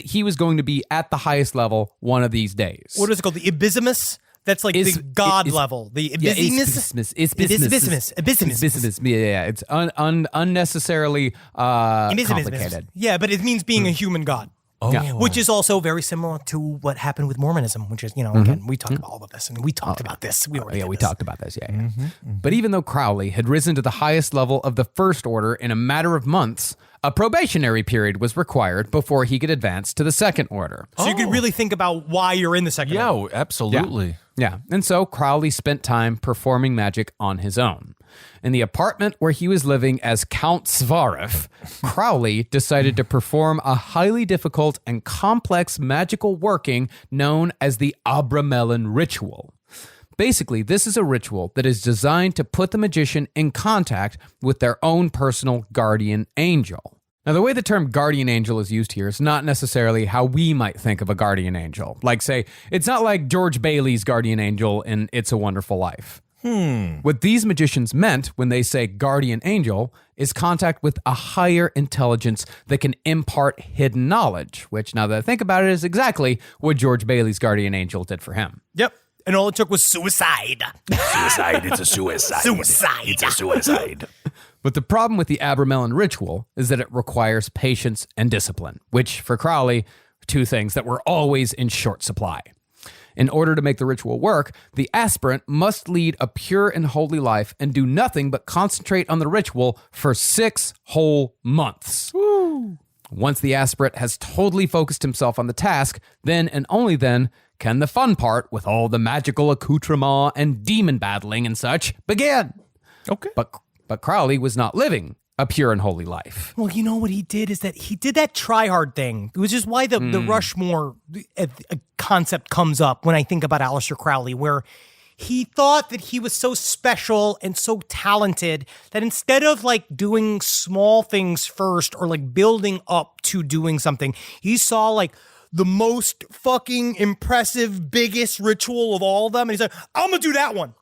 he was going to be at the highest level one of these days. What is it called? The Ibisimus? That's like the god level. The Ibisimus? Ibisimus. Yeah. It's unnecessarily complicated. Yeah, but it means being a human god. Yeah. Which is also very similar to what happened with Mormonism, which is, again, we talk about all of this, and we talked about this. We talked about this, yeah. But even though Crowley had risen to the highest level of the First Order in a matter of months, a probationary period was required before he could advance to the Second Order. So you could really think about why you're in the Second Order. Yeah, absolutely. Yeah, and so Crowley spent time performing magic on his own. In the apartment where he was living as Count Svarif, Crowley decided to perform a highly difficult and complex magical working known as the Abramelin Ritual. Basically, this is a ritual that is designed to put the magician in contact with their own personal guardian angel. Now, the way the term guardian angel is used here is not necessarily how we might think of a guardian angel. Like, say, it's not like George Bailey's guardian angel in It's a Wonderful Life. What these magicians meant when they say guardian angel is contact with a higher intelligence that can impart hidden knowledge, which, now that I think about it, is exactly what George Bailey's guardian angel did for him. Yep. And all it took was suicide. Suicide, it's a suicide. Suicide. It's a suicide. But the problem with the Abramelin ritual is that it requires patience and discipline, which, for Crowley, are two things that were always in short supply. In order to make the ritual work, the aspirant must lead a pure and holy life and do nothing but concentrate on the ritual for 6 whole months. Woo. Once the aspirant has totally focused himself on the task, then and only then can the fun part with all the magical accoutrement and demon battling and such begin. Okay. But Crowley was not living a pure and holy life. Well, you know what he did is that he did that try-hard thing, which is why the Rushmore concept comes up when I think about Aleister Crowley, where he thought that he was so special and so talented that instead of like doing small things first or like building up to doing something, he saw like the most fucking impressive, biggest ritual of all of them. And he's like, I'm going to do that one.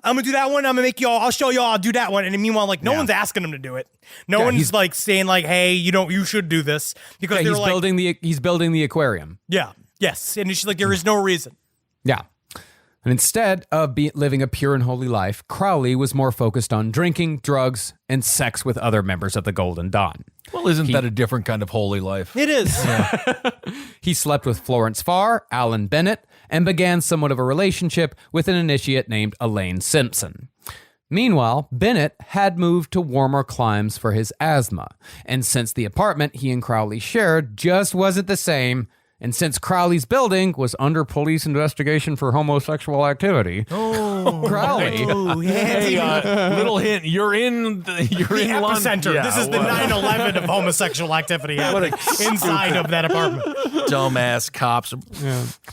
I'm going to do that one. I'm going to make y'all, I'll show y'all, I'll do that one. And meanwhile, like, no one's asking him to do it. No one's like saying like, hey, you should do this. Because they're he's building the aquarium. Yeah. Yes. And it's just like, there is no reason. Yeah. And instead of living a pure and holy life, Crowley was more focused on drinking, drugs, and sex with other members of the Golden Dawn. Well, isn't that a different kind of holy life? It is. He slept with Florence Farr, Alan Bennett, and began somewhat of a relationship with an initiate named Elaine Simpson. Meanwhile, Bennett had moved to warmer climes for his asthma, and since the apartment he and Crowley shared just wasn't the same, and since Crowley's building was under police investigation for homosexual activity, Crowley... Hey, little hint, you're in London. Epicenter. Yeah, This is the 9/11 of homosexual activity happening inside of that apartment. Dumbass cops.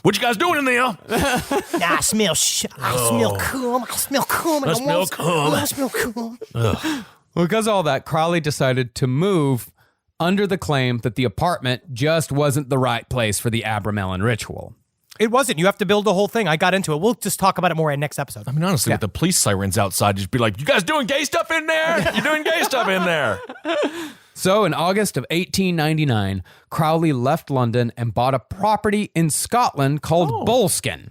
What you guys doing in there? I smell cum. I smell cum. I smell cum. I smell cum. Because of all that, Crowley decided to move under the claim that the apartment just wasn't the right place for the Abramelin ritual. It wasn't. You have to build the whole thing. I got into it. We'll just talk about it more in next episode. I mean, honestly, with the police sirens outside, just be like, you guys doing gay stuff in there? You doing gay stuff in there? So in August of 1899, Crowley left London and bought a property in Scotland called Boleskine.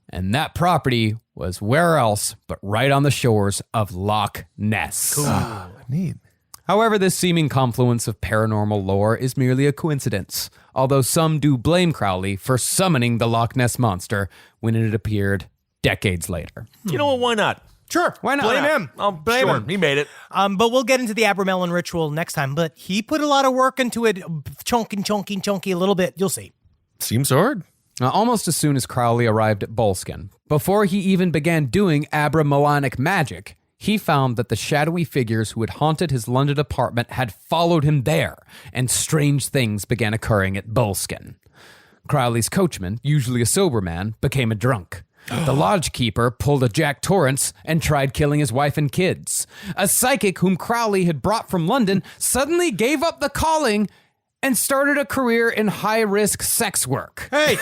And that property was where else but right on the shores of Loch Ness. Cool. Neat. However, this seeming confluence of paranormal lore is merely a coincidence, although some do blame Crowley for summoning the Loch Ness Monster when it appeared decades later. You know what? Why not? Sure. Why not? Blame him. Blame him. He made it. But we'll get into the Abramelin ritual next time. But he put a lot of work into it. Chunky a little bit. You'll see. Seems hard. Now, almost as soon as Crowley arrived at Boleskine, before he even began doing Abramelanic magic, he found that the shadowy figures who had haunted his London apartment had followed him there, and strange things began occurring at Boleskine. Crowley's coachman, usually a sober man, became a drunk. The lodge keeper pulled a Jack Torrance and tried killing his wife and kids. A psychic whom Crowley had brought from London suddenly gave up the calling and started a career in high-risk sex work. Hey,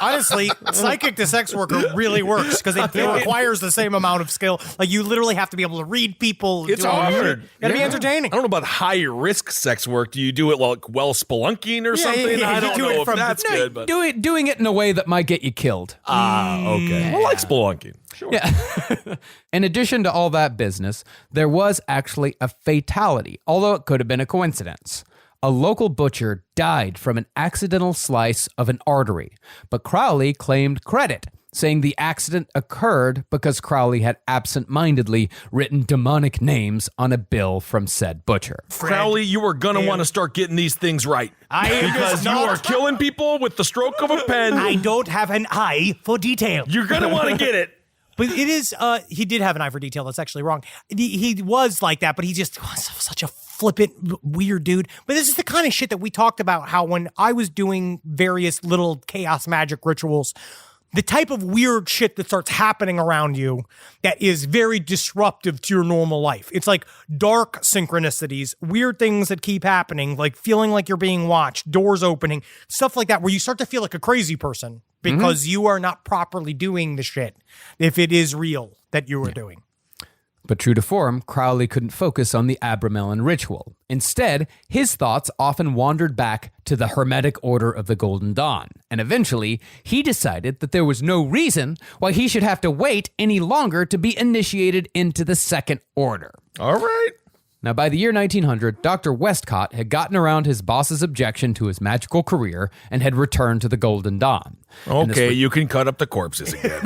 honestly, psychic to sex worker really works because it requires the same amount of skill. Like, you literally have to be able to read people. It's hard. Gotta be entertaining. I don't know about high-risk sex work. Do you do it like spelunking or something? yeah, I you don't do know it if from that's the- good. But... Doing it in a way that might get you killed. okay. I like spelunking. Sure. Yeah. In addition to all that business, there was actually a fatality, although it could have been a coincidence. A local butcher died from an accidental slice of an artery, but Crowley claimed credit, saying the accident occurred because Crowley had absent-mindedly written demonic names on a bill from said butcher. Crowley, you are going to want to start getting these things right. Because you are killing people with the stroke of a pen. I don't have an eye for detail. You're going to want to get it. But it is, he did have an eye for detail. That's actually wrong. He was like that, but he just was such a flippant, weird dude. But this is the kind of shit that we talked about, how when I was doing various little chaos magic rituals, the type of weird shit that starts happening around you that is very disruptive to your normal life. It's like dark synchronicities, weird things that keep happening, like feeling like you're being watched, doors opening, stuff like that, where you start to feel like a crazy person because you are not properly doing the shit if it is real that you are doing. But true to form, Crowley couldn't focus on the Abramelin ritual. Instead, his thoughts often wandered back to the Hermetic Order of the Golden Dawn, and eventually, he decided that there was no reason why he should have to wait any longer to be initiated into the Second Order. All right. Now, by the year 1900, Dr. Westcott had gotten around his boss's objection to his magical career and had returned to the Golden Dawn. Okay, you can cut up the corpses again.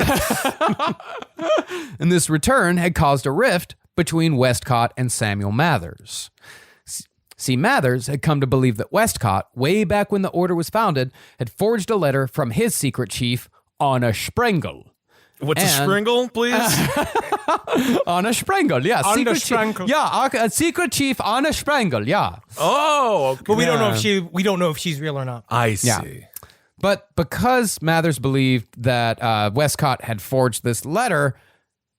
And this return had caused a rift between Westcott and Samuel Mathers. See, Mathers had come to believe that Westcott, way back when the order was founded, had forged a letter from his secret chief, Anna Sprengel. What's a Springle, please? Anna Sprengel, yeah. Anna Secret Sprengel. Secret chief Anna Sprengel, yeah. Oh, okay. But we don't know if she's real or not. I see. Yeah. But because Mathers believed that Westcott had forged this letter,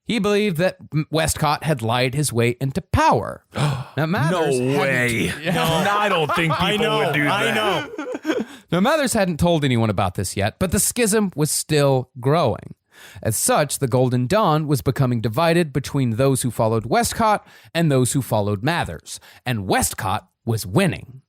he believed that Westcott had lied his way into power. Now, Mathers No way. No, I don't think people would do that. I know. Now, Mathers hadn't told anyone about this yet, but the schism was still growing. As such, the Golden Dawn was becoming divided between those who followed Westcott and those who followed Mathers, and Westcott was winning.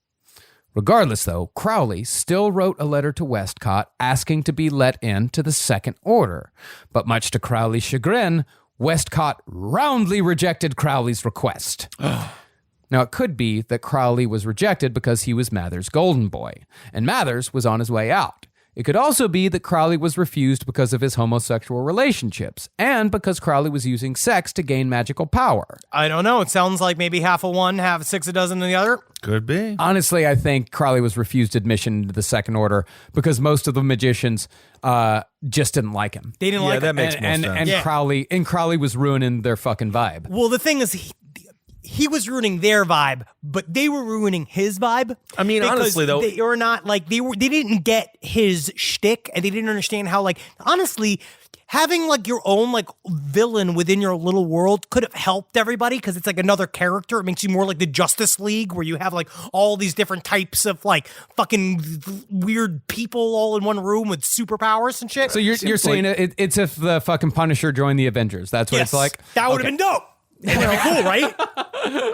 Regardless, though, Crowley still wrote a letter to Westcott asking to be let in to the Second Order, but much to Crowley's chagrin, Westcott roundly rejected Crowley's request. Now, it could be that Crowley was rejected because he was Mathers' golden boy, and Mathers was on his way out. It could also be that Crowley was refused because of his homosexual relationships, and because Crowley was using sex to gain magical power. I don't know. It sounds like maybe half of one, half 6 a dozen of the other. Could be. Honestly, I think Crowley was refused admission into the Second Order because most of the magicians just didn't like him. They didn't like him. That makes more sense. And Crowley was ruining their fucking vibe. Well, the thing is, he was ruining their vibe, but they were ruining his vibe. I mean, honestly, though, they were not like they didn't get his shtick, and they didn't understand how, like, honestly, having like your own like villain within your little world could have helped everybody because it's like another character. It makes you more like the Justice League, where you have like all these different types of like fucking weird people all in one room with superpowers and shit. So you're saying it's if the fucking Punisher joined the Avengers. That's what it's like? That would have been dope. That'd be cool, right?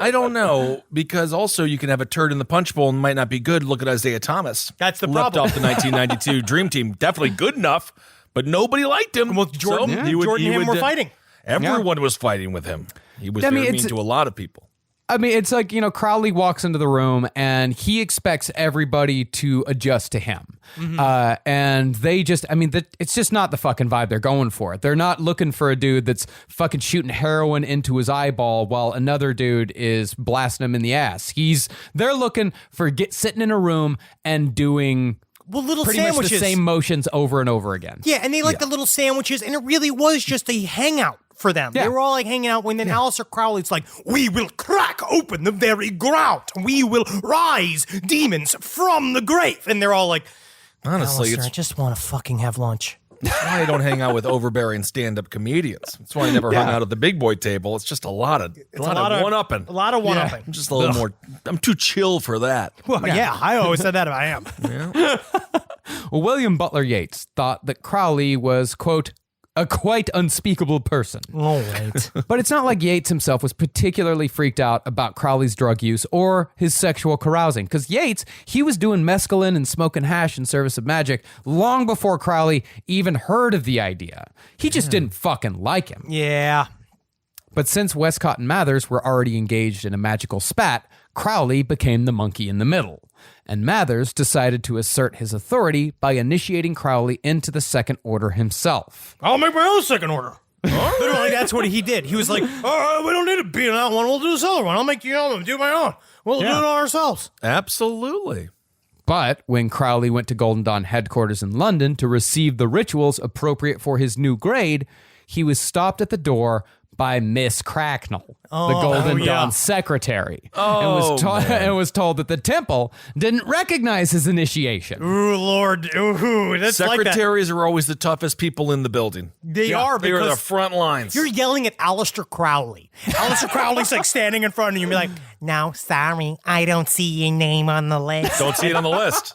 I don't know, because also you can have a turd in the punch bowl and might not be good. Look at Isaiah Thomas. That's the Left problem. off the 1992 Dream Team. Definitely good enough, but nobody liked him. Well, Jordan and him were fighting. Everyone was fighting with him. He was very mean to a lot of people. I mean, it's like, Crowley walks into the room and he expects everybody to adjust to him. Mm-hmm. And they just, it's just not the fucking vibe they're going for. They're not looking for a dude that's fucking shooting heroin into his eyeball while another dude is blasting him in the ass. They're looking for sitting in a room and doing little pretty sandwiches. much the same motions over and over again. Yeah, and they like the little sandwiches, and it really was just a hangout for them. Yeah. They were all like hanging out when then Aleister Crowley's like, we will crack open the very ground. We will rise demons from the grave. And they're all like, honestly, I just want to fucking have lunch. That's why I don't hang out with overbearing stand-up comedians. That's why I never hung out at the big boy table. It's just a lot of one-upping. A lot of one-upping. I'm just a little more, I'm too chill for that. Well, yeah, I always said that I am. Yeah. Well, William Butler Yeats thought that Crowley was, quote, a quite unspeakable person. Oh, right. But it's not like Yeats himself was particularly freaked out about Crowley's drug use or his sexual carousing. Because Yeats, he was doing mescaline and smoking hash in service of magic long before Crowley even heard of the idea. He just didn't fucking like him. Yeah. But since Westcott and Mathers were already engaged in a magical spat, Crowley became the monkey in the middle. And Mathers decided to assert his authority by initiating Crowley into the Second Order himself. I'll make my own Second Order. Literally, that's what he did. He was like, all right, we don't need to be in that one. We'll do this other one. I'll make you own, do my own. We'll do it all ourselves. Absolutely. But when Crowley went to Golden Dawn headquarters in London to receive the rituals appropriate for his new grade, he was stopped at the door by Miss Cracknell, the Golden Dawn secretary, and was told that the temple didn't recognize his initiation. Ooh, Lord. Ooh, that's Secretaries are always the toughest people in the building. They are, They are because the front lines. you're yelling at Aleister Crowley. Aleister Crowley's like standing in front of you and be like, no, sorry, I don't see your name on the list. Don't see it on the list.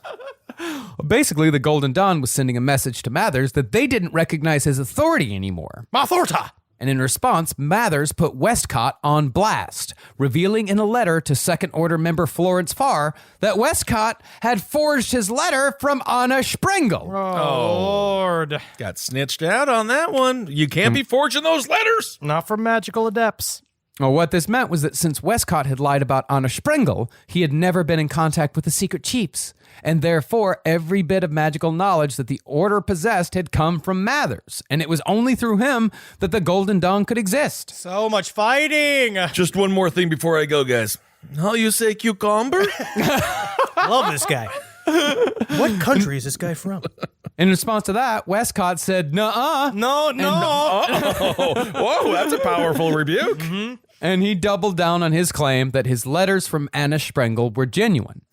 Basically, the Golden Dawn was sending a message to Mathers that they didn't recognize his authority anymore. Mathorta. And in response, Mathers put Westcott on blast, revealing in a letter to Second Order member Florence Farr that Westcott had forged his letter from Anna Sprengel. Oh, Lord. Got snitched out on that one. You can't be forging those letters. Not for magical adepts. Well, what this meant was that since Westcott had lied about Anna Sprengel, he had never been in contact with the secret chiefs. And therefore, every bit of magical knowledge that the Order possessed had come from Mathers. And it was only through him that the Golden Dawn could exist. So much fighting. Just one more thing before I go, guys. How you say cucumber? Love this guy. What country is this guy from? In response to that, Westcott said, nuh-uh. No. Whoa, that's a powerful rebuke. Mm-hmm. And he doubled down on his claim that his letters from Anna Sprengel were genuine.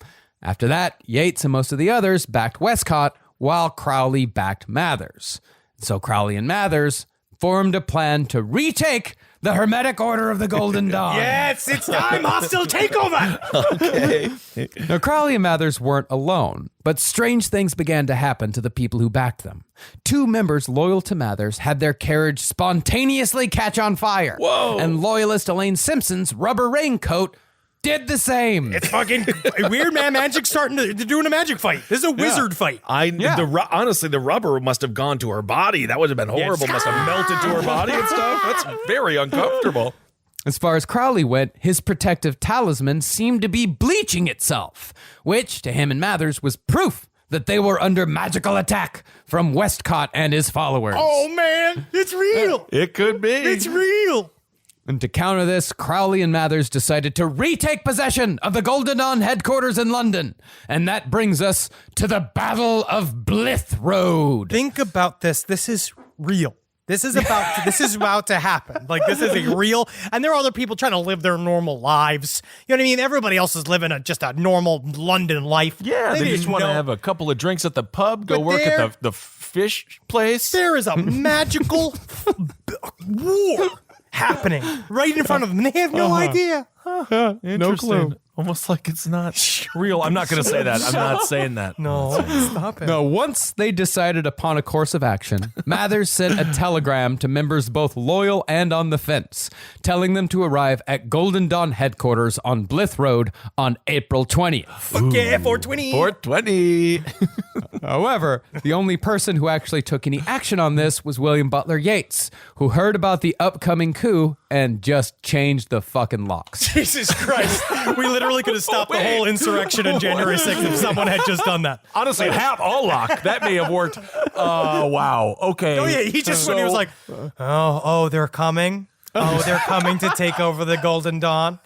After that, Yeats and most of the others backed Westcott, while Crowley backed Mathers. So Crowley and Mathers formed a plan to retake the Hermetic Order of the Golden Dawn. Yes, it's time. Hostile takeover. Okay. Now, Crowley and Mathers weren't alone, but strange things began to happen to the people who backed them. 2 members loyal to Mathers had their carriage spontaneously catch on fire. Whoa. And loyalist Elaine Simpson's rubber raincoat did the same. It's fucking weird, man. Magic's starting to doing a magic fight. This is a wizard fight. Honestly, the rubber must have gone to her body. That would have been horrible. Must have melted to her body and stuff. That's very uncomfortable. As far as Crowley went, his protective talisman seemed to be bleaching itself, which, to him and Mathers, was proof that they were under magical attack from Westcott and his followers. Oh man, it's real. It could be. It's real. And to counter this, Crowley and Mathers decided to retake possession of the Golden Dawn headquarters in London. And that brings us to the Battle of Blith Road. Think about this. This is real. This is about to happen. Like, this is a real, and there are other people trying to live their normal lives. You know what I mean? Everybody else is living just a normal London life. Yeah, they just didn't want to know. have a couple of drinks at the pub, go But work there- at the fish place. There is a magical war happening right in front of them. And they have no idea. No clue. Almost like it's not real. I'm not going to say that. I'm not saying that. No, stop it. No, once they decided upon a course of action, Mathers sent a telegram to members both loyal and on the fence, telling them to arrive at Golden Dawn headquarters on Blith Road on April 20th. Fuck yeah, 420. 420. However, the only person who actually took any action on this was William Butler Yeats, who heard about the upcoming coup and just changed the fucking locks. Jesus Christ. We literally could have stopped the whole insurrection on January 6th if someone had just done that. Honestly, half all lock. That may have worked. Wow. Okay. Oh, yeah, he just, when he was like, oh, they're coming. Oh, they're coming to take over the Golden Dawn.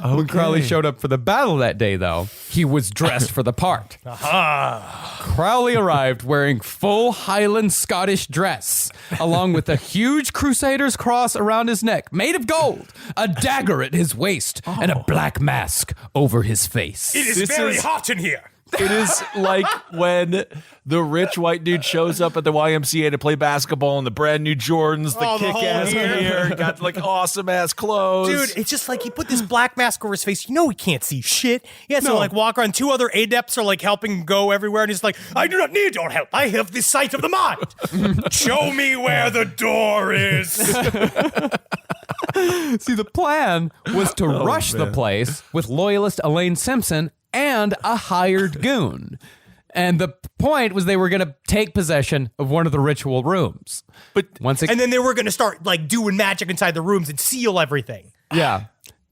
When Crowley showed up for the battle that day, though, he was dressed for the part. Crowley arrived wearing full Highland Scottish dress, along with a huge Crusader's cross around his neck, made of gold, a dagger at his waist, and a black mask over his face. It is This very is- hot in here. It is like when the rich white dude shows up at the YMCA to play basketball in the brand new Jordans, the Oh, the whole kick-ass gear. gear, got like awesome-ass clothes. Dude, it's just like he put this black mask over his face. You know he can't see shit. He has to like walk around. Two other adepts are like helping him go everywhere. And he's like, I do not need your help. I have the sight of the mind. Show me where the door is. See, the plan was to rush the place with loyalist Elaine Simpson and a hired goon. And the point was they were going to take possession of one of the ritual rooms. But Once again, And then they were going to start like doing magic inside the rooms and seal everything. yeah.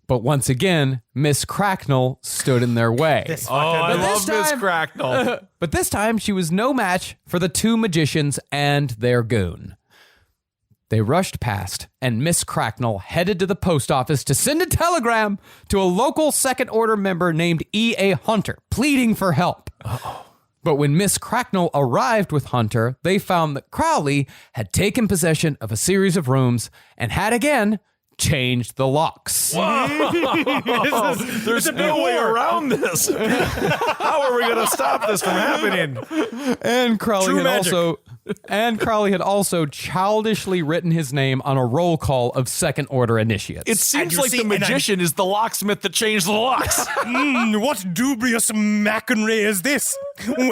But once again, Miss Cracknell stood in their way. This I fucking- love Miss Cracknell. But this time, she was no match for the two magicians and their goon. They rushed past, and Miss Cracknell headed to the post office to send a telegram to a local second order member named E.A. Hunter, pleading for help. But when Miss Cracknell arrived with Hunter, they found that Crowley had taken possession of a series of rooms and had again changed the locks. There's no way around this. How are we going to stop this from happening? And Crowley True had magic. also childishly written his name on a roll call of second order initiates. It seems you like see- the and I- magician is the locksmith that changed the locks. What dubious machinery is this?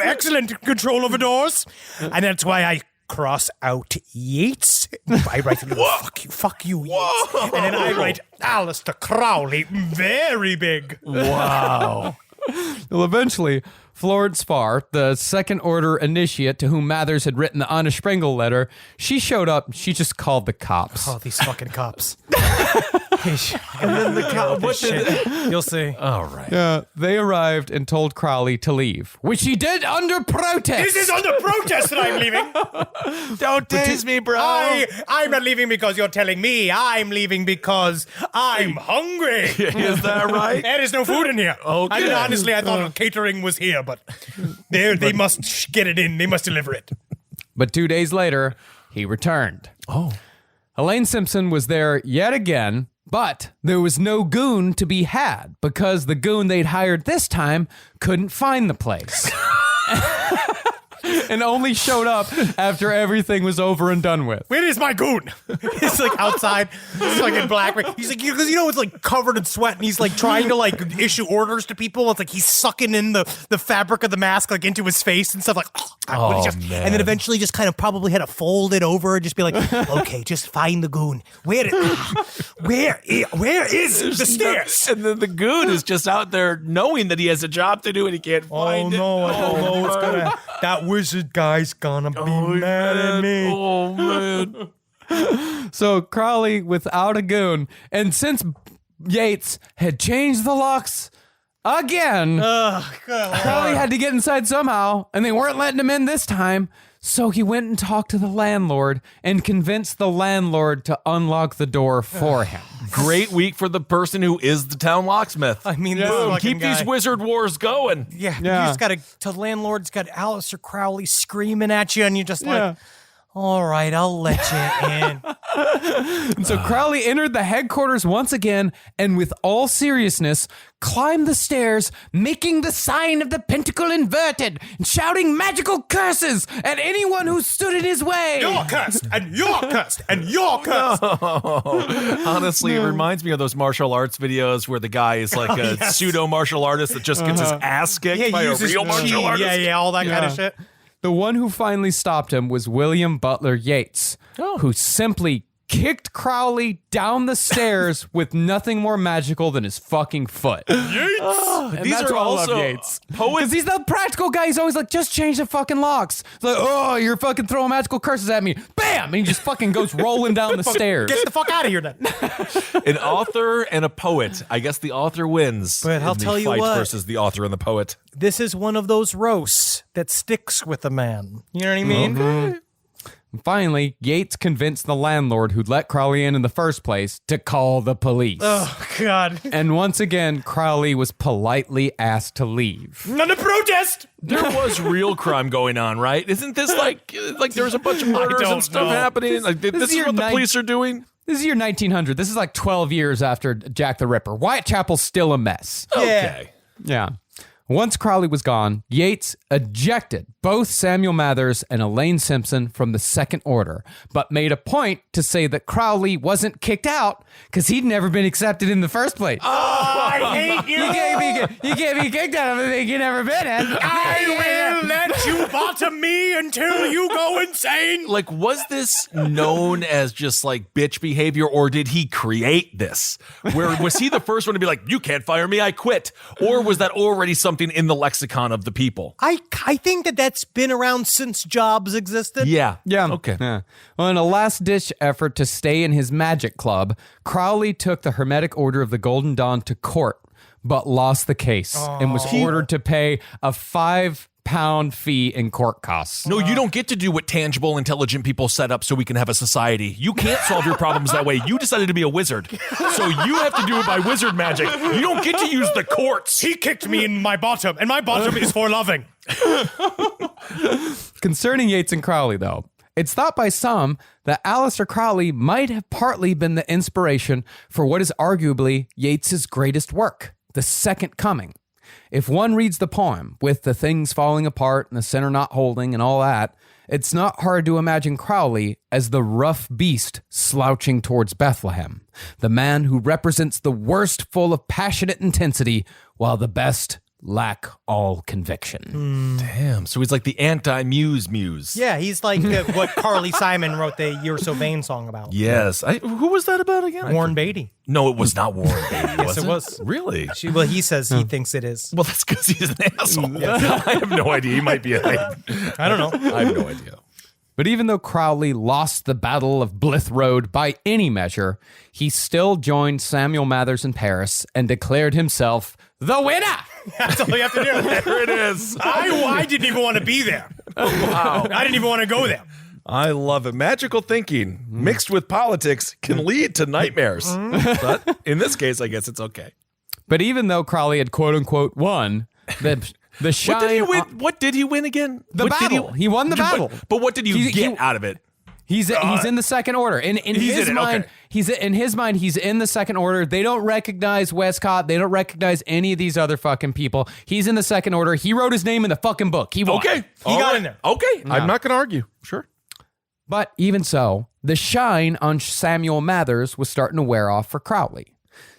Excellent control over doors. And that's why I cross out Yeats. I write fuck you, Yeats. And then I write Aleister Crowley very big. Wow. Well, eventually, Florence Farr, the second order initiate to whom Mathers had written the Anna Sprengel letter, she showed up. She just called the cops. Oh, these fucking cops. And then the cop, what did You'll see. All right. They arrived and told Crowley to leave, which he did under protest. This is under protest that I'm leaving. Don't tase me, bro. I'm not leaving because you're telling me. I'm leaving because I'm hungry. Is that right? There is no food in here. Okay. I mean, honestly, I thought catering was here, but they must get it in. They must deliver it. But 2 days later, he returned. Oh. Elaine Simpson was there yet again, but there was no goon to be had because the goon they'd hired this time couldn't find the place. And only showed up after everything was over and done with. Where is my goon? He's like outside. He's like in black. He's like, because it's like covered in sweat and he's like trying to like issue orders to people. It's like he's sucking in the fabric of the mask like into his face and stuff like, man. and then eventually just kind of probably had to fold it over and just be like, okay, just find the goon. Where is the stairs? And then the goon is just out there knowing that he has a job to do and he can't find it. I don't know what's gonna. That wizard guy's gonna be mad at me. Oh, man. So Crowley without a goon, and since Yeats had changed the locks, again. God. Crowley had to get inside somehow, and they weren't letting him in this time. So he went and talked to the landlord and convinced the landlord to unlock the door for him. Great week for the person who is the town locksmith. I mean, this Boom, fucking keep these guy. wizard wars going. Yeah, you Yeah. just got to landlord's got Aleister Crowley screaming at you, and you're just like, all right, I'll let you in. And so Crowley entered the headquarters once again and with all seriousness climbed the stairs, making the sign of the pentacle inverted and shouting magical curses at anyone who stood in his way. You're cursed, and you're cursed, and you're cursed. Honestly, it reminds me of those martial arts videos where the guy is like a pseudo martial artist that just gets his ass kicked by a real martial artist. Yeah, all that kind of shit. The one who finally stopped him was William Butler Yeats, who simply kicked Crowley down the stairs with nothing more magical than his fucking foot. And These that's are why I love also Yates. poets. Because he's the practical guy. He's always like, just change the fucking locks. It's like, oh, you're fucking throwing magical curses at me. Bam! And he just fucking goes rolling down the stairs. Get the fuck out of here then. An author and a poet. I guess the author wins. But I'll in the tell you fight what. versus the author and the poet. This is one of those roasts that sticks with a man. You know what I mean? Finally, Yates convinced the landlord who'd let Crowley in the first place to call the police. Oh, God. And once again, Crowley was politely asked to leave. None of protest! There was real crime going on, right? Isn't this like there's a bunch of murders don't and stuff know. happening? Like this is your what the night- police are doing? This is year 1900. This is like 12 years after Jack the Ripper. Whitechapel's still a mess. Okay. Yeah. Once Crowley was gone, Yates ejected both Samuel Mathers and Elaine Simpson from the Second Order, but made a point to say that Crowley wasn't kicked out because he'd never been accepted in the first place. I hate you! You can't be kicked out of a thing you never been in. I will let you bottom me until you go insane! Like, was this known as just like bitch behavior, or did he create this? Where was he the first one to be like, you can't fire me, I quit? Or was that already something in the lexicon of the people? I think that's been around since Jobs existed. Yeah. Yeah. Okay. Yeah. Well, in a last-ditch effort to stay in his magic club, Crowley took the Hermetic Order of the Golden Dawn to court, but lost the case and was ordered to pay a £5 fee in court costs. No, you don't get to do what tangible, intelligent people set up so we can have a society. You can't solve your problems that way. You decided to be a wizard. So you have to do it by wizard magic. You don't get to use the courts. He kicked me in my bottom, and my bottom is for loving. Concerning Yates and Crowley, though, it's thought by some that Aleister Crowley might have partly been the inspiration for what is arguably Yeats's greatest work, The Second Coming. If one reads the poem, with the things falling apart and the center not holding and all that, it's not hard to imagine Crowley as the rough beast slouching towards Bethlehem, the man who represents the worst full of passionate intensity, while the best lack all conviction. Damn. So he's like the anti-muse. Yeah, he's like what Carly Simon wrote the You're So Vain song about. Yes. Who was that about again? Warren Beatty. No, it was not Warren Beatty. Yes, it was. Really? Well, he says he thinks it is. Well, that's because he's an asshole. I have no idea. He might be. I don't know. I have no idea. But even though Crowley lost the Battle of Blythe Road by any measure, he still joined Samuel Mathers in Paris and declared himself the winner. That's all you have to do. There it is. I didn't even want to be there. Wow. I didn't even want to go there. I love it. Magical thinking mixed with politics can lead to nightmares. But in this case, I guess it's okay. But even though Crowley had quote unquote won, the shine. What did he win? What did he win again? The What did battle. He won the battle. But what did you get out of it? He's in the Second Order. In his mind, okay. he's in the Second Order. They don't recognize Westcott. They don't recognize any of these other fucking people. He's in the Second Order. He wrote his name in the fucking book. He won. Okay. He got in there. Okay. I'm not going to argue. Sure. But even so, the shine on Samuel Mathers was starting to wear off for Crowley.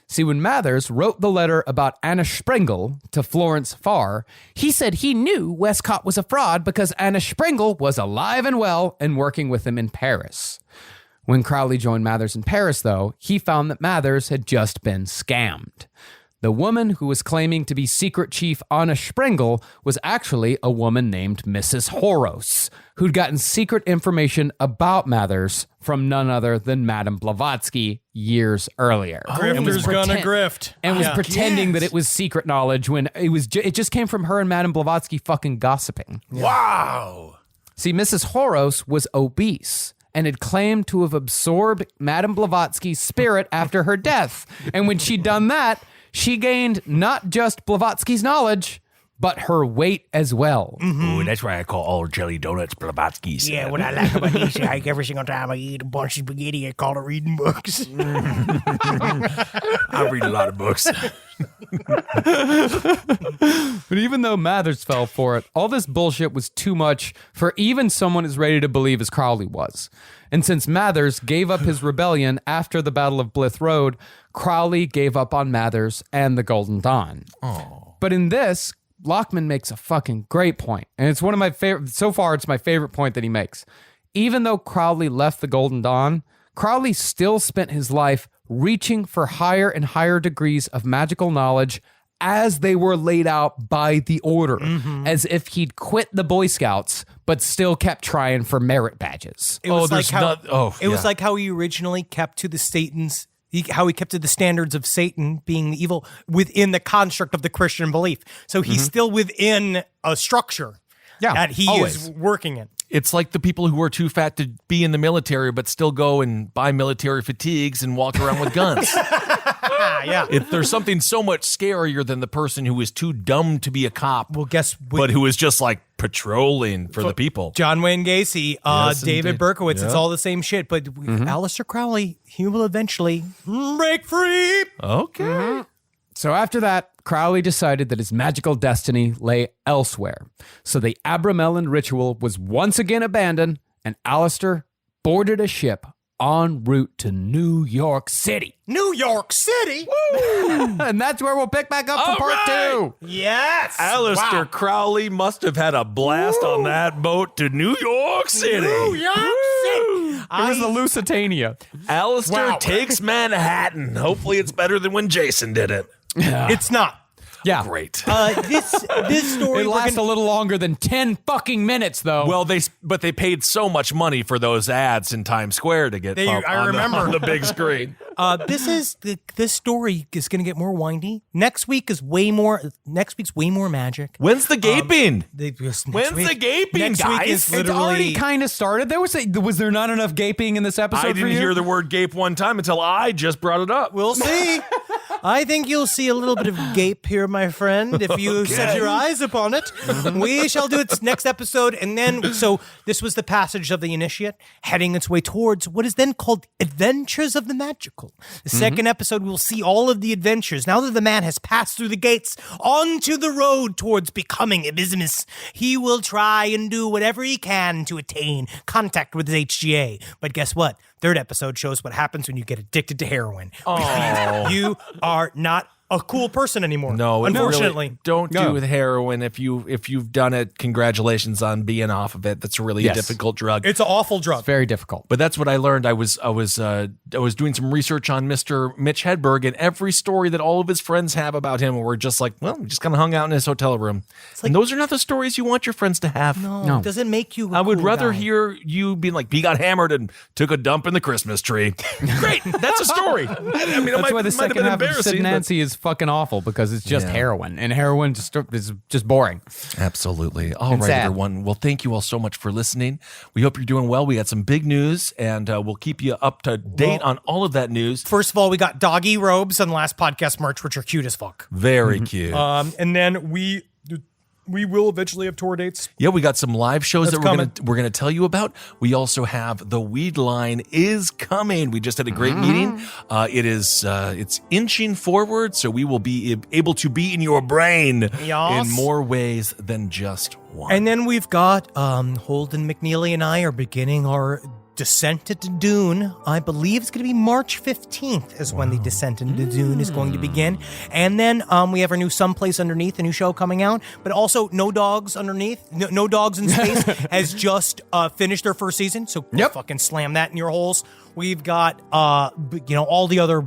See, when Mathers wrote the letter about Anna Sprengel to Florence Farr, he said he knew Westcott was a fraud because Anna Sprengel was alive and well and working with him in Paris. When Crowley joined Mathers in Paris, though, he found that Mathers had just been scammed. The woman who was claiming to be Secret Chief Anna Sprengel was actually a woman named Mrs. Horos, who'd gotten secret information about Mathers from none other than Madame Blavatsky years earlier. Grifter's gonna grift. And was pretending that it was secret knowledge when it just came from her and Madame Blavatsky fucking gossiping. Wow. See, Mrs. Horos was obese and had claimed to have absorbed Madame Blavatsky's spirit after her death. And when she'd done that, she gained not just Blavatsky's knowledge, but her weight as well. Ooh, that's why I call all jelly donuts Blavatsky's. Yeah, what I like about this, like every single time I eat a bunch of spaghetti, I call it reading books. I read a lot of books. But even though Mathers fell for it, all this bullshit was too much for even someone as ready to believe as Crowley was. And since Mathers gave up his rebellion after the Battle of Blythe Road, Crowley gave up on Mathers and the Golden Dawn. Oh. But in this, Lockman makes a fucking great point. And it's one of my favorite, so far it's my favorite point that he makes. Even though Crowley left the Golden Dawn, Crowley still spent his life reaching for higher and higher degrees of magical knowledge as they were laid out by the Order, as if he'd quit the Boy Scouts, but still kept trying for merit badges. It was like was like how he originally kept to the Satan's, how he kept to the standards of Satan being the evil within the construct of the Christian belief. So he's still within a structure that he is working in. It's like the people who are too fat to be in the military, but still go and buy military fatigues and walk around with guns. Yeah. If there's something so much scarier than the person who is too dumb to be a cop, Well, but who is just like patrolling for the people. John Wayne Gacy, Yes, David indeed. Berkowitz, Yeah. it's all the same shit. But Aleister Crowley, he will eventually break free. Okay. So after that, Crowley decided that his magical destiny lay elsewhere. So the Abramelin ritual was once again abandoned, and Aleister boarded a ship en route to New York City. New York City? And that's where we'll pick back up for All part right. 2. Yes. Aleister Crowley must have had a blast on that boat to New York City. New York City. It was the Lusitania. Aleister takes Manhattan. Hopefully it's better than when Jason did it. It's not. Yeah. Great. This story. It lasts a little longer than 10 fucking minutes, though. Well, they paid so much money for those ads in Times Square to get up I on remember. on the big screen. This story is going to get more windy. Next week's way more magic. When's the gaping? When's When's the gaping, next guys? Week is it's literally already kind of started. Was there not enough gaping in this episode I for didn't you? hear the word gape one time until I just brought it up. We'll see. I think you'll see a little bit of gape here, my friend, if you set your eyes upon it. We shall do its next episode. And then, so this was the passage of the initiate heading its way towards what is then called Adventures of the Magical. The second episode, we'll see all of the adventures. Now that the man has passed through the gates onto the road towards becoming Abysmus, he will try and do whatever he can to attain contact with his HGA. But guess what? Third episode shows what happens when you get addicted to heroin. Oh. You are not a cool person anymore. No, unfortunately. really, don't do heroin if you've done it. Congratulations on being off of it. That's really a difficult drug. It's an awful drug. Very difficult. But that's what I learned. I was doing some research on Mr. Mitch Hedberg, and every story that all of his friends have about him were just like, well, he just kind of hung out in his hotel room. And those are not the stories you want your friends to have. No, it doesn't make you. I would cool rather guy. hear you being like, he got hammered and took a dump in the Christmas tree. Great, that's a story. I mean, That's why the second half of Sid Nancy is fucking awful, because it's just heroin, and heroin is just boring. Absolutely. All And right, sad. everyone. Well, thank you all so much for listening. We hope you're doing well. We got some big news, and we'll keep you up to date on all of that news. First of all, we got doggy robes on the last podcast merch, which are cute as fuck. Very cute. And then we will eventually have tour dates. Yeah, we got some live shows That's that we're gonna tell you about. We also have the Weed Line is coming. We just had a great meeting. It's inching forward, so we will be able to be in your brain Yes. in more ways than just one. And then we've got Holden McNeely and I are beginning our descent into Dune. I believe it's going to be March 15th is when the descent into Dune is going to begin. And then we have our new Someplace Underneath, a new show coming out. But also No Dogs Underneath, No Dogs in Space has just finished their first season. So fucking slam that in your holes. We've got all the other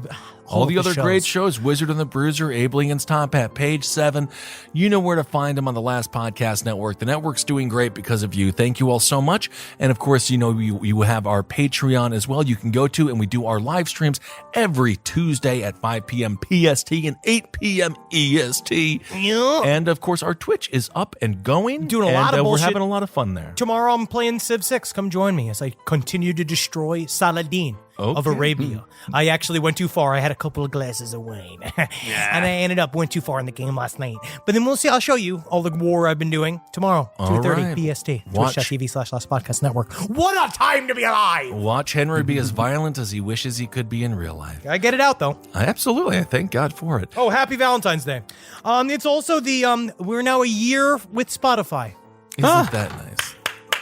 All the other great shows, Wizard and the Bruiser, Abeling's Top Hat, Page 7. You know where to find them on the Last Podcast Network. The network's doing great because of you. Thank you all so much. And of course, you know, you have our Patreon as well. You can go to, and we do our live streams every Tuesday at 5 p.m. PST and 8 p.m. EST. Yeah. And of course, our Twitch is up and going. Doing a lot of bullshit. We're having a lot of fun there. Tomorrow I'm playing Civ 6. Come join me as I continue to destroy Saladin of Arabia. I actually went too far. I had a couple of glasses of wine. And I ended up went too far in the game last night. But then we'll see. I'll show you all the war I've been doing tomorrow, 2:30 PST. Twitch.tv/Last Podcast What a time to be alive! Watch Henry be as violent as he wishes he could be in real life. I get it out, though. Absolutely. I thank God for it. Oh, happy Valentine's Day. It's also the, we're now a year with Spotify. Isn't that nice?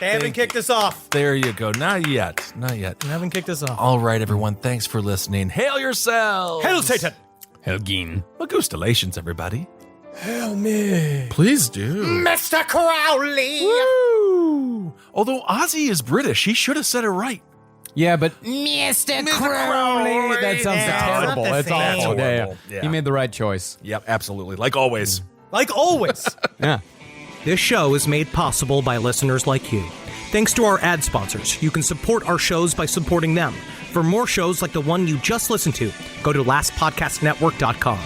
They haven't kicked us off. There you go. Not yet. Not yet. They haven't kicked us off. All right, everyone. Thanks for listening. Hail yourselves. Hail Satan. Helgeen. Magustalations, everybody. Hail me. Please do. Mr. Crowley. Woo! Although Ozzy is British, he should have said it right. Yeah, but Mr. Crowley. That sounds terrible. That's awful. Yeah. He made the right choice. Yep, absolutely. Like always. Like always. Yeah. This show is made possible by listeners like you. Thanks to our ad sponsors, you can support our shows by supporting them. For more shows like the one you just listened to, go to lastpodcastnetwork.com.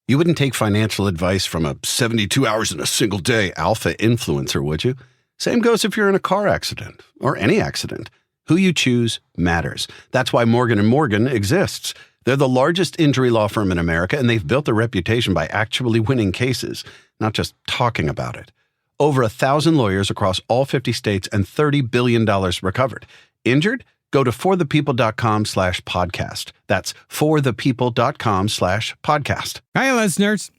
You wouldn't take financial advice from a 72 hours in a single day alpha influencer, would you? Same goes if you're in a car accident or any accident. Who you choose matters. That's why Morgan & Morgan exists. They're the largest injury law firm in America, and they've built a reputation by actually winning cases, not just talking about it. Over 1,000 lawyers across all 50 states and $30 billion recovered. Injured? Go to forthepeople.com/podcast. That's forthepeople.com/podcast. Hi, listeners.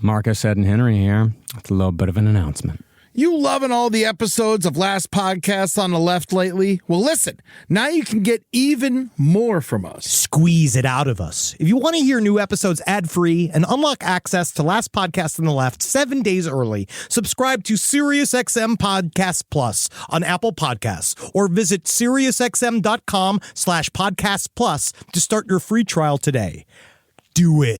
Marcus, Ed, and Henry here. It's a little bit of an announcement. You loving all the episodes of Last Podcasts on the Left lately? Well, listen, now you can get even more from us. Squeeze it out of us. If you want to hear new episodes ad-free and unlock access to Last Podcast on the Left 7 days early, subscribe to SiriusXM Podcast Plus on Apple Podcasts or visit SiriusXM.com/Podcast Plus to start your free trial today. Do it.